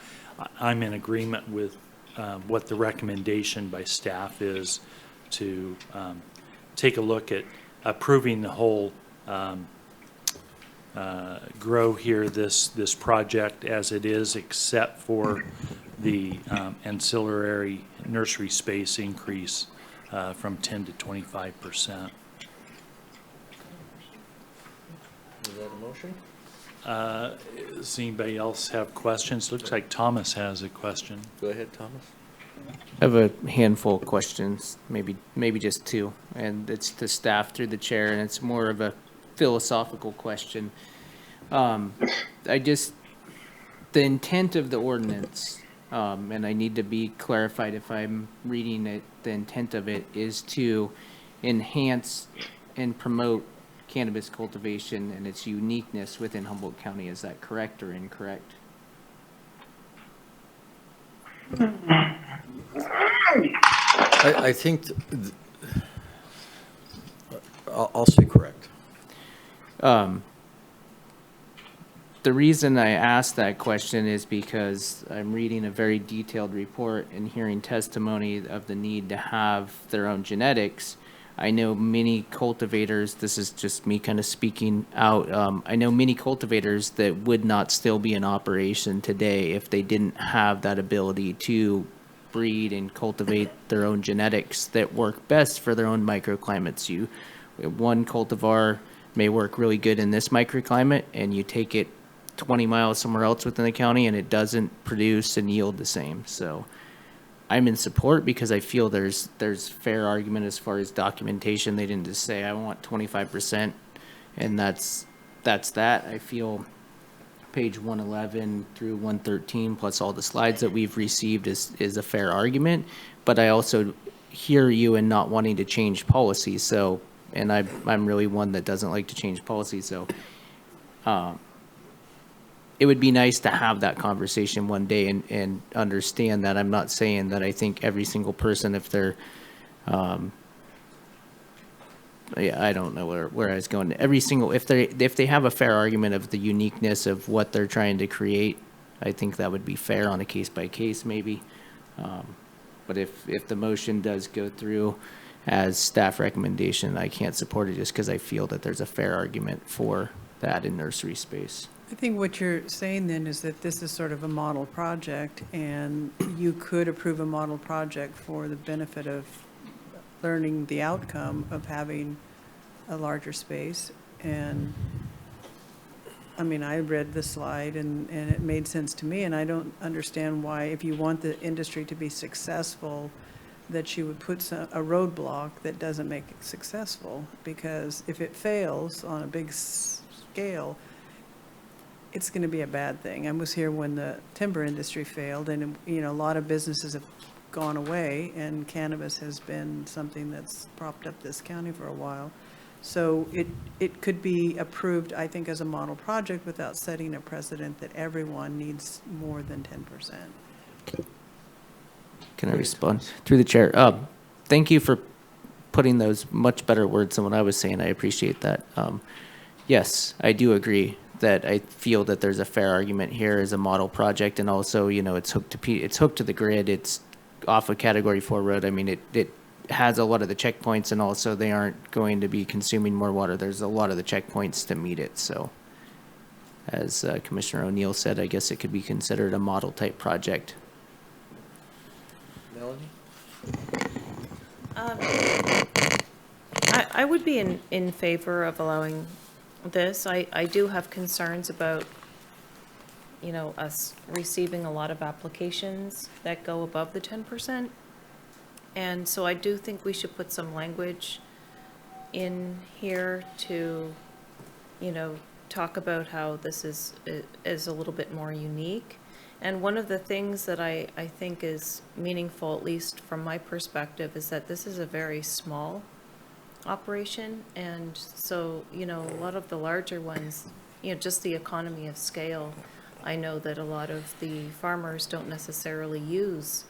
I'm in agreement with what the recommendation by staff is to take a look at approving the whole grow here, this project as it is, except for the ancillary nursery space increase from 10 to 25%. Is that a motion? Does anybody else have questions? Looks like Thomas has a question. Go ahead, Thomas. I have a handful of questions, maybe just two, and it's to staff through the chair, and it's more of a philosophical question. The intent of the ordinance, and I need to be clarified if I'm reading it, the intent of it is to enhance and promote cannabis cultivation and its uniqueness within Humboldt County. Is that correct or incorrect? I think I'll say correct. The reason I asked that question is because I'm reading a very detailed report and hearing testimony of the need to have their own genetics. I know many cultivators, this is just me kind of speaking out, I know many cultivators that would not still be in operation today if they didn't have that ability to breed and cultivate their own genetics that work best for their own microclimates. One cultivar may work really good in this microclimate, and you take it 20 miles somewhere else within the county and it doesn't produce and yield the same. So I'm in support because I feel there's fair argument as far as documentation. They didn't just say I want 25% and that's that. I feel page 111 through 113 plus all the slides that we've received is a fair argument, but I also hear you in not wanting to change policy. So, and I'm really one that doesn't like to change policy. So it would be nice to have that conversation one day and understand that. I'm not saying that I think every single person, if they're, I don't know where I was going. If they have a fair argument of the uniqueness of what they're trying to create, I think that would be fair on a case by case maybe. But if the motion does go through as staff recommendation, I can't support it just because I feel that there's a fair argument for that in nursery space. I think what you're saying then is that this is sort of a model project, and you could approve a model project for the benefit of learning the outcome of having a larger space. And I mean, I read the slide and it made sense to me, and I don't understand why, if you want the industry to be successful, that you would put a roadblock that doesn't make it successful. Because if it fails on a big scale, it's going to be a bad thing. I was here when the timber industry failed, and a lot of businesses have gone away, and cannabis has been something that's propped up this county for a while. So it could be approved, I think, as a model project without setting a precedent that everyone needs more than 10%. Can I respond through the chair? Thank you for putting those much better words than what I was saying. I appreciate that. Yes, I do agree that I feel that there's a fair argument here as a model project, and also, it's hooked to the grid. It's off a Category 4 road. I mean, it has a lot of the checkpoints, and also they aren't going to be consuming more water. There's a lot of the checkpoints to meet it. So, as Commissioner O'Neill said, I guess it could be considered a model type project. Melanie? I would be in favor of allowing this. I do have concerns about, you know, us receiving a lot of applications that go above the 10%. And so I do think we should put some language in here to, you know, talk about how this is a little bit more unique. And one of the things that I think is meaningful, at least from my perspective, is that this is a very small operation. And so, you know, a lot of the larger ones, you know, just the economy of scale, I know that a lot of the farmers don't necessarily use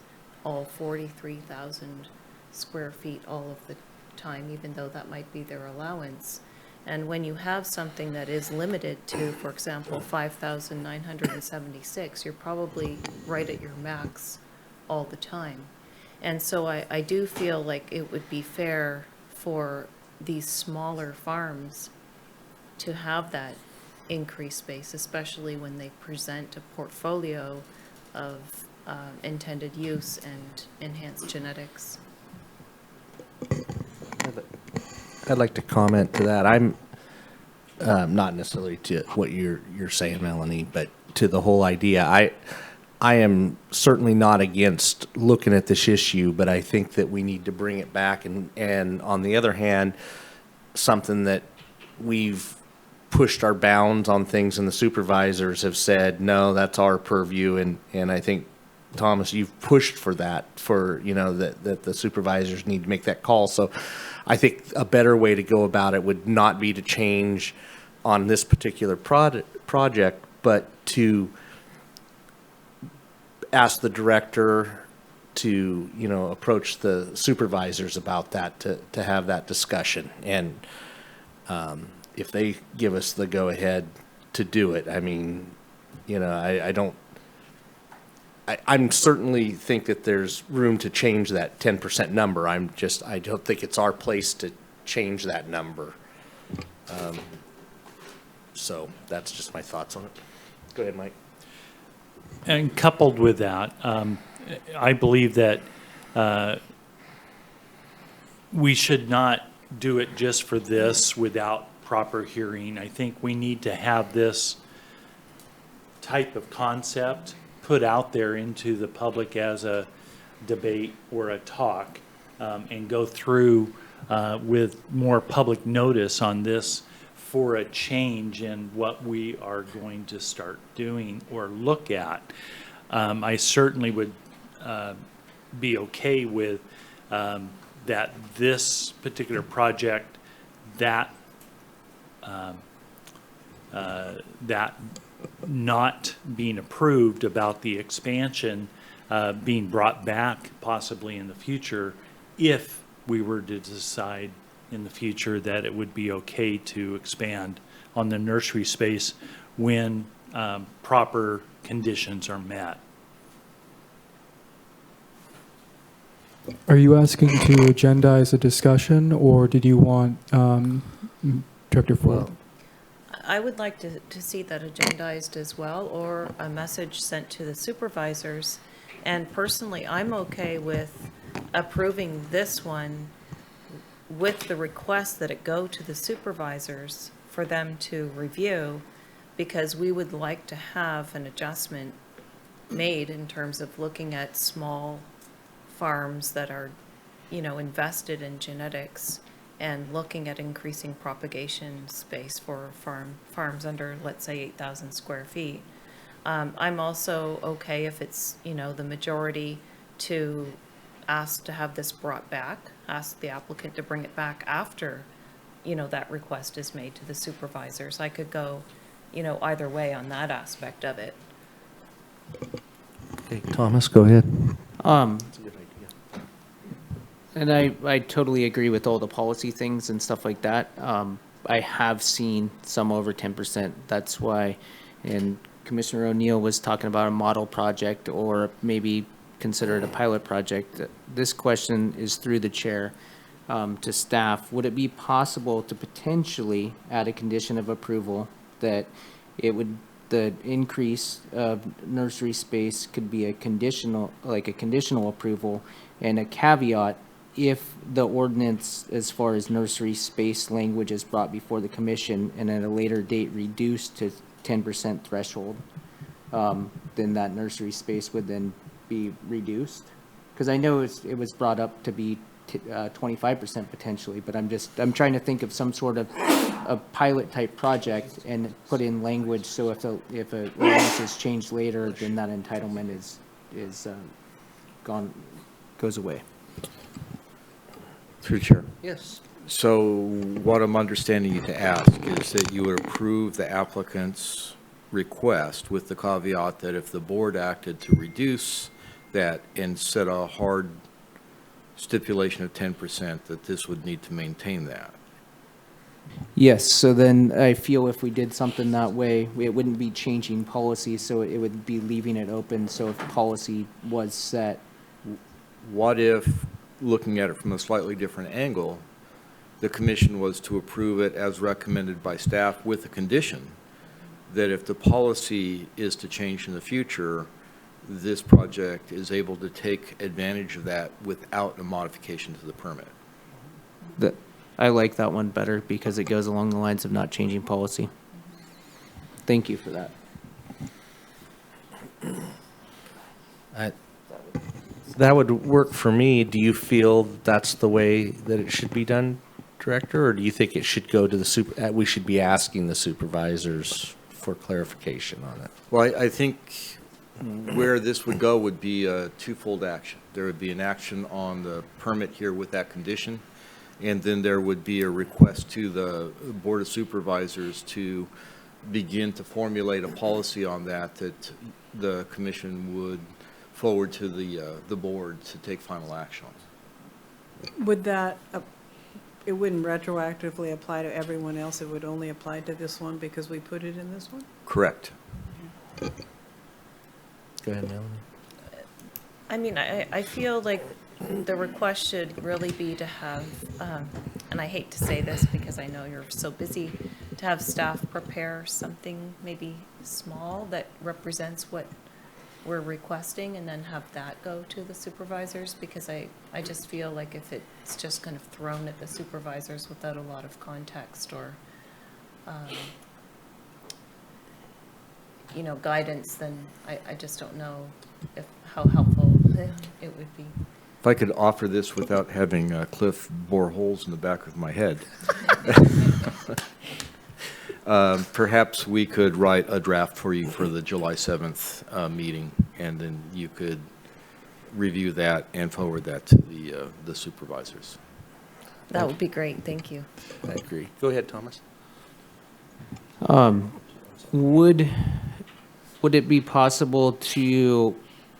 all 43,000 square feet all of the time, even though that might be their allowance. And when you have something that is limited to, for example, 5,976, you're probably right at your max all the time. And so I do feel like it would be fair for these smaller farms to have that increased space, especially when they present a portfolio of intended use and enhanced genetics. I'd like to comment to that. I'm not necessarily to what you're saying, Melanie, but to the whole idea. I am certainly not against looking at this issue, but I think that we need to bring it back. And on the other hand, something that we've pushed our bounds on things, and the supervisors have said, no, that's our purview. And I think, Thomas, you've pushed for that, for, you know, that the supervisors need to make that call. So I think a better way to go about it would not be to change on this particular project, but to ask the director to, you know, approach the supervisors about that, to have that discussion. And if they give us the go-ahead to do it, I mean, you know, I'm certainly think that there's room to change that 10% number. I don't think it's our place to change that number. So that's just my thoughts on it. Go ahead, Mike. And coupled with that, I believe that we should not do it just for this without proper hearing. I think we need to have this type of concept put out there into the public as a debate or a talk, and go through with more public notice on this for a change in what we are going to start doing or look at. I certainly would be okay with that this particular project, that not being approved, about the expansion being brought back possibly in the future, if we were to decide in the future that it would be okay to expand on the nursery space when proper conditions are met. Are you asking to agendize a discussion, or did you want Director Ford? Well, I would like to see that agendized as well, or a message sent to the supervisors. And personally, I'm okay with approving this one with the request that it go to the supervisors for them to review, because we would like to have an adjustment made in terms of looking at small farms that are, you know, invested in genetics, and looking at increasing propagation space for farms under, let's say, 8,000 square feet. I'm also okay if it's, you know, the majority to ask to have this brought back, ask the applicant to bring it back after, you know, that request is made to the supervisors. I could go, you know, either way on that aspect of it. Okay, Thomas, go ahead. That's a good idea. And I totally agree with all the policy things and stuff like that. I have seen some over 10%. That's why, and Commissioner O'Neill was talking about a model project, or maybe consider it a pilot project. This question is through the chair to staff. Would it be possible to potentially add a condition of approval that it would, the increase of nursery space could be a conditional, like a conditional approval, and a caveat if the ordinance as far as nursery space language is brought before the commission and at a later date reduced to 10% threshold, then that nursery space would then be reduced? Because I know it was brought up to be 25% potentially, but I'm trying to think of some sort of a pilot type project and put in language so if a ordinance is changed later, then that entitlement is goes away. Through Chair. Yes. So what I'm understanding you to ask is that you would approve the applicant's request with the caveat that if the board acted to reduce that and set a hard stipulation of 10%, that this would need to maintain that. Yes, so then I feel if we did something that way, it wouldn't be changing policy, so it would be leaving it open, so if policy was set. What if, looking at it from a slightly different angle, the commission was to approve it as recommended by staff with a condition that if the policy is to change in the future, this project is able to take advantage of that without a modification to the permit? I like that one better because it goes along the lines of not changing policy. Thank you for that. That would work for me. Do you feel that's the way that it should be done, Director? Or do you think it should go to the we should be asking the supervisors for clarification on it? Well, I think where this would go would be a twofold action. There would be an action on the permit here with that condition, and then there would be a request to the Board of Supervisors to begin to formulate a policy on that the commission would forward to the board to take final action on. Would that, it wouldn't retroactively apply to everyone else, it would only apply to this one because we put it in this one? Correct. Go ahead, Melanie. I mean, I feel like the request should really be to have, and I hate to say this because I know you're so busy, to have staff prepare something maybe small that represents what we're requesting and then have that go to the supervisors, because I just feel like if it's just kind of thrown at the supervisors without a lot of context or, you know, guidance, then I just don't know how helpful it would be. If I could offer this without having Cliff bore holes in the back of my head. Perhaps we could write a draft for you for the July 7th meeting, and then you could review that and forward that to the supervisors. That would be great, thank you. I agree. Go ahead, Thomas. Would it be possible to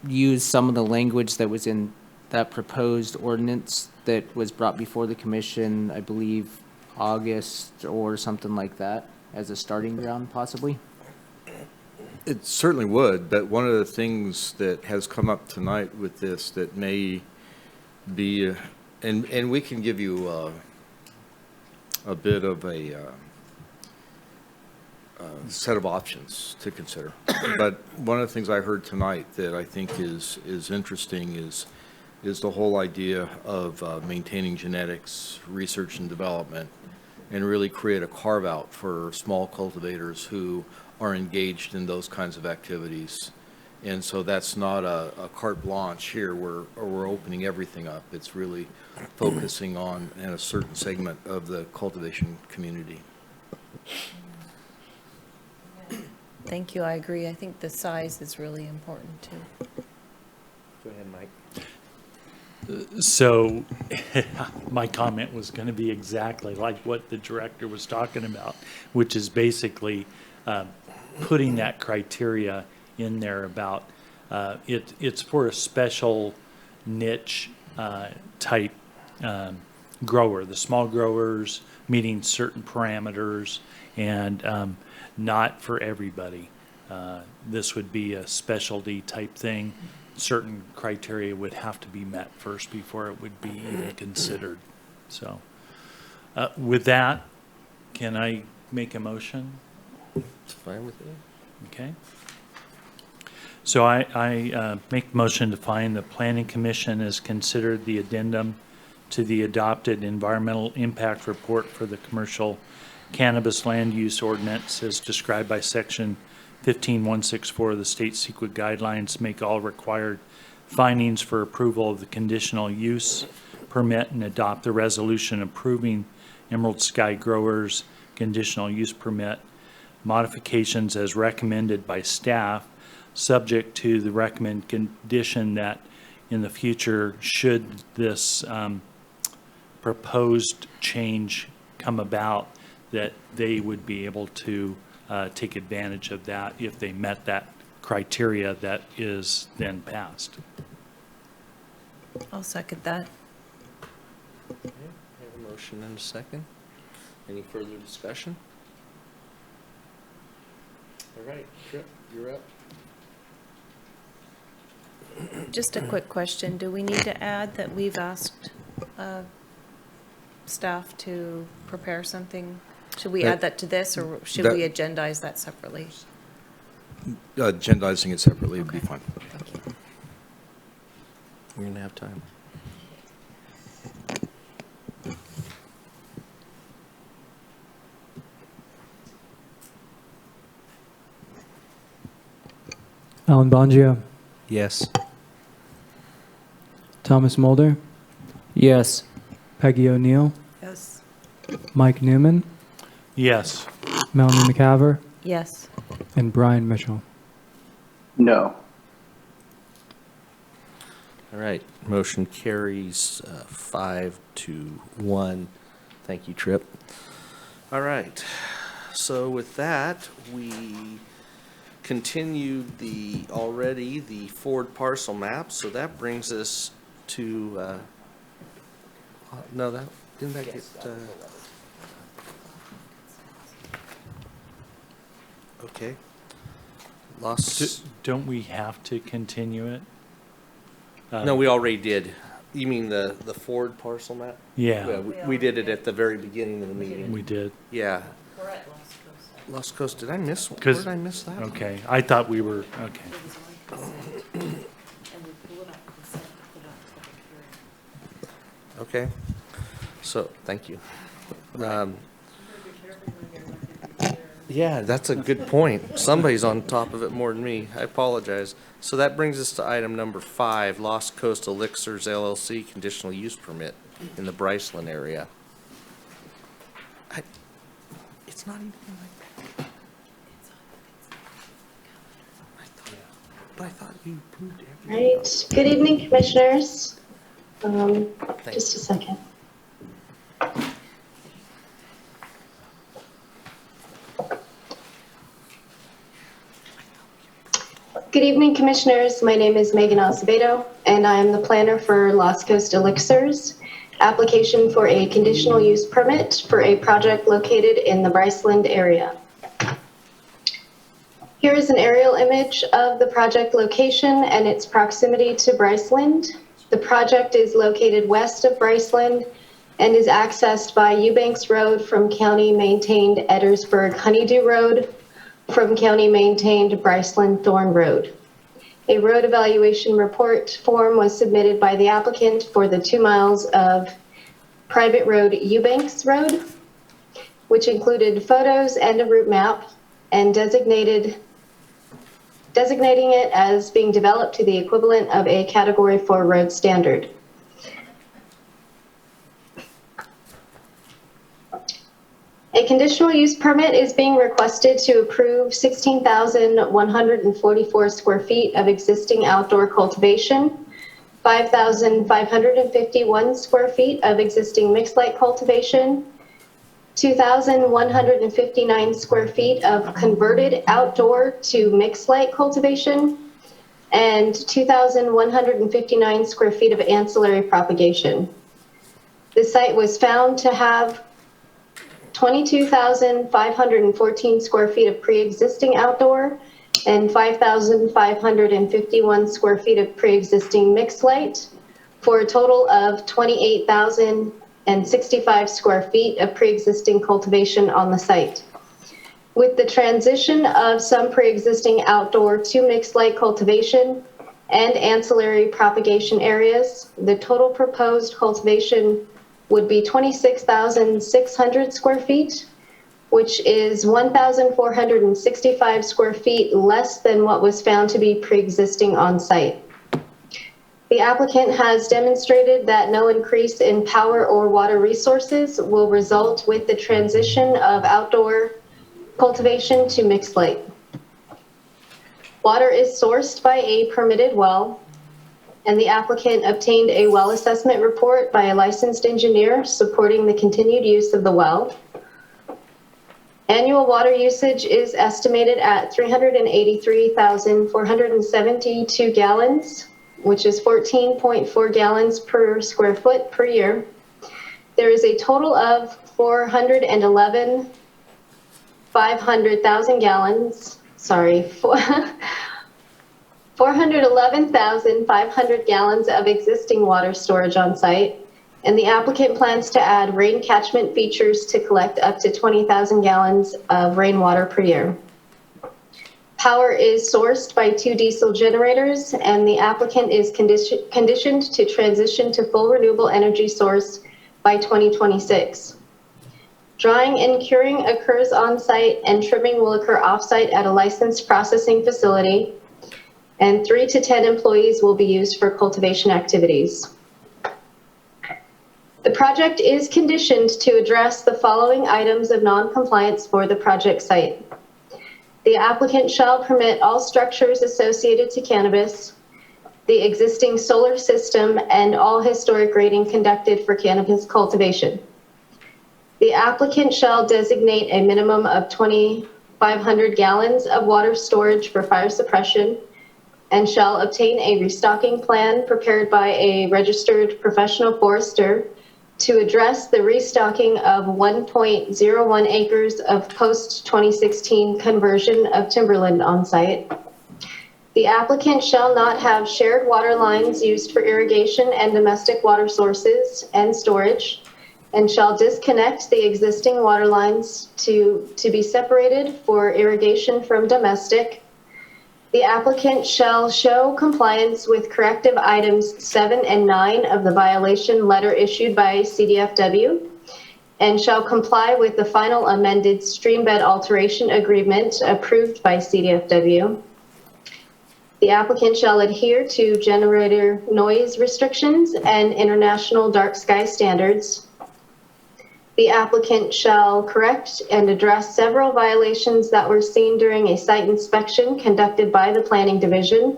use some of the language that was in that proposed ordinance that was brought before the commission, I believe, August or something like that, as a starting ground, possibly? It certainly would, but one of the things that has come up tonight with this that may be, and we can give you a bit of a set of options to consider. But one of the things I heard tonight that I think is interesting is the whole idea of maintaining genetics, research and development, and really create a carve-out for small cultivators who are engaged in those kinds of activities. And so that's not a carte blanche here where we're opening everything up. It's really focusing on a certain segment of the cultivation community. Thank you, I agree. I think the size is really important too. Go ahead, Mike. So my comment was going to be exactly like what the director was talking about, which is basically putting that criteria in there about it's for a special niche type grower, the small growers meeting certain parameters, and not for everybody. This would be a specialty type thing. Certain criteria would have to be met first before it would be even considered. So with that, can I make a motion? It's fine with you. Okay. So I make a motion to find the Planning Commission has considered the addendum to the adopted environmental impact report for the commercial cannabis land use ordinance as described by section 15164 of the state secret guidelines, make all required findings for approval of the conditional use permit, and adopt the resolution approving Emerald Sky Growers conditional use permit modifications as recommended by staff, subject to the recommended condition that in the future, should this proposed change come about, that they would be able to take advantage of that if they met that criteria that is then passed. I'll second that. Okay, we have a motion and a second. Any further discussion? All right, Tripp, you're up. Just a quick question. Do we need to add that we've asked staff to prepare something? Should we add that to this, or should we agendize that separately? Agendizing it separately would be fine. Thank you. We're going to have time. Alan Bongio, Yes. Thomas Mulder, Yes. Peggy O'Neill, Yes. Mike Newman, Yes. Melanie McCaver, Yes. and Brian Mitchell. No. All right, motion carries 5-1. Thank you, Tripp. All right, so with that, we continued the Ford parcel map, so that brings us to, no, that, didn't that get, okay. Don't we have to continue it? No, we already did. You mean the Ford parcel map? Yeah. We did it at the very beginning of the meeting. We did. Yeah. We're at Lost Coast. Lost Coast, did I miss, where 'Cause- did I miss that? Okay, I thought we were, okay. Okay, so, thank you. Yeah, that's a good point. Somebody's on top of it more than me. I apologize. So that brings us to item number 5, Lost Coast Elixirs LLC conditional use permit in the Bryceland area. It's not even like, I thought you approved everything. Right. Good evening, Commissioners. Thanks. Just a second. Good evening, Commissioners. My name is Megan Acevedo, and I am the planner for Lost Coast Elixirs, application for a conditional use permit for a project located in the Bryceland area. Here is an aerial image of the project location and its proximity to Bryceland. The project is located west of Bryceland and is accessed by Eubanks Road from county-maintained Eddersburg Honeydew Road, from county-maintained Bryceland Thorn Road. A road evaluation report form was submitted by the applicant for the 2 miles of private road Eubanks Road, which included photos and a route map, and designating it as being developed to the equivalent of a Category 4 road standard. A conditional use permit is being requested to approve 16,144 square feet of existing outdoor cultivation, 5,551 square feet of existing mixed light cultivation, 2,159 square feet of converted outdoor to mixed light cultivation, and 2,159 square feet of ancillary propagation. The site was found to have 22,514 square feet of pre-existing outdoor and 5,551 square feet of pre-existing mixed light, for a total of 28,065 square feet of pre-existing cultivation on the site. With the transition of some pre-existing outdoor to mixed light cultivation, and ancillary propagation areas. The total proposed cultivation would be 26,600 square feet, which is 1,465 square feet less than what was found to be pre-existing on site. The applicant has demonstrated that no increase in power or water resources will result with the transition of outdoor cultivation to mixed light. Water is sourced by a permitted well, and the applicant obtained a well assessment report by a licensed engineer supporting the continued use of the well. Annual water usage is estimated at 383,472 gallons, which is 14.4 gallons per square foot per year. There is a total of 411,500 gallons of existing water storage on site, and the applicant plans to add rain catchment features to collect up to 20,000 gallons of rainwater per year. Power is sourced by 2 diesel generators, and the applicant is conditioned to transition to full renewable energy source by 2026. Drying and curing occurs on-site, and trimming will occur off-site at a licensed processing facility, and 3 to 10 employees will be used for cultivation activities. The project is conditioned to address the following items of non-compliance for the project site. The applicant shall permit all structures associated to cannabis, the existing solar system, and all historic grading conducted for cannabis cultivation. The applicant shall designate a minimum of 2,500 gallons of water storage for fire suppression, and shall obtain a restocking plan prepared by a registered professional forester to address the restocking of 1.01 acres of post-2016 conversion of timberland on site. The applicant shall not have shared water lines used for irrigation and domestic water sources and storage, and shall disconnect the existing water lines to be separated for irrigation from domestic. The applicant shall show compliance with corrective items 7 and 9 of the violation letter issued by CDFW, and shall comply with the final amended streambed alteration agreement approved by CDFW. The applicant shall adhere to generator noise restrictions and international dark sky standards. The applicant shall correct and address several violations that were seen during a site inspection conducted by the Planning Division,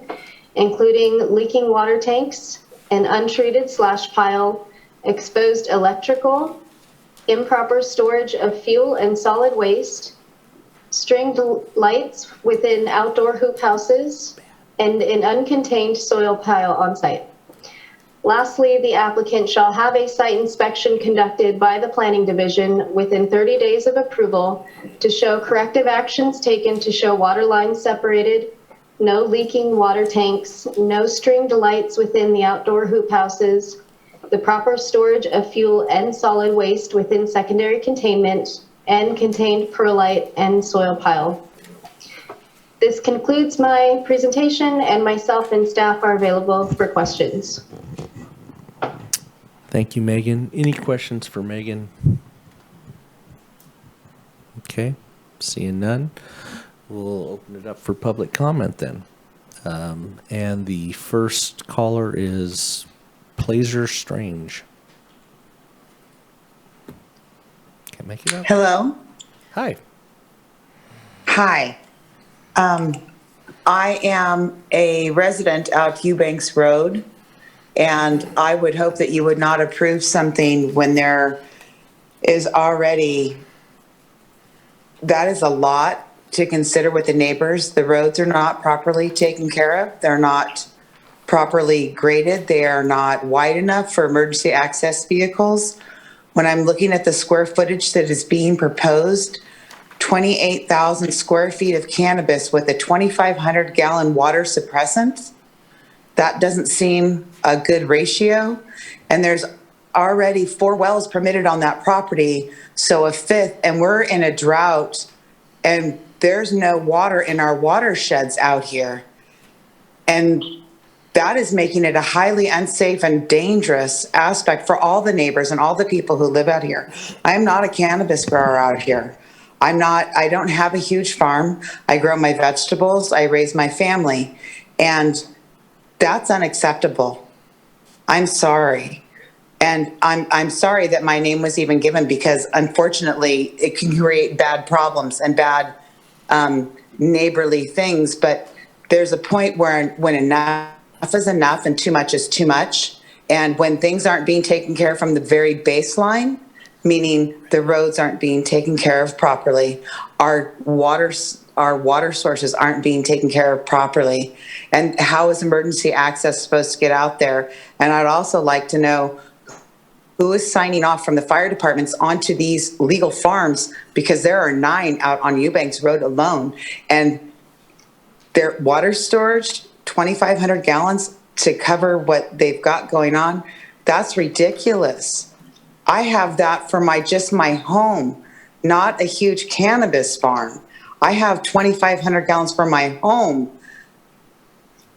including leaking water tanks, an untreated slash pile, exposed electrical, improper storage of fuel and solid waste, stringed lights within outdoor hoop houses, and an uncontained soil pile on site. Lastly, the applicant shall have a site inspection conducted by the Planning Division within 30 days of approval to show corrective actions taken to show water lines separated, no leaking water tanks, no stringed lights within the outdoor hoop houses, the proper storage of fuel and solid waste within secondary containment, and contained perlite and soil pile. This concludes my presentation, and myself and staff are available for questions. Thank you, Megan. Any questions for Megan? Okay, seeing none. We'll open it up for public comment then. And the first caller is Plazer Strange. Can't make it up. Hello. Hi. Hi. I am a resident out Eubanks Road, and I would hope that you would not approve something when there is already, that is a lot to consider with the neighbors. The roads are not properly taken care of. They're not properly graded. They are not wide enough for emergency access vehicles. When I'm looking at the square footage that is being proposed, 28,000 square feet of cannabis with a 2,500 gallon water suppressant, that doesn't seem a good ratio. And there's already 4 wells permitted on that property, so a 5th, and we're in a drought, and there's no water in our watersheds out here. And that is making it a highly unsafe and dangerous aspect for all the neighbors and all the people who live out here. I'm not a cannabis grower out here. I don't have a huge farm. I grow my vegetables, I raise my family, and that's unacceptable. I'm sorry. And I'm sorry that my name was even given, because unfortunately it can create bad problems and bad neighborly things. But there's a point where when enough is enough and too much is too much. And when things aren't being taken care of from the very baseline, meaning the roads aren't being taken care of properly, our water sources aren't being taken care of properly, and how is emergency access supposed to get out there? And I'd also like to know who is signing off from the fire departments onto these legal farms, because there are 9 out on Eubanks Road alone, and their water storage, 2,500 gallons to cover what they've got going on. That's ridiculous. I have that for just my home, not a huge cannabis farm. I have 2,500 gallons for my home,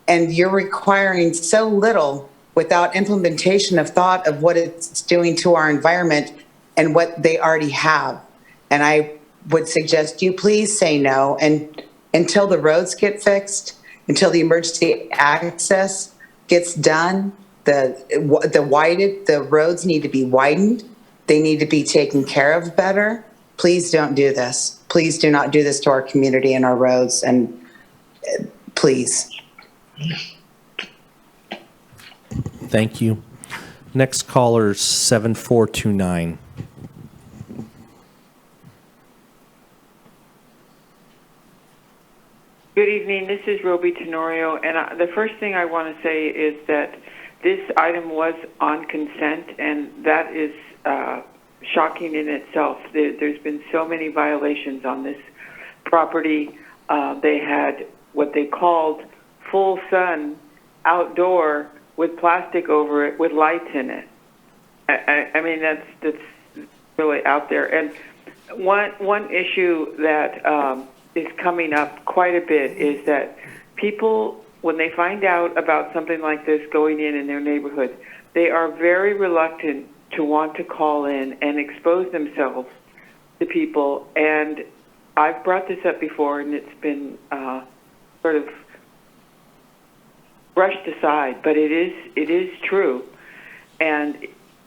and you're requiring so little without implementation of thought of what it's doing to our environment and what they already have. And I would suggest you please say no, and until the roads get fixed, until the emergency access gets done, the roads need to be widened. They need to be taken care of better. Please don't do this. Please do not do this to our community and our roads, and please. Thank you. Next caller is 7429. Good evening. This is Roby Tenorio, and the first thing I want to say is that this item was on consent, and that is shocking in itself. There's been so many violations on this property. They had what they called full sun outdoor with plastic over it with lights in it. I mean, that's really out there. And one issue that is coming up quite a bit is that people, when they find out about something like this going in their neighborhood, they are very reluctant to want to call in and expose themselves to people. And I've brought this up before, and it's been sort of brushed aside, but it is true. And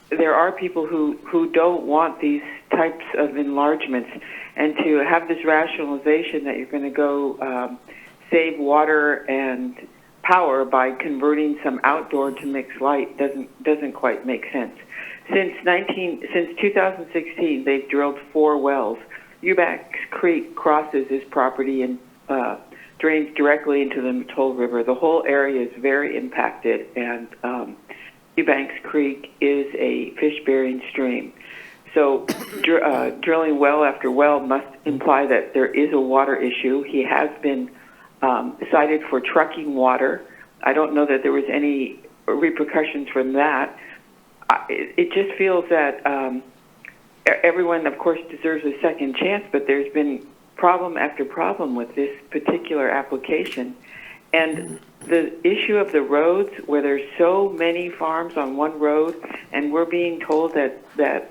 there are people who don't want these types of enlargements, and to have this rationalization that you're going to go save water and power by converting some outdoor to mixed light doesn't quite make sense. Since 2016, they've drilled 4 wells. Eubanks Creek crosses this property and drains directly into the Mattole River. The whole area is very impacted, and Eubanks Creek is a fish-bearing stream. So drilling well after well must imply that there is a water issue. He has been cited for trucking water. I don't know that there was any repercussions from that. It just feels that everyone, of course, deserves a second chance, but there's been problem after problem with this particular application. And the issue of the roads, where there's so many farms on one road, and we're being told that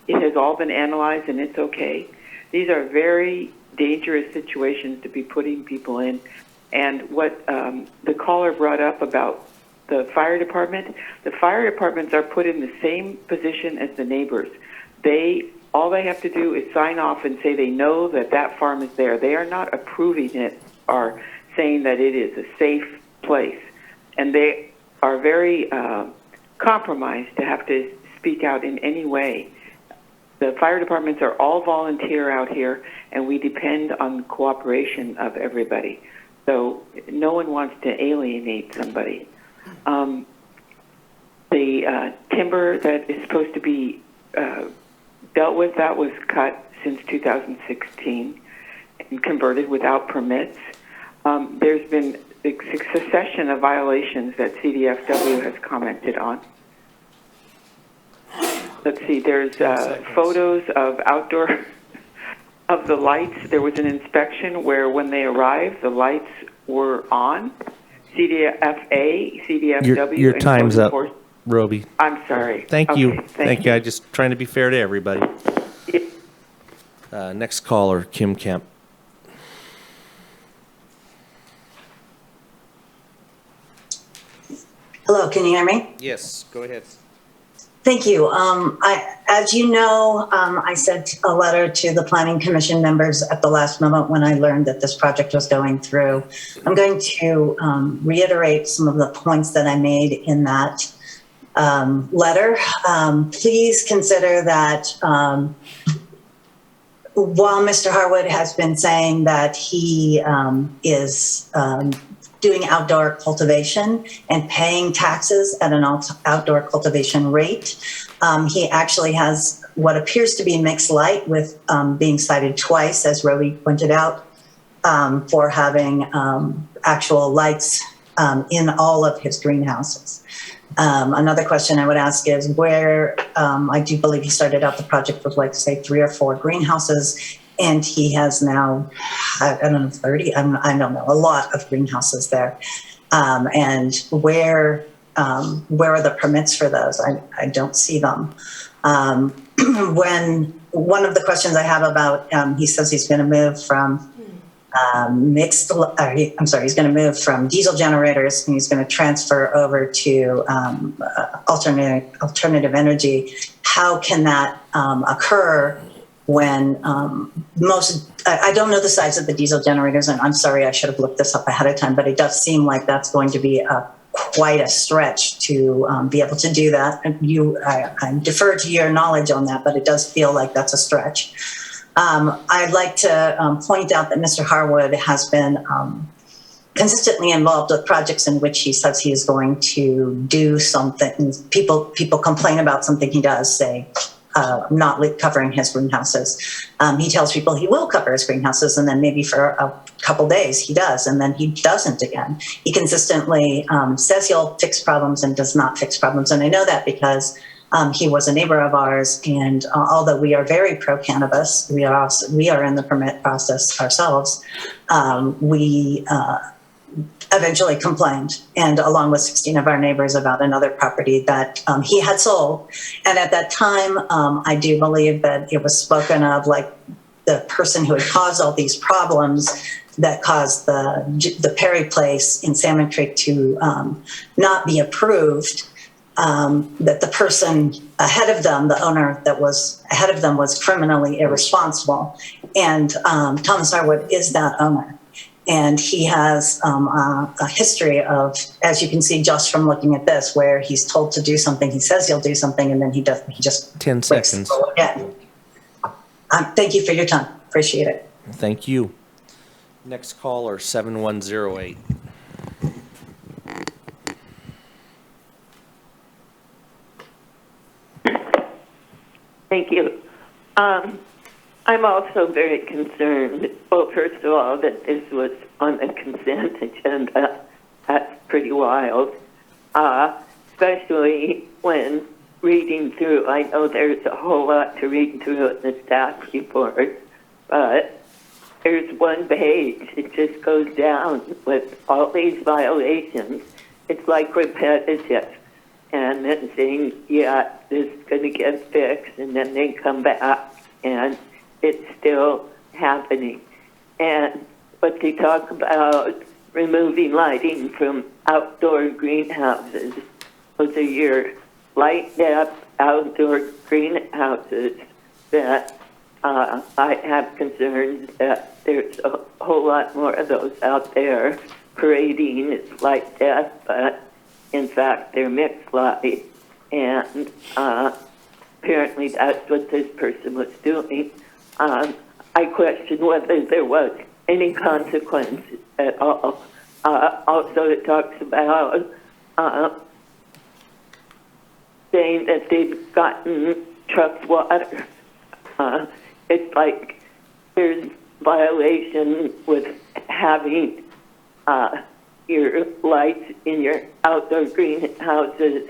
it has all been analyzed and it's okay. These are very dangerous situations to be putting people in. And what the caller brought up about the fire departments are put in the same position as the neighbors. All they have to do is sign off and say they know that farm is there. They are not approving it or saying that it is a safe place. And they are very compromised to have to speak out in any way. The fire departments are all volunteer out here, and we depend on the cooperation of everybody. So no one wants to alienate somebody. The timber that is supposed to be dealt with, that was cut since 2016 and converted without permits. There's been a succession of violations that CDFW has commented on. Let's see, there's photos of outdoor, of the lights. There was an inspection where when they arrived, the lights were on. CDFA, CDFW. Your and time's code up, enforcement. Roby. I'm sorry. Thank Okay, you. thank you. I'm just trying to be fair to everybody. Next caller, Kim Kemp. Hello, can you hear me? Yes, go ahead. Thank you. As you know, I sent a letter to the Planning Commission members at the last moment when I learned that this project was going through. I'm going to reiterate some of the points that I made in that letter. Please consider that while Mr. Harwood has been saying that he is doing outdoor cultivation and paying taxes at an outdoor cultivation rate, he actually has what appears to be mixed light with being cited twice, as Roby pointed out, for having actual lights in all of his greenhouses. Another question I would ask is where, I do believe he started out the project with like say 3 or 4 greenhouses, and he has now, I don't know, 30, I don't know, a lot of greenhouses there. And where are the permits for those? I don't see them. When one of the questions I have about, he says he's going to move from he's going to move from diesel generators and he's going to transfer over to alternative energy. How can that occur when I don't know the size of the diesel generators, and I'm sorry, I should have looked this up ahead of time, but it does seem like that's going to be quite a stretch to be able to do that. And I defer to your knowledge on that, but it does feel like that's a stretch. I'd like to point out that Mr. Harwood has been consistently involved with projects in which he says he is going to do something. People complain about something he does, say, not covering his greenhouses. He tells people he will cover his greenhouses, and then maybe for a couple days he does, and then he doesn't again. He consistently says he'll fix problems and does not fix problems, and I know that because he was a neighbor of ours, and although we are very pro-cannabis, we are in the permit process ourselves, we eventually complained, and along with 16 of our neighbors, about another property that he had sold. And at that time, I do believe that it was spoken of like the person who had caused all these problems that caused the Perry place in Salmon Creek to not be approved, that the person ahead of them, the owner that was ahead of them, was criminally irresponsible. And Thomas Harwood is that owner. And he has a history of, as you can see just from looking at this, where he's told to do something, he says he'll do something, and then he doesn't. He just 10 seconds. Thank you for your time. Appreciate it. Thank you. Next caller, 7108. Thank you. I'm also very concerned, well, first of all, that this was on the consent agenda. That's pretty wild, especially when reading through. I know there's a whole lot to read through in the staff report, but there's one page. It just goes down with all these violations. It's like repetitive. And then saying, yeah, this is going to get fixed, and then they come back, and it's still happening. And but they talk about removing lighting from outdoor greenhouses. Those are your light depth outdoor greenhouses that I have concerns that there's a whole lot more of those out there parading as light depth, but in fact they're mixed light. And apparently that's what this person was doing. I question whether there was any consequence at all. Also, it talks about saying that they've gotten trucked water. It's like there's violation with having your lights in your outdoor greenhouses,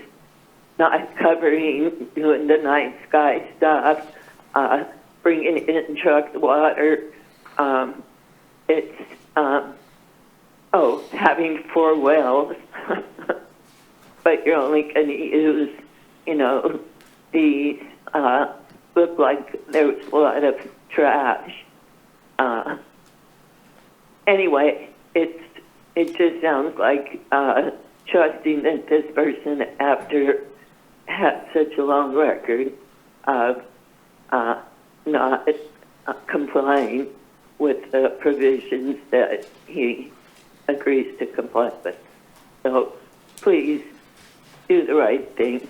not covering, doing the night sky stuff, bringing in trucked water. It's having 4 wells, but you're only going to use, these, look like there was a lot of trash. Anyway, it just sounds like trusting that this person, after had such a long record of not complying with the provisions that he agrees to comply with. So please do the right thing,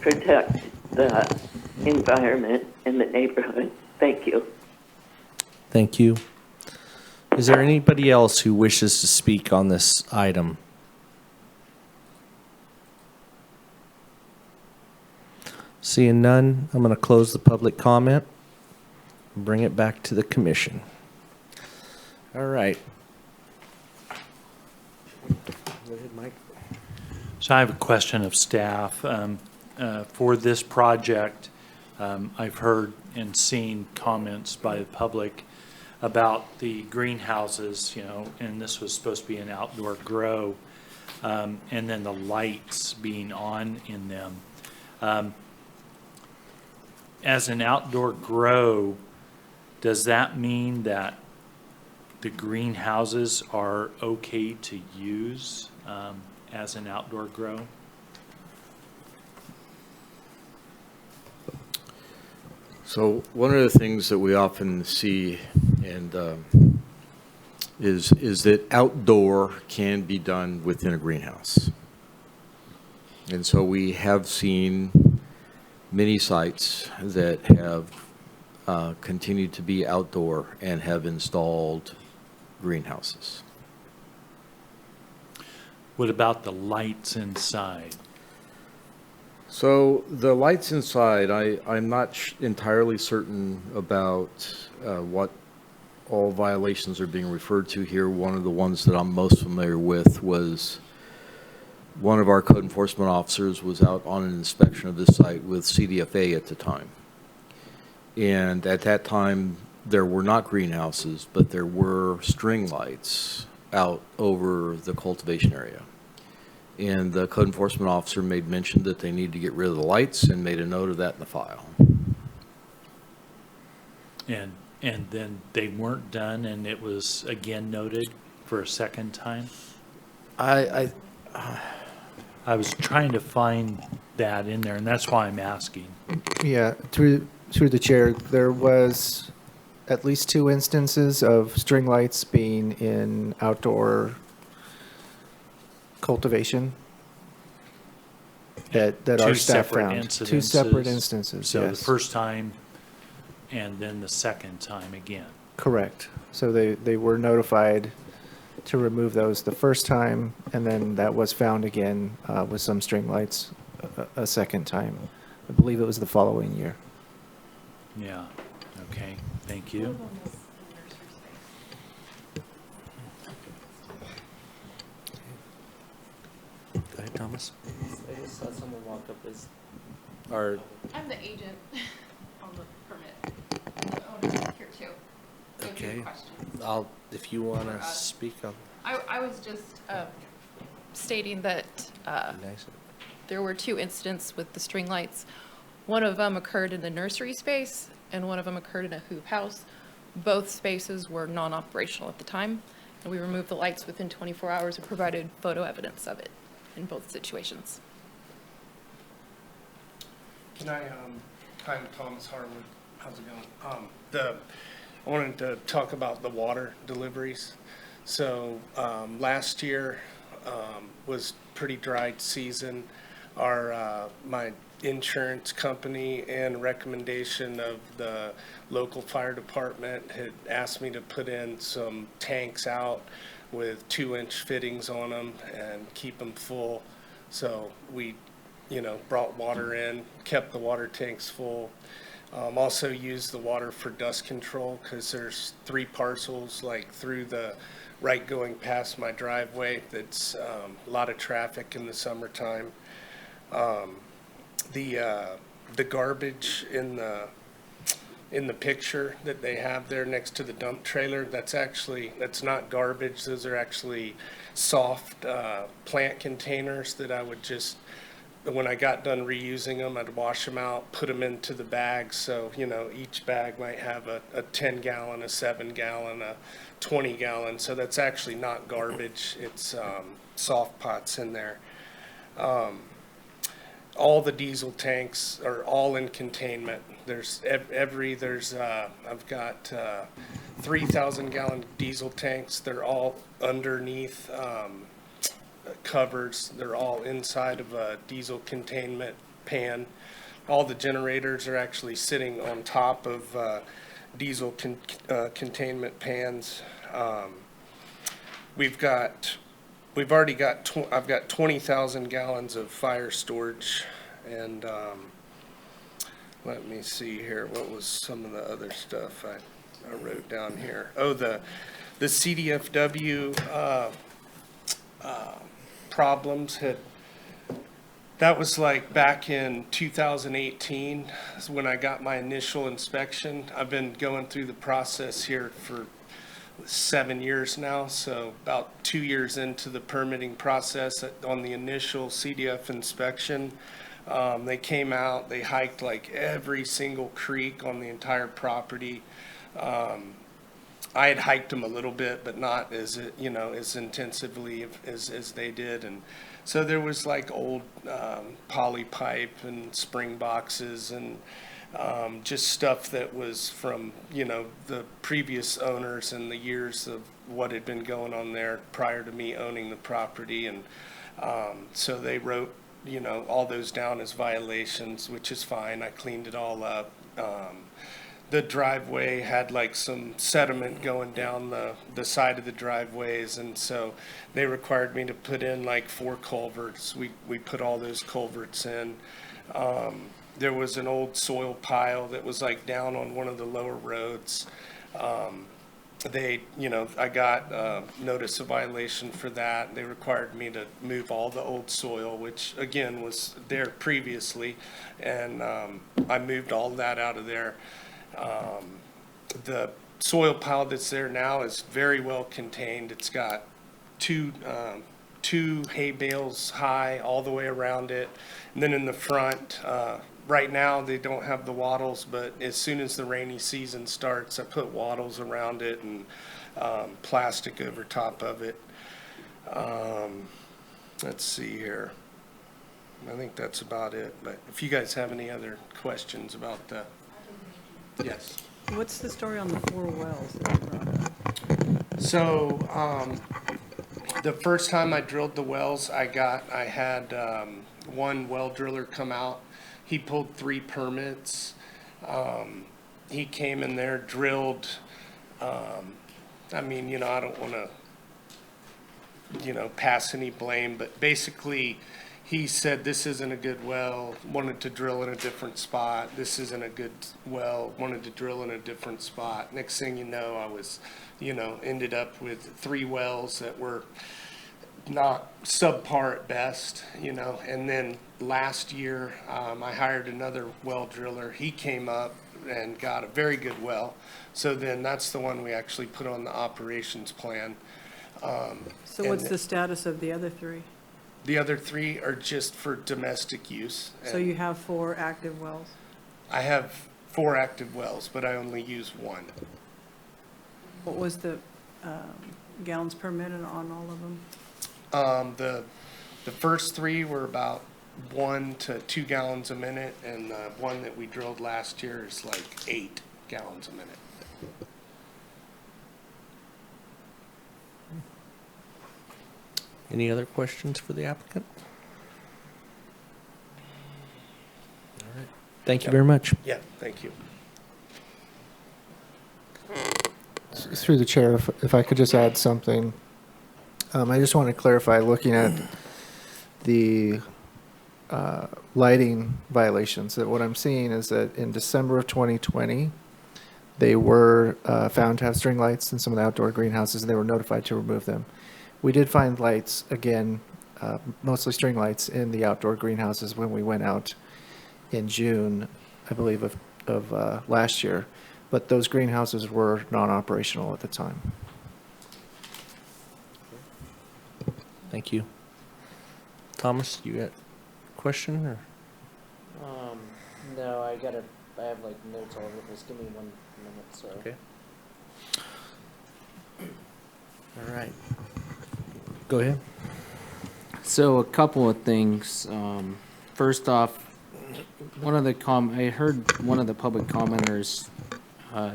protect the environment in the neighborhood. Thank you. Thank you. Is there anybody else who wishes to speak on this item? Seeing none, I'm going to close the public comment and bring it back to the commission. All right. Go ahead, Mike. So I have a question of staff. For this project, I've heard and seen comments by the public about the greenhouses, and this was supposed to be an outdoor grow, and then the lights being on in them. As an outdoor grow, does that mean that the greenhouses are okay to use as an outdoor grow? So one of the things that we often see and is that outdoor can be done within a greenhouse. And so we have seen many sites that have continued to be outdoor and have installed greenhouses. What about the lights inside? So the lights inside, I'm not entirely certain about what all violations are being referred to here. One of the ones that I'm most familiar with was one of our code enforcement officers was out on an inspection of this site with CDFA at the time. And at that time, there were not greenhouses, but there were string lights out over the cultivation area. And the code enforcement officer made mention that they need to get rid of the lights and made a note of that in the file. And then they weren't done, and it was again noted for a second time? I was trying to find that in there, and that's why I'm asking. Yeah, through the chair, there was at least 2 instances of string lights being in outdoor cultivation that our staff found. 2 separate instances. So yes. the first time and then the second time again. Correct. So they were notified to remove those the first time, and then that was found again with some string lights a second time. I believe it was the following year. Yeah, okay, thank you. Go ahead, Thomas. I just saw someone walk up as. I'm the agent on the permit. The owner's here too. So if you have Okay. questions. If you want to speak up. I was just stating that Nice. there were 2 incidents with the string lights. One of them occurred in the nursery space, and one of them occurred in a hoop house. Both spaces were non-operational at the time, and we removed the lights within 24 hours and provided photo evidence of it in both situations. Can I, hi, I'm Thomas Harwood. How's it going? I wanted to talk about the water deliveries. So last year was pretty dry season. My insurance company and recommendation of the local fire department had asked me to put in some tanks out with 2-inch fittings on them and keep them full. So we, brought water in, kept the water tanks full. Also used the water for dust control because there's 3 parcels like through the right going past my driveway that's a lot of traffic in the summertime. The garbage in the in the picture that they have there next to the dump trailer, that's not garbage. Those are actually soft plant containers that I would just, when I got done reusing them, I'd wash them out, put them into the bags. So, you know, each bag might have a 10 gallon, a 7 gallon, a 20 gallon. So that's actually not garbage. It's soft pots in there. All the diesel tanks are all in containment. I've got 3,000 gallon diesel tanks. They're all underneath covers. They're all inside of a diesel containment pan. All the generators are actually sitting on top of diesel containment pans. I've got 20,000 gallons of fire storage, and let me see here. What was some of the other stuff I wrote down here? Oh, the CDFW problems that was like back in 2018 is when I got my initial inspection. I've been going through the process here for 7 years now, so about 2 years into the permitting process. On the initial CDF inspection, they came out, they hiked like every single creek on the entire property. I had hiked them a little bit, but not as intensively as they did. And so there was like old poly pipe and spring boxes and just stuff that was from, the previous owners and the years of what had been going on there prior to me owning the property. And so they wrote, all those down as violations, which is fine. I cleaned it all up. The driveway had like some sediment going down the side of the driveways, and so they required me to put in like 4 culverts. We put all those culverts in. There was an old soil pile that was like down on one of the lower roads. I got notice of violation for that. They required me to move all the old soil, which again was there previously, and I moved all that out of there. The soil pile that's there now is very well contained. It's got two hay bales high all the way around it. And then in the front, right now they don't have the wattles, but as soon as the rainy season starts, I put wattles around it and plastic over top of it. Let's see here. I think that's about it. But if you guys have any other questions about the... Yes. What's the story on the 4 wells that you brought up? So, the first time I drilled the wells, I had one well driller come out. He pulled 3 permits. He came in there, drilled. I don't want to, pass any blame, but basically, he said, this isn't a good well, wanted to drill in a different spot. This isn't a good well, wanted to drill in a different spot. Next thing you know, I was, ended up with 3 wells that were not subpar at best, And then last year, I hired another well driller. He came up and got a very good well. So then that's the one we actually put on the operations plan. So what's the status of the other 3? The other 3 are just for domestic use. So you have 4 active wells? I have 4 active wells, but I only use 1. What was the gallons per minute on all of them? The first 3 were about 1 to 2 gallons a minute, and the one that we drilled last year is like 8 gallons a minute. Any other questions for the applicant? All right. Thank you very much. Yeah, thank you. Through the chair, if I could just add something. I just want to clarify, looking at the lighting violations, that what I'm seeing is that in December of 2020, they were found to have string lights in some of the outdoor greenhouses, and they were notified to remove them. We did find lights, again, mostly string lights, in the outdoor greenhouses when we went out in June, I believe, of last year, but those greenhouses were non-operational at the time. Thank you. Thomas, you got a question or? No, I have like notes all over this. Give me 1 minute, so. Okay. All right. Go ahead. So a couple of things. First off, I heard one of the public commenters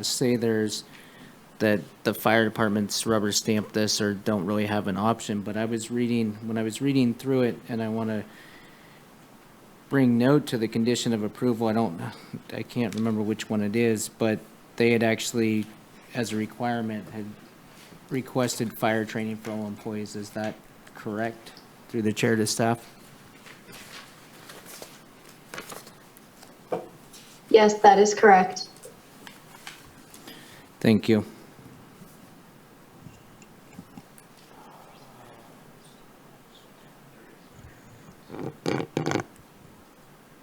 say that the fire departments rubber stamp this or don't really have an option. But when I was reading through it, and I want to bring note to the condition of approval. I can't remember which one it is, but they had actually, as a requirement, had requested fire training for all employees. Is that correct? Through the chair to staff? Yes, that is correct. Thank you.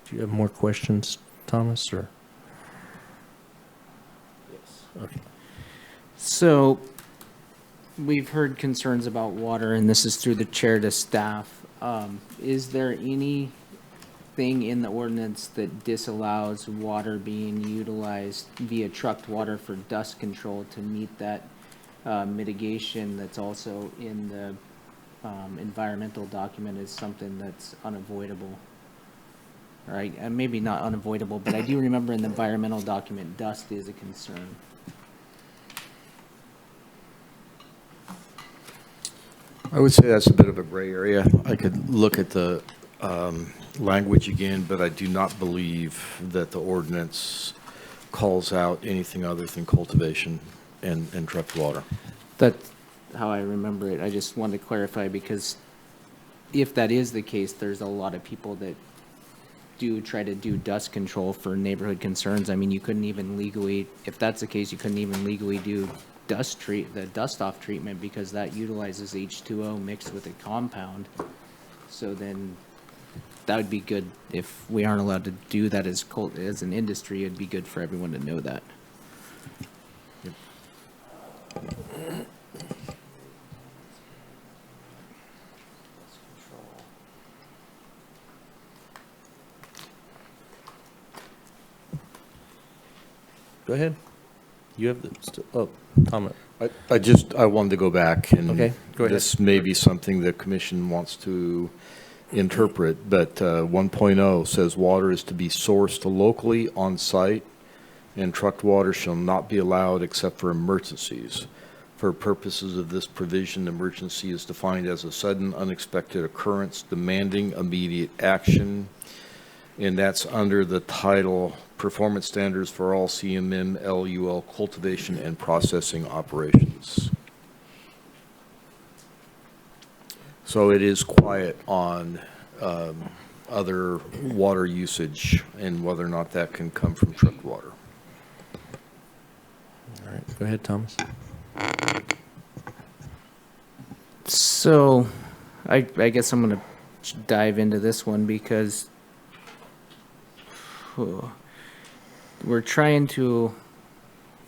Do you have more questions, Thomas, or? Yes. Okay. So we've heard concerns about water, and this is through the chair to staff. Is there anything in the ordinance that disallows water being utilized via trucked water for dust control to meet that mitigation that's also in the environmental document is something that's unavoidable? Right, and maybe not unavoidable, but I do remember in the environmental document, dust is a concern. I would say that's a bit of a gray area. I could look at the language again, but I do not believe that the ordinance calls out anything other than cultivation and trucked water. That's how I remember it. I just wanted to clarify, because if that is the case, there's a lot of people that do try to do dust control for neighborhood concerns. I mean, you couldn't even legally, if that's the case, you couldn't even legally do the dust off treatment, because that utilizes H2O mixed with a compound. So then that would be good. If we aren't allowed to do that as an industry, it'd be good for everyone to know that. Yep. Go ahead. You have the, Thomas. I wanted to go back, and okay, go ahead. This may be something the commission wants to interpret, but 1.0 says water is to be sourced locally on site, and trucked water shall not be allowed except for emergencies. For purposes of this provision, emergency is defined as a sudden unexpected occurrence demanding immediate action, and that's under the title Performance Standards for All CMM LUL Cultivation and Processing Operations. So it is quiet on other water usage and whether or not that can come from trucked water. All right, go ahead, Thomas. So I guess I'm going to dive into this one, because we're trying to,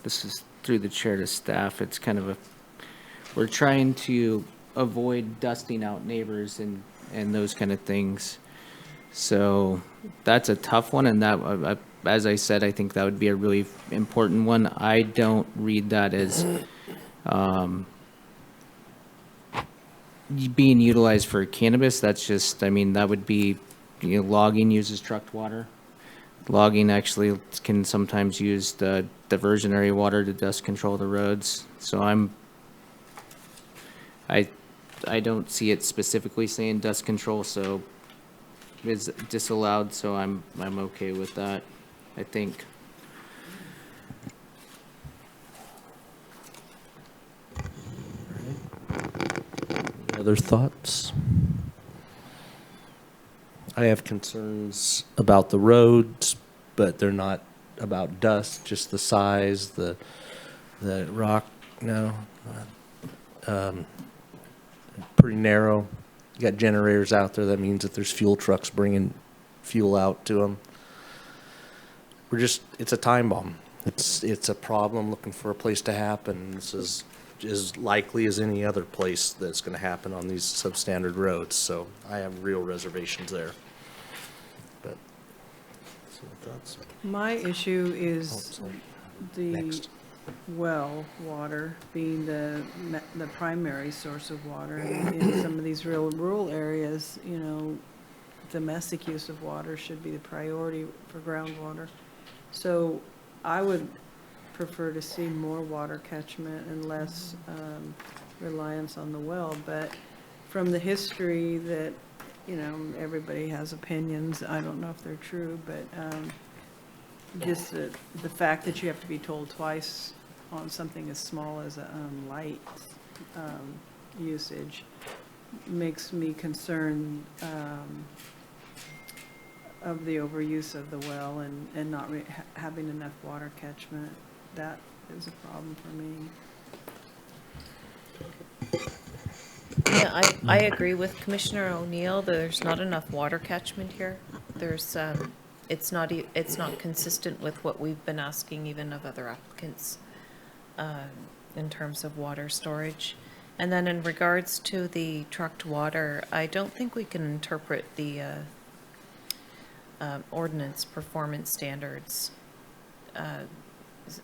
this is through the chair to staff, it's kind of we're trying to avoid dusting out neighbors and those kind of things. So that's a tough one, and that, as I said, I think that would be a really important one. I don't read that as being utilized for cannabis. That's just, I mean, that would be, logging uses trucked water. Logging actually can sometimes use the diversionary water to dust control the roads. So I don't see it specifically saying dust control, so it's disallowed, so I'm okay with that, I think. Any other thoughts? I have concerns about the roads, but they're not about dust, just the size, the rock, pretty narrow. You got generators out there. That means that there's fuel trucks bringing fuel out to them. it's a time bomb. It's a problem looking for a place to happen. This is as likely as any other place that's going to happen on these substandard roads. So I have real reservations there. But some thoughts? My issue is the well water being the primary source of water. In some of these real rural areas, you know, domestic use of water should be the priority for groundwater. So I would prefer to see more water catchment and less reliance on the well. But from the history that, you know, everybody has opinions. I don't know if they're true, but just the fact that you have to be told twice on something as small as a light usage makes me concerned of the overuse of the well and not having enough water catchment. That is a problem for me. Yeah, I agree with Commissioner O'Neill. There's not enough water catchment here. There's, it's not consistent with what we've been asking even of other applicants in terms of water storage. And then in regards to the trucked water, I don't think we can interpret the ordinance performance standards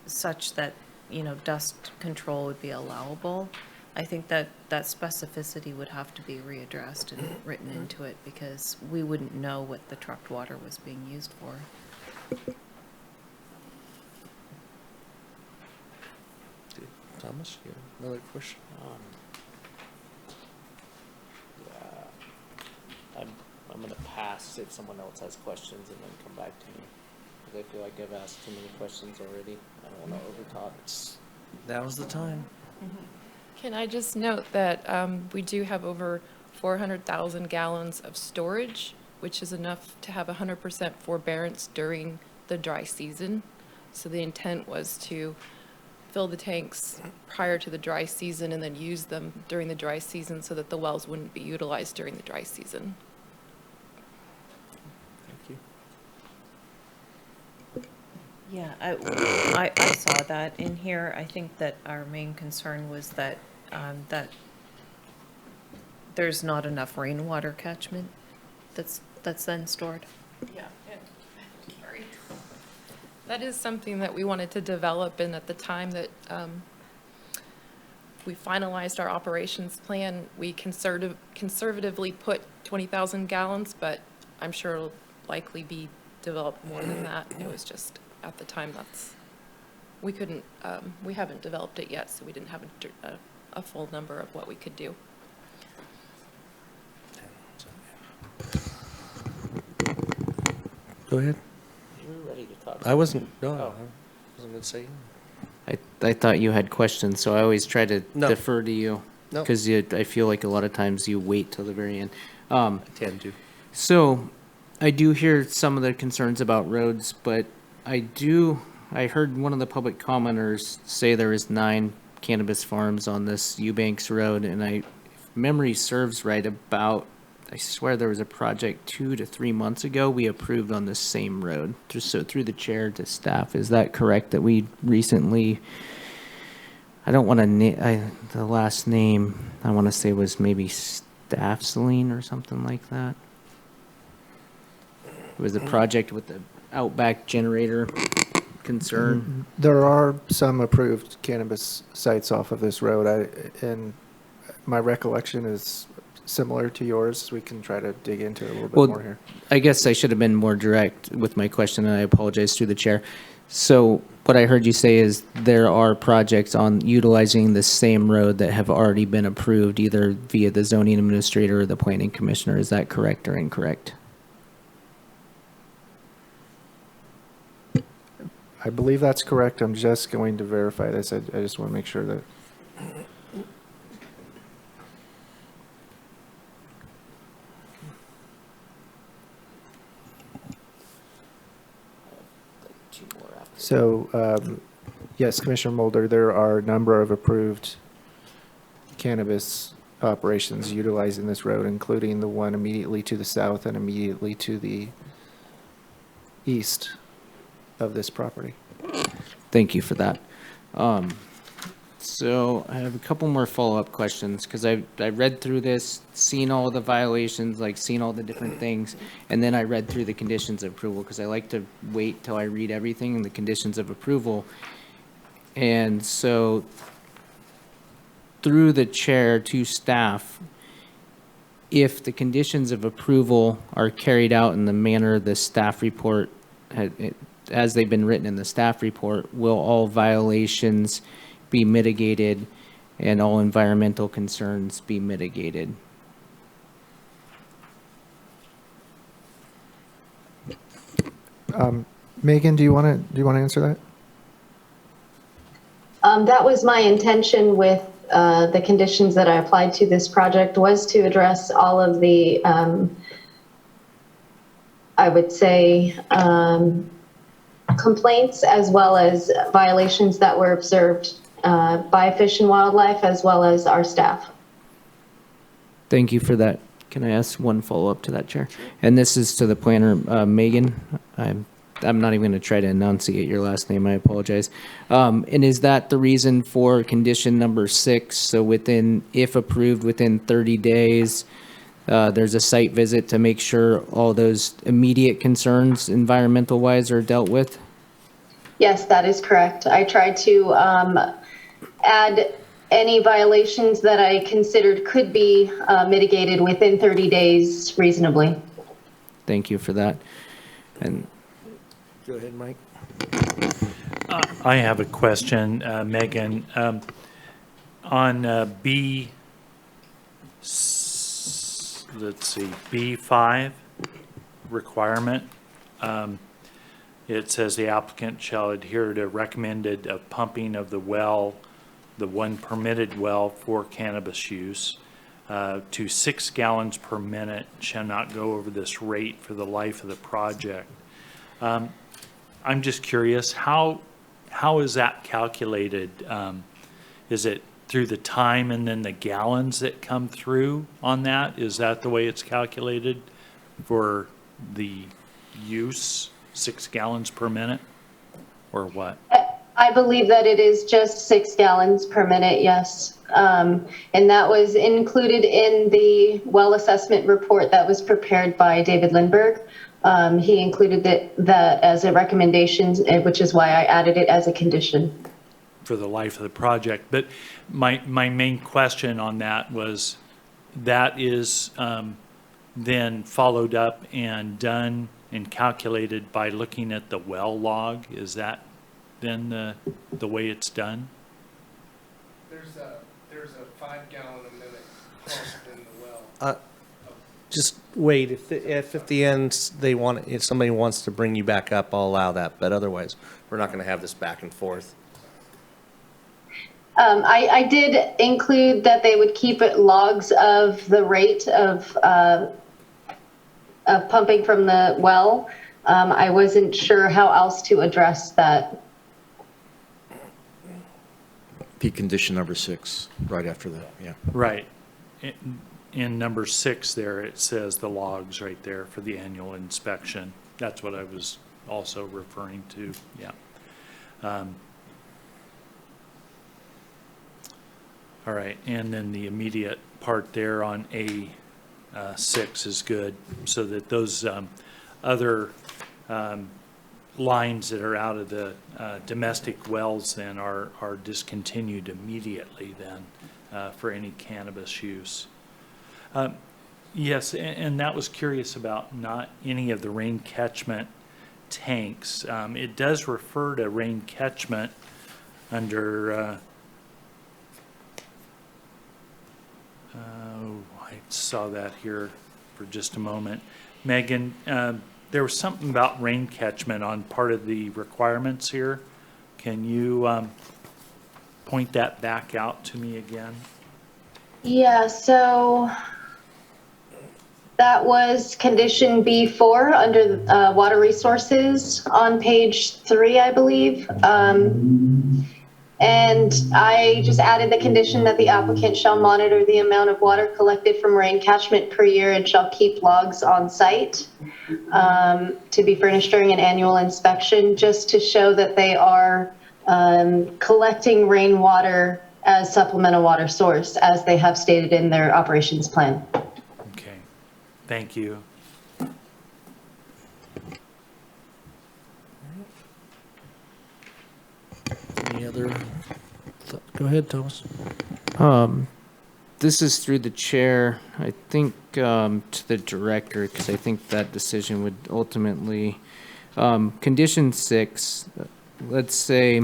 such that, you know, dust control would be allowable. I think that specificity would have to be readdressed and written into it because we wouldn't know what the trucked water was being used for. Thomas, you have another question? I'm going to pass if someone else has questions and then come back to me. Because I feel like I've asked too many questions already. I don't want to overtalk. That was the time. Can I just note that we do have over 400,000 gallons of storage, which is enough to have 100% forbearance during the dry season. So the intent was to fill the tanks prior to the dry season and then use them during the dry season so that the wells wouldn't be utilized during the dry season. Thank you. Yeah, I saw that in here. I think that our main concern was that that there's not enough rainwater catchment that's then stored. Yeah, sorry. That is something that we wanted to develop, and at the time that we finalized our operations plan, we conservatively put 20,000 gallons, but I'm sure it'll likely be developed more than that. It was just at the time we couldn't, we haven't developed it yet, so we didn't have a full number of what we could do. Go ahead. You were ready to talk. I wasn't, no, Oh. I wasn't going to say. I thought you had questions, so I always try to No. defer to you. No. Because I feel like a lot of times you wait till the very end. I tend to. So I do hear some of the concerns about roads, but I heard one of the public commenters say there is 9 cannabis farms on this Eubanks Road, and if memory serves right, I swear there was a project 2 to 3 months ago we approved on this same road. Just so through the chair to staff, is that correct that we recently, I don't want to, the last name I want to say was maybe Staffseline or something like that. It was a project with the Outback generator concern. There are some approved cannabis sites off of this road, and my recollection is similar to yours. We can try to dig into it a little bit more here. I guess I should have been more direct with my question, and I apologize through the chair. So what I heard you say is there are projects on utilizing the same road that have already been approved either via the zoning administrator or the planning commissioner. Is that correct or incorrect? I believe that's correct. I'm just going to verify this. I just want to make sure that. So, yes, Commissioner Mulder, there are a number of approved cannabis operations utilizing this road, including the one immediately to the south and immediately to the east of this property. Thank you for that. So I have a couple more follow-up questions because I read through this, seen all the violations, like seen all the different things, and then I read through the conditions of approval because I like to wait till I read everything in the conditions of approval. And so through the chair to staff, if the conditions of approval are carried out in the manner the staff report as they've been written in the staff report, will all violations be mitigated and all environmental concerns be mitigated? Megan, do you want to answer that? That was my intention with the conditions that I applied to this project, was to address all of the, I would say, complaints as well as violations that were observed by Fish and Wildlife as well as our staff. Thank you for that. Can I ask one follow-up to that, Chair? And this is to the planner, Megan. I'm not even going to try to enunciate your last name. I apologize. And is that the reason for condition number 6? So within, if approved within 30 days, there's a site visit to make sure all those immediate concerns environmental-wise are dealt with? Yes, that is correct. I tried to add any violations that I considered could be mitigated within 30 days reasonably. Thank you for that. And go ahead, Mike. I have a question, Megan. On B, let's see, B5 requirement, it says the applicant shall adhere to recommended pumping of the well, the one permitted well for cannabis use, to 6 gallons per minute, shall not go over this rate for the life of the project. I'm just curious, how is that calculated? Is it through the time and then the gallons that come through on that? Is that the way it's calculated for the use, 6 gallons per minute, or what? I believe that it is just 6 gallons per minute, yes. And that was included in the well assessment report that was prepared by David Lindbergh. He included that as a recommendation, which is why I added it as a condition. For the life of the project. But my main question on that was, that is then followed up and done and calculated by looking at the well log? Is that then the way it's done? There's a 5 gallon a minute pump in the well. Just wait. If at the end if somebody wants to bring you back up, I'll allow that. But otherwise, we're not going to have this back and forth. I did include that they would keep it logs of the rate of pumping from the well. I wasn't sure how else to address that. Be condition number 6, right after that, yeah. Right. In number 6 there, it says the logs right there for the annual inspection. That's what I was also referring to, yeah. All right, and then the immediate part there on A6 is good, so that those other lines that are out of the domestic wells then are discontinued immediately then for any cannabis use. Yes, and that was curious about not any of the rain catchment tanks. It does refer to rain catchment under I saw that here for just a moment. Megan, there was something about rain catchment on part of the requirements here. Can you point that back out to me again? Yeah, so that was condition B4 under water resources on page 3, I believe. And I just added the condition that the applicant shall monitor the amount of water collected from rain catchment per year and shall keep logs on site to be furnished during an annual inspection, just to show that they are collecting rainwater as supplemental water source, as they have stated in their operations plan. Okay, thank you. Any other? Go ahead, Thomas. This is through the chair, I think, to the director, because I think that decision would ultimately, condition 6, let's say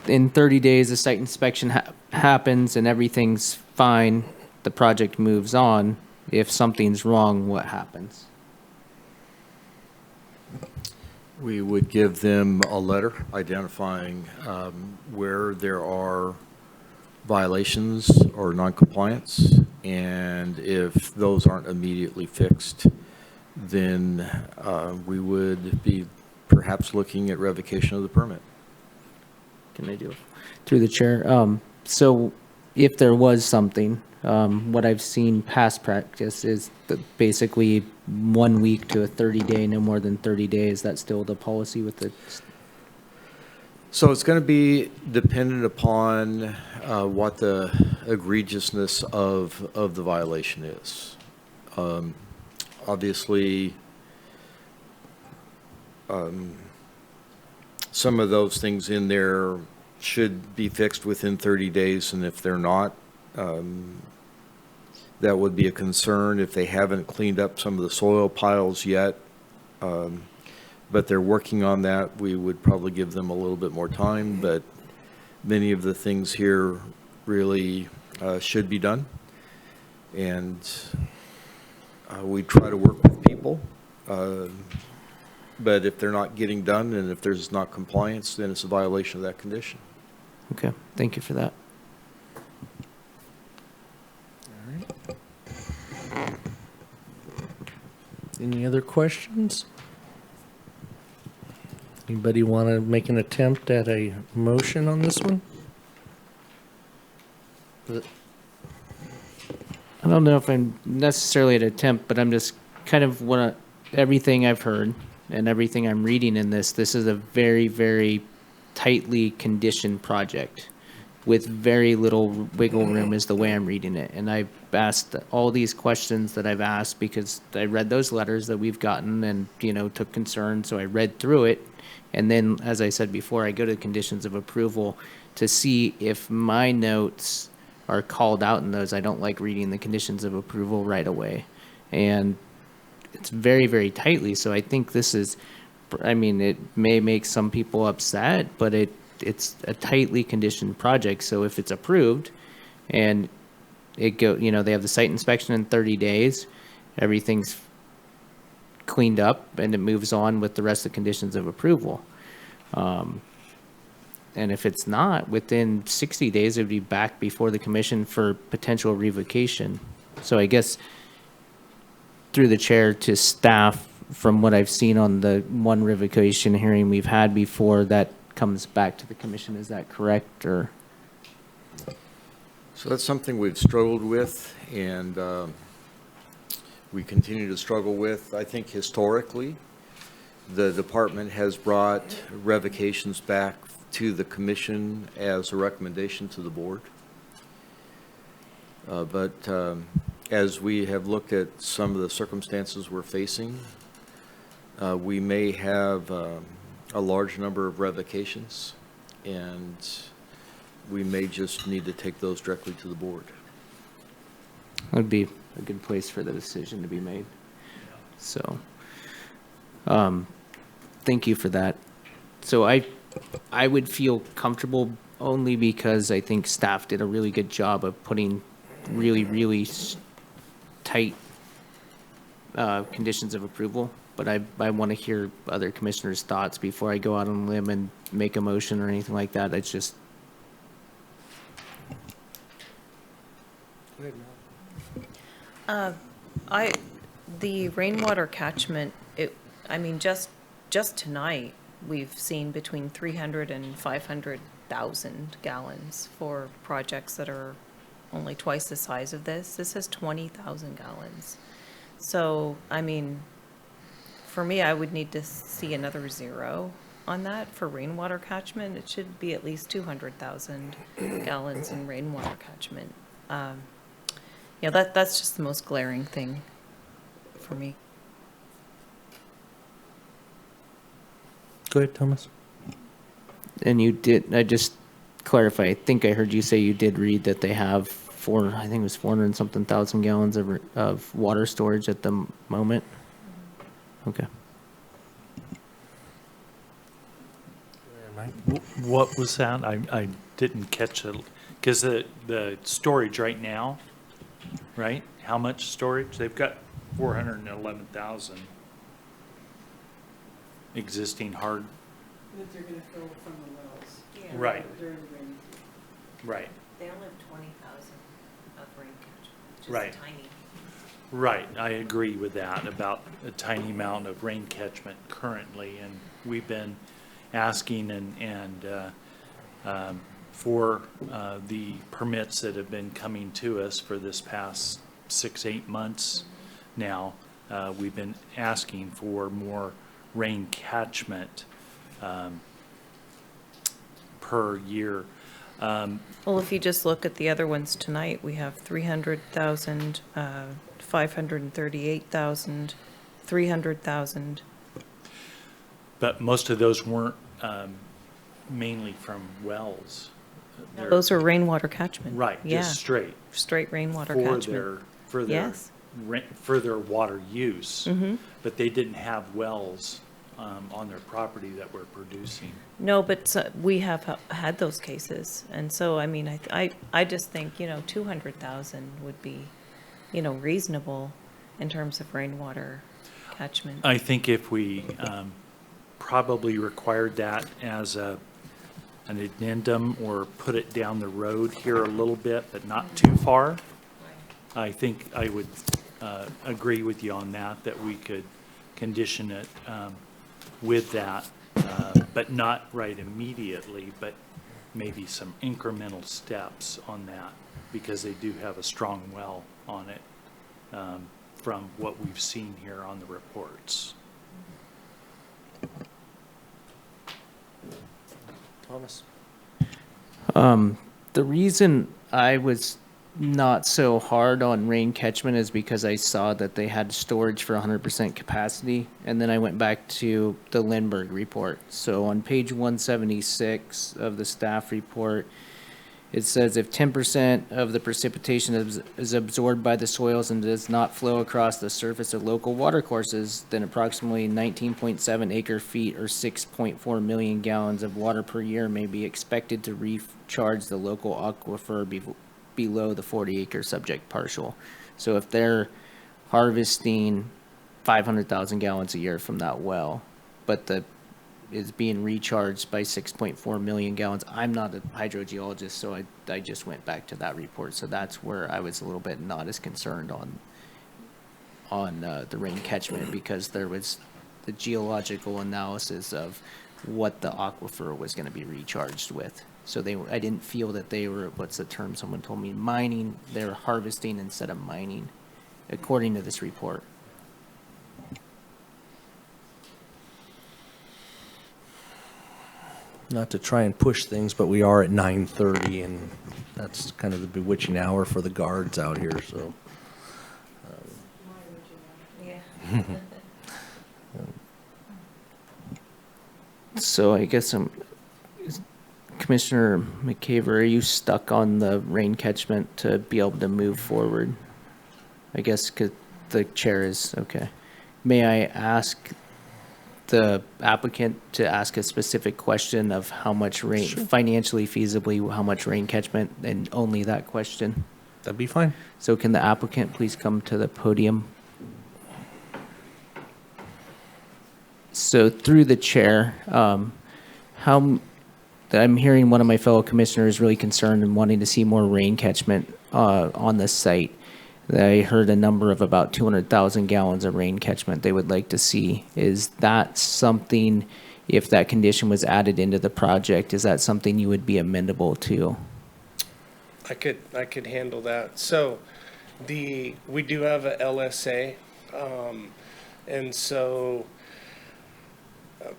in 30 days, a site inspection happens and everything's fine, the project moves on. If something's wrong, what happens? We would give them a letter identifying where there are violations or noncompliance, and if those aren't immediately fixed, then we would be perhaps looking at revocation of the permit. Can I do it? Through the chair. So if there was something, what I've seen past practice is that basically 1 week to a 30-day, no more than 30 days. That's still the policy with the... So it's going to be dependent upon what the egregiousness of the violation is. Obviously, some of those things in there should be fixed within 30 days, and if they're not, that would be a concern if they haven't cleaned up some of the soil piles yet. But they're working on that. We would probably give them a little bit more time, but many of the things here really should be done. And we try to work with people. But if they're not getting done and if there's not compliance, then it's a violation of that condition. Okay, thank you for that. Any other questions? Anybody want to make an attempt at a motion on this one? I don't know if I'm necessarily at attempt, but I'm just kind of everything I've heard and everything I'm reading in this is a very, very tightly conditioned project with very little wiggle room is the way I'm reading it. And I've asked all these questions that I've asked because I read those letters that we've gotten and, took concern. So I read through it. And then, as I said before, I go to the conditions of approval to see if my notes are called out in those. I don't like reading the conditions of approval right away. And it's very, very tightly. So I think this is, it may make some people upset, but it's a tightly conditioned project. So if it's approved and they have the site inspection in 30 days, everything's cleaned up and it moves on with the rest of the conditions of approval. And if it's not, within 60 days, it would be back before the commission for potential revocation. So I guess through the chair to staff, from what I've seen on the one revocation hearing we've had before, that comes back to the commission. Is that correct? Or So that's something we've struggled with, and we continue to struggle with. I think historically, the department has brought revocations back to the commission as a recommendation to the board. But as we have looked at some of the circumstances we're facing, we may have a large number of revocations, and we may just need to take those directly to the board. that would be a good place for the decision to be made. So, thank you for that. So I would feel comfortable only because I think staff did a really good job of putting really, really tight conditions of approval. But I want to hear other commissioners' thoughts before I go out on a limb and make a motion or anything like that. It's just. The rainwater catchment, just tonight, we've seen between 300 and 500,000 gallons for projects that are only twice the size of this. This has 20,000 gallons. So, I mean, for me, I would need to see another zero on that for rainwater catchment. It should be at least 200,000 gallons in rainwater catchment. Yeah, that's just the most glaring thing for me. Go ahead, Thomas. And you did, I just clarify, I think I heard you say you did read that they have I think it was 400 and something thousand gallons of water storage at the moment. Okay. What was that? I didn't catch it, because the storage right now, right? How much storage? They've got 411,000 existing hard. That they're gonna fill from the wells. Yeah. Right. During the rainy season. Right. They only have 20,000 of rain catchment, which is Right. tiny. Right, I agree with that, about a tiny amount of rain catchment currently, and we've been asking for the permits that have been coming to us for this past 6-8 months now. We've been asking for more rain catchment per year. Well, if you just look at the other ones tonight, we have 300,000, 538,000, 300,000. But most of those weren't mainly from wells. They're- Those are rainwater catchment. Right, Yeah. just straight. Straight rainwater For catchment. Yes. for their water use. Mhm. But they didn't have wells on their property that were producing. No, but we have had those cases. And so, I mean, I just think, 200,000 would be, reasonable in terms of rainwater catchment. I think if we probably required that as an addendum, or put it down the road here a little bit, but not too far, I think I would agree with you on that we could condition it with that, but not right immediately, but maybe some incremental steps on that, because they do have a strong well on it from what we've seen here on the reports. Thomas? The reason I was not so hard on rain catchment is because I saw that they had storage for 100% capacity, and then I went back to the Lindbergh report. So on page 176 of the staff report, it says if 10% of the precipitation is absorbed by the soils and does not flow across the surface of local water courses, then approximately 19.7 acre feet or 6.4 million gallons of water per year may be expected to recharge the local aquifer below the 40 acre subject partial. So if they're harvesting 500,000 gallons a year from that well, but is being recharged by 6.4 million gallons. I'm not a hydrogeologist, so I just went back to that report. So that's where I was a little bit not as concerned on the rain catchment, because there was the geological analysis of what the aquifer was going to be recharged with. So I didn't feel that they were, what's the term someone told me, mining. They were harvesting instead of mining, according to this report. Not to try and push things, but we are at 9:30, and that's kind of the bewitching hour for the guards out here, so. Yeah. So I guess Commissioner McCaver, are you stuck on the rain catchment to be able to move forward? I guess 'cause the chair is, okay. May I ask the applicant to ask a specific question of how much rain, financially feasibly, how much rain catchment, and only that question? That'd be fine. So can the applicant please come to the podium? So through the chair, I'm hearing one of my fellow commissioners really concerned and wanting to see more rain catchment on the site. I heard a number of about 200,000 gallons of rain catchment they would like to see. Is that something if that condition was added into the project, is that something you would be amendable to? I could handle that. So we do have a LSA, and so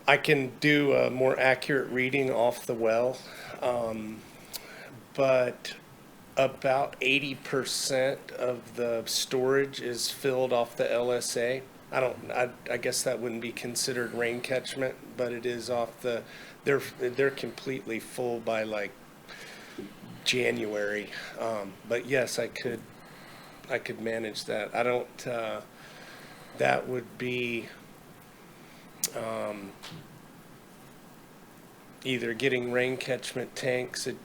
I can do a more accurate reading off the well, but about 80% of the storage is filled off the LSA. I guess that wouldn't be considered rain catchment, but it is off the, they're completely full by like January. But yes, I could manage that. I don't, that would be either getting rain catchment tanks. It'd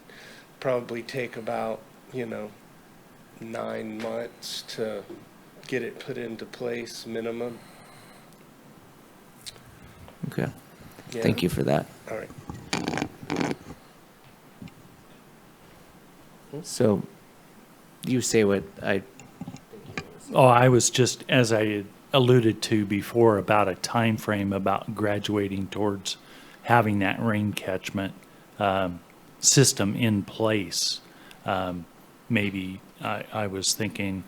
probably take about, 9 months to get it put into place minimum. Okay. Yeah. Thank you for that. All right. So you say what I. Oh, I was just, as I had alluded to before, about a time frame about graduating towards having that rain catchment system in place. Maybe I was thinking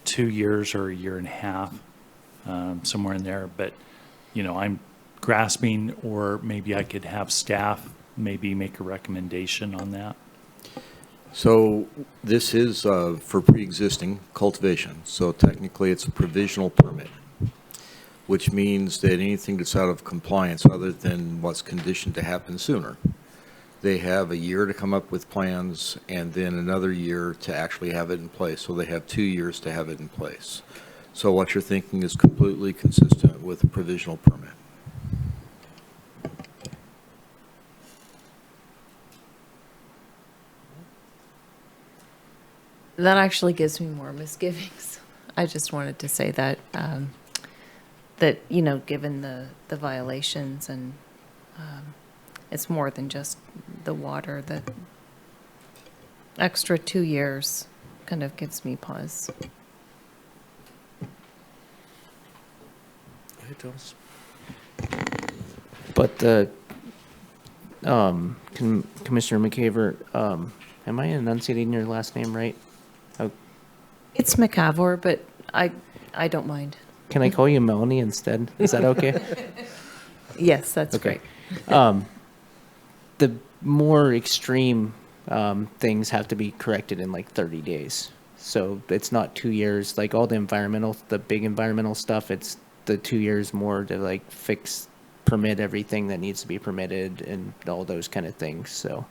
2 years or a year and a half, somewhere in there. But, I'm grasping, or maybe I could have staff maybe make a recommendation on that. So this is for pre-existing cultivation. So technically it's a provisional permit, which means that anything that's out of compliance other than what's conditioned to happen sooner, they have a year to come up with plans and then another year to actually have it in place. So they have 2 years to have it in place. So what you're thinking is completely consistent with a provisional permit. That actually gives me more misgivings. I just wanted to say that, given the violations and it's more than just the water, that extra 2 years kind of gives me pause. It does. But the Commissioner McCaver, am I enunciating your last name right? It's McCavor, but I don't mind. Can I call you Melanie instead? Is that okay? Yes, that's okay. great. The more extreme things have to be corrected in like 30 days. So it's not 2 years. Like all the big environmental stuff, it's the 2 years more to like permit everything that needs to be permitted and all those kind of things. So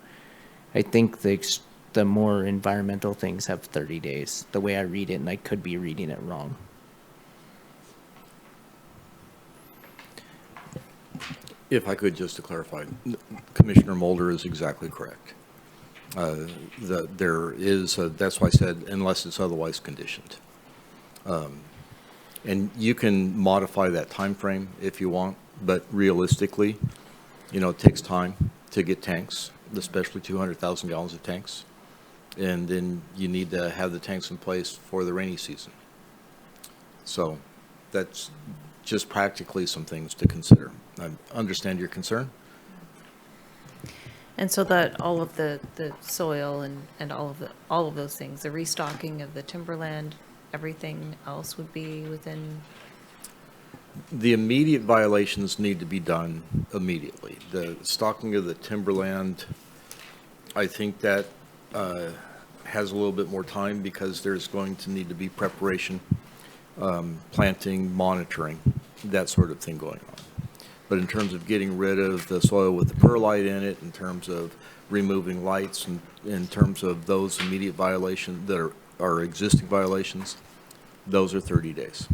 I think the more environmental things have 30 days, the way I read it, and I could be reading it wrong. If I could, just to clarify, Commissioner Mulder is exactly correct. There is, that's why I said, unless it's otherwise conditioned. And you can modify that time frame if you want, but realistically, it takes time to get tanks, especially 200,000 gallons of tanks. And then you need to have the tanks in place for the rainy season. So that's just practically some things to consider. I understand your concern. And so that all of the soil and all of those things, the restocking of the timberland, everything else would be within. The immediate violations need to be done immediately. The stocking of the timberland, I think that has a little bit more time because there's going to need to be preparation, planting, monitoring, that sort of thing going on. But in terms of getting rid of the soil with the perlite in it, in terms of removing lights, and in terms of those immediate violations that are existing violations, those are 30 days.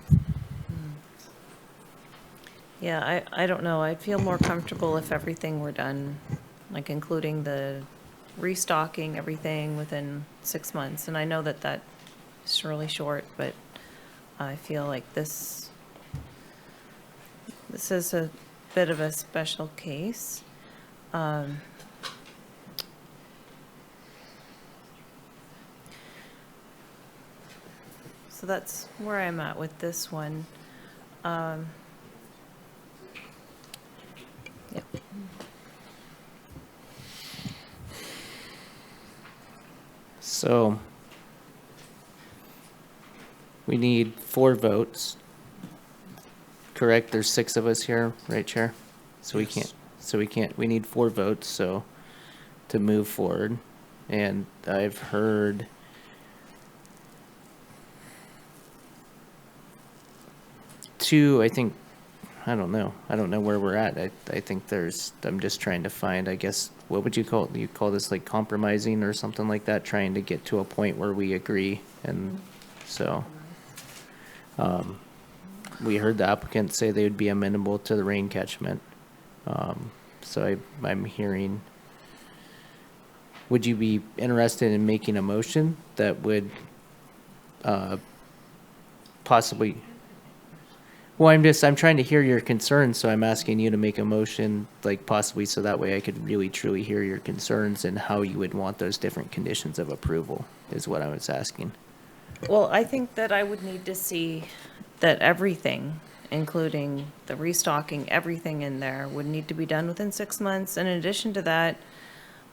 Yeah, I don't know. I'd feel more comfortable if everything were done, like including the restocking everything within 6 months. And I know that is really short, but I feel like this is a bit of a special case. So that's where I'm at with this one. Yeah. So we need 4 votes. Correct? There's 6 of us here, right, Chair? So we need 4 votes, so to move forward. And I've heard two, I think, I don't know where we're at. I think I'm just trying to find, I guess, what would you call it? You call this like compromising or something like that, trying to get to a point where we agree. And so, we heard the applicant say they would be amenable to the rain catchment. So I'm hearing, would you be interested in making a motion that would, possibly, well, I'm trying to hear your concerns, so I'm asking you to make a motion, like possibly so that way I could really truly hear your concerns and how you would want those different conditions of approval, is what I was asking. Well, I think that I would need to see that everything, including the restocking, everything in there would need to be done within 6 months. And in addition to that,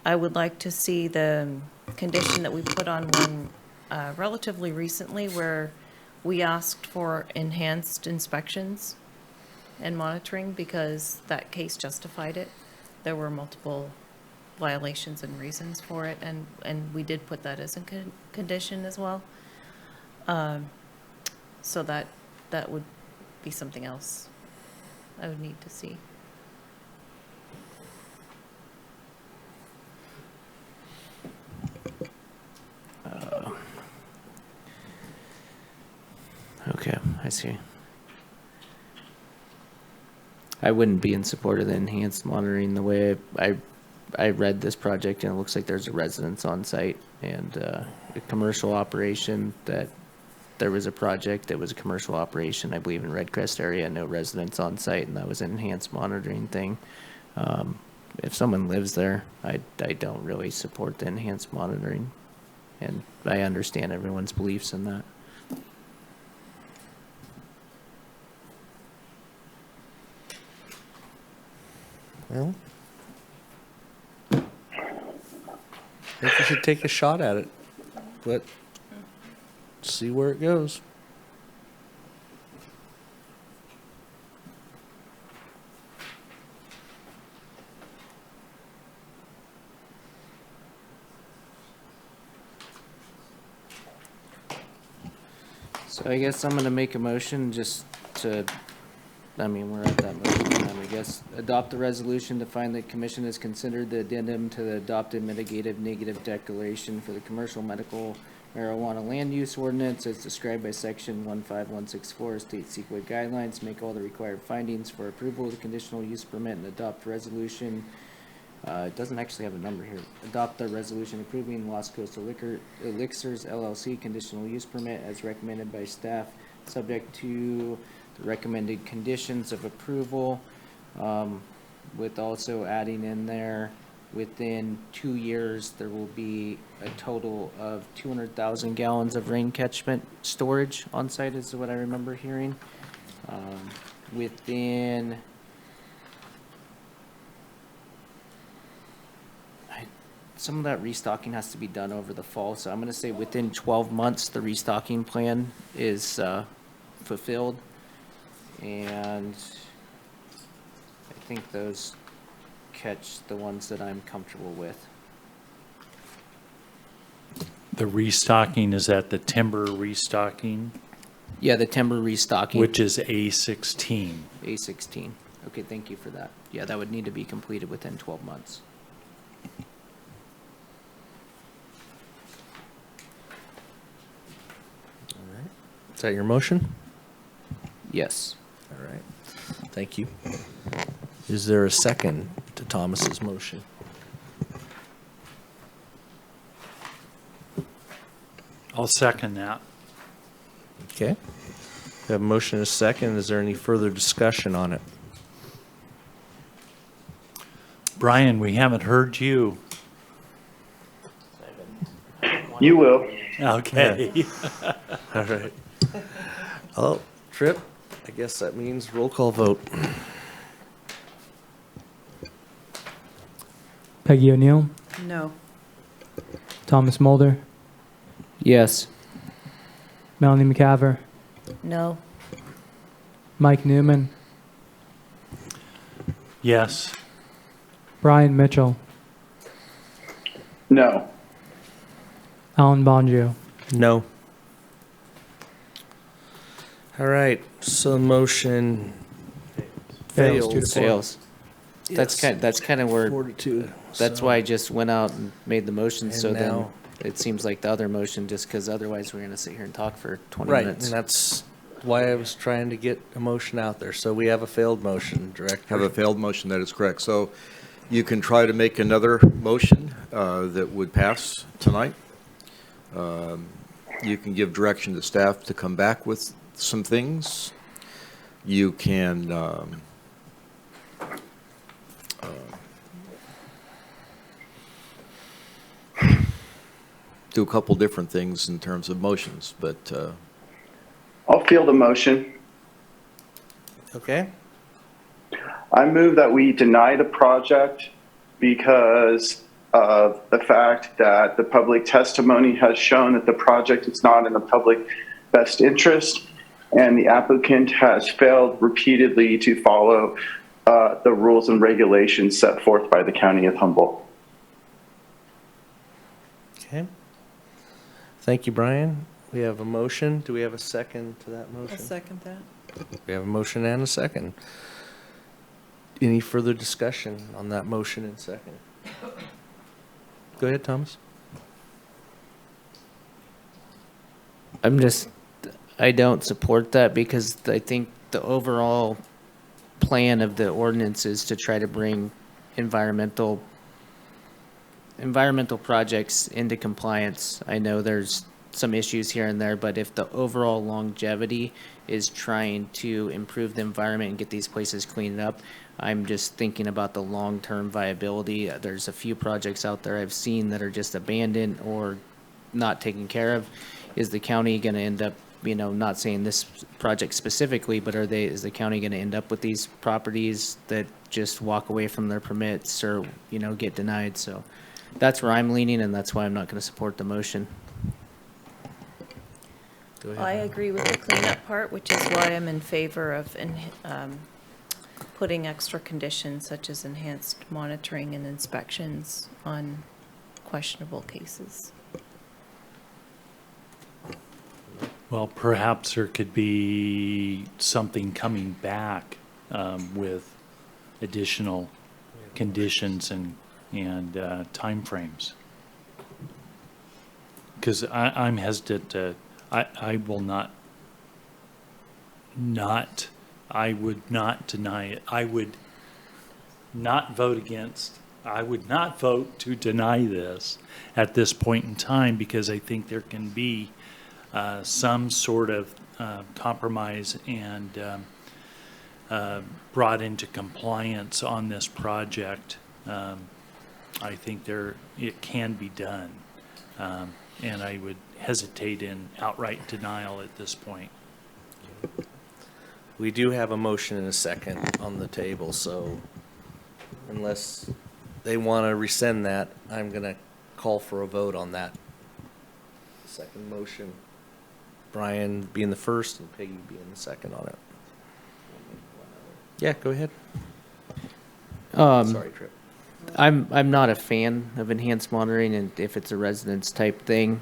I would like to see the condition that we put on one relatively recently where we asked for enhanced inspections and monitoring because that case justified it. There were multiple violations and reasons for it, and we did put that as a condition as well. So that would be something else I would need to see. Okay, I see. I wouldn't be in support of the enhanced monitoring. The way I read this project, and it looks like there's a residence on site and a commercial operation. That there was a project that was a commercial operation, I believe, in Redcrest area, no residents on site, and that was an enhanced monitoring thing. If someone lives there, I don't really support the enhanced monitoring, and I understand everyone's beliefs in that. Well, I think you should take a shot at it, but see where it goes. So I guess I'm gonna make a motion just to, I mean, we're at that motion time, I guess. Adopt the resolution to find that commission has considered the addendum to the adopted mitigative negative declaration for the commercial medical marijuana land use ordinance as described by section 15164 state CEQA guidelines, make all the required findings for approval of the conditional use permit and adopt resolution. It doesn't actually have a number here. Adopt the resolution approving Las Coastal Elixirs LLC conditional use permit as recommended by staff, subject to the recommended conditions of approval, with also adding in there within 2 years there will be a total of 200,000 gallons of rain catchment storage on site, is what I remember hearing. Within some of that restocking has to be done over the fall, so I'm going to say within 12 months the restocking plan is fulfilled, and I think those catch the ones that I'm comfortable with. The restocking, is that the timber restocking? Yeah, the timber restocking. Which is A16. A16. Okay, thank you for that. Yeah, that would need to be completed within 12 months. All right. Is that your motion? Yes. All right. Thank you. Is there a second to Thomas's motion? I'll second that. Okay. We have a motion and a second. Is there any further discussion on it? Brian, we haven't heard you. You will. Okay. Yeah. All right. Oh, Tripp, I guess that means roll call vote. Peggy O'Neill, No. Thomas Mulder, Yes. Melanie McCaver, No. Mike Newman, Yes. Brian Mitchell, No. Alan Bongio. No. All right, so the motion Fails, 2 to 4. Fails. That's kind of where, 4 to 2. that's So- why I just went out and made the motion, And so then now- it seems like the other motion, just because otherwise we're gonna sit here and talk for 20 Right, minutes. and that's why I was trying to get a motion out there. So we have a failed motion, Director. Have a failed motion, that is correct. So you can try to make another motion that would pass tonight. You can give direction to staff to come back with some things. You can do a couple different things in terms of motions, but I'll field a motion. Okay. I move that we deny the project because of the fact that the public testimony has shown that the project is not in the public best interest, and the applicant has failed repeatedly to follow the rules and regulations set forth by the County of Humboldt. Okay. Thank you, Brian. We have a motion. Do we have a second to that I'll motion? second that. We have a motion and a second. Any further discussion on that motion and second? Go ahead, Thomas. I don't support that because I think the overall plan of the ordinance is to try to bring environmental projects into compliance. I know there's some issues here and there, but if the overall longevity is trying to improve the environment and get these places cleaned up, I'm just thinking about the long-term viability. There's a few projects out there I've seen that are just abandoned or not taken care of. Is the county going to end up, not saying this project specifically, but is the county going to end up with these properties that just walk away from their permits or, get denied? So that's where I'm leaning, and that's why I'm not going to support the motion. I agree with the cleanup part, which is why I'm in favor of putting extra conditions such as enhanced monitoring and inspections on questionable cases. Well, perhaps there could be something coming back with additional conditions and timeframes. Because I'm hesitant to, I will not, I would not deny it. I would not vote to deny this at this point in time, because I think there can be some sort of compromise and brought into compliance on this project. I think it can be done. And I would hesitate in outright denial at this point. We do have a motion and a second on the table, so unless they want to rescind that, I'm going to call for a vote on that second motion. Brian being the first and Peggy being the second on it. Yeah, go ahead. Sorry, Trip. I'm not a fan of enhanced monitoring, and if it's a residence type thing,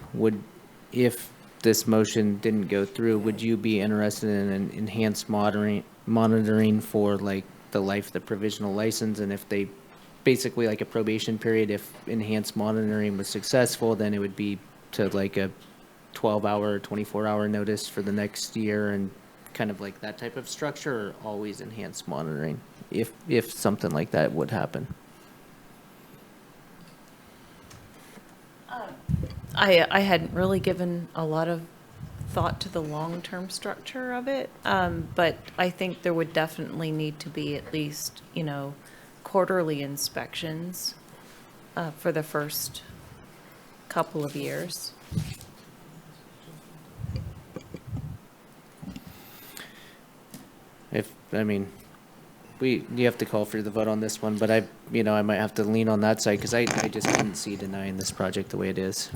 if this motion didn't go through, would you be interested in an enhanced monitoring for like the life of the provisional license? And if they basically like a probation period, if enhanced monitoring was successful, then it would be to like a 12-hour, 24-hour notice for the next year, and kind of like that type of structure, or always enhanced monitoring if something like that would happen? I hadn't really given a lot of thought to the long-term structure of it, but I think there would definitely need to be at least, quarterly inspections for the first couple of years. You have to call for the vote on this one, but I might have to lean on that side, because I just didn't see denying this project the way it is.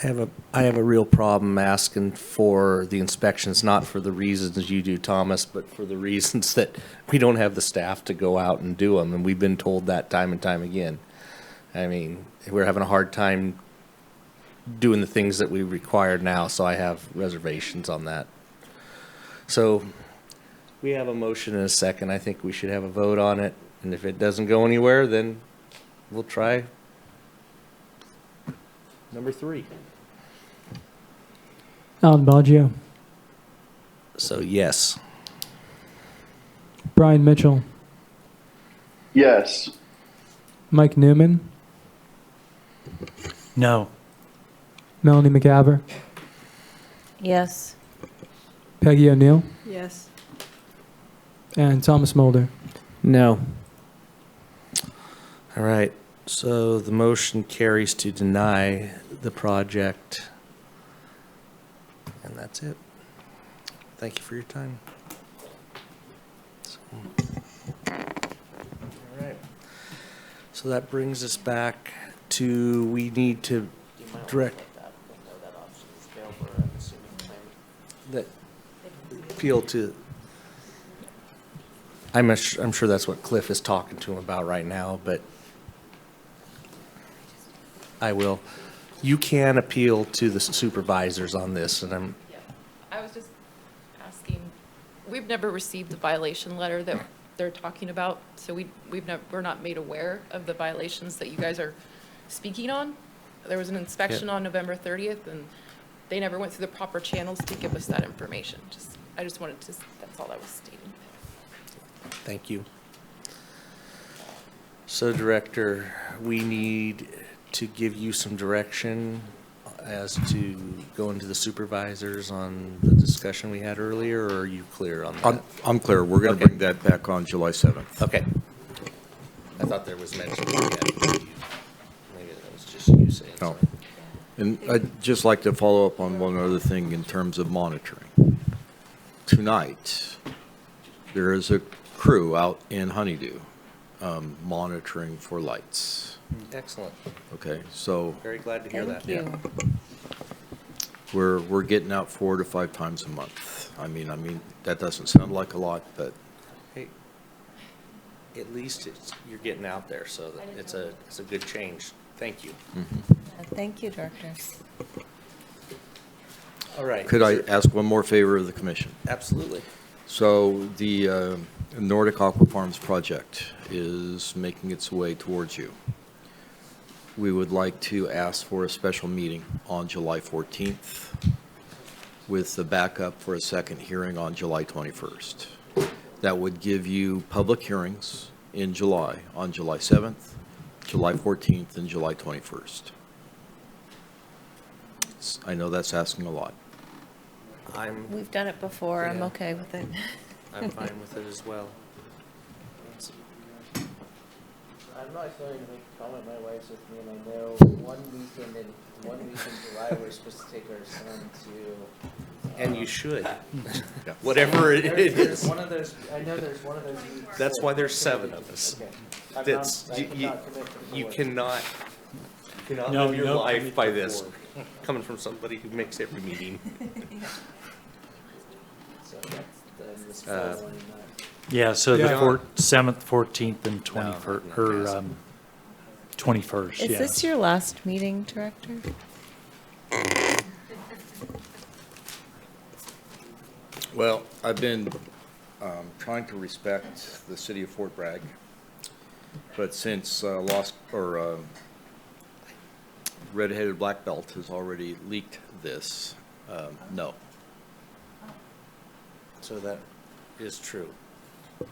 I have a real problem asking for the inspections, not for the reasons you do, Thomas, but for the reasons that we don't have the staff to go out and do them, and we've been told that time and time again. I mean, we're having a hard time doing the things that we require now, so I have reservations on that. So we have a motion and a second. I think we should have a vote on it, and if it doesn't go anywhere, then we'll try number 3. Alan Baggio, So yes. Brian Mitchell, Yes. Mike Newman, No. Melanie McGabber, Yes. Peggy O'Neill, Yes. and Thomas Mulder. No. All right, so the motion carries to deny the project. And that's it. Thank you for your time. All right. So that brings us back to, we need to direct that appeal to, I'm sure that's what Cliff is talking to him about right now, but I will. You can appeal to the supervisors on this, and I'm, I was just asking, we've never received the violation letter that they're talking about, so we're not made aware of the violations that you guys are speaking on. There was an inspection on November 30th, and they never went through the proper channels to give us that information. I just wanted to, that's all I was stating. thank you. So, Director, we need to give you some direction as to going to the supervisors on the discussion we had earlier, or are you clear on that? I'm clear. We're going to bring that back on July 7th. Okay. I thought there was mention. Maybe that was just you saying No. something. And I'd just like to follow up on one other thing in terms of monitoring. Tonight, there is a crew out in Honeydew monitoring for lights. Excellent. Okay, so Very glad to hear that. Thank you. we're getting out 4 to 5 times a month. I mean that doesn't sound like a lot, but Hey, at least you're getting out there, so that it's a good change. Thank you. Thank you, Director. All right. could I ask one more favor of the commission? Absolutely. So the Nordic Aqua Farms project is making its way towards you. We would like to ask for a special meeting on July 14th with the backup for a second hearing on July 21st. That would give you public hearings in July, on July 7th, July 14th, and July 21st. I know that's asking a lot. We've done it before. I'm Yeah. okay with it. I'm fine with it as well. I'm not going to make a comment. My wife's with me, and I know one week in July, we're supposed to take our son to. And you should. Whatever it There's is. one of those, I know there's one of those weeks. That's that- why there's 7 of us. Okay. That's, I cannot commit to you 4. cannot No, live your no, life commit by to this, 4. coming from somebody who makes every meeting. So that's the Uh, following night. Yeah, so the Yeah. 7th, 14th, and 21st, or 21st, Is yeah. this your last meeting, Director? Well, I've been trying to respect the city of Fort Bragg, but since Red-Headed Black Belt has already leaked this, no. So that is true.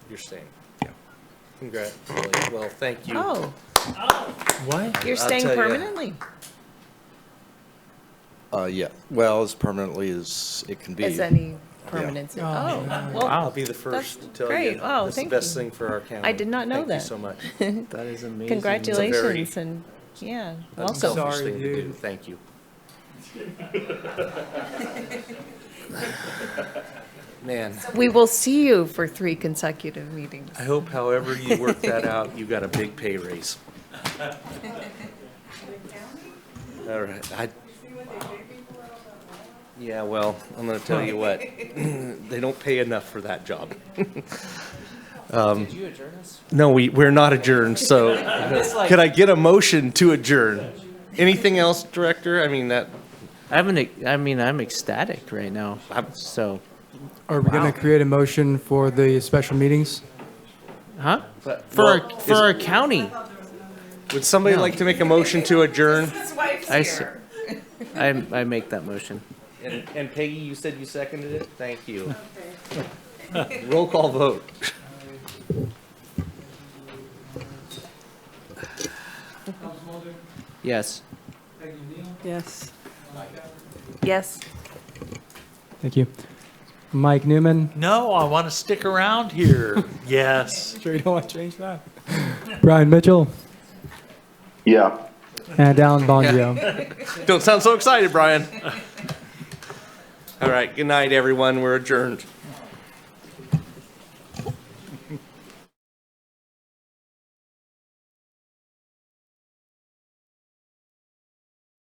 You're saying. Yeah. Congratulations. Well, thank you. Oh, What? you're I'll staying tell ya. permanently? Yeah, well, as permanently as it can be. As any permanency? Oh, well, I'll be the first to that's tell great. you. Oh, This is the thank best you. thing for our county. I did not know Thank that. you so much. That is amazing. Congratulations and, yeah, That's a welcome. selfish thing to do. Thank you. Man, We will see you for 3 consecutive meetings. I hope however you work that out, you got a big pay raise. All right. Yeah, well, I'm going to tell you what, they don't pay enough for that job. Did you adjourn us? No, we're not adjourned, so could I get a motion to adjourn? Anything else, Director? I mean, I'm ecstatic right now. So, Are we going to create a motion for the special meetings? huh? For our county. Would somebody No. like to make a motion to adjourn? I make that motion. And Peggy, you said you seconded it? Thank you. Roll call vote. Yes. Yes. Yes. Thank you. Mike Newman? No, I want to stick around here. Yes. Sure you don't want to change that? Brian Mitchell? Yeah. And Alan Bongio? Don't sound so excited, Brian. All right, good night, everyone. We're adjourned.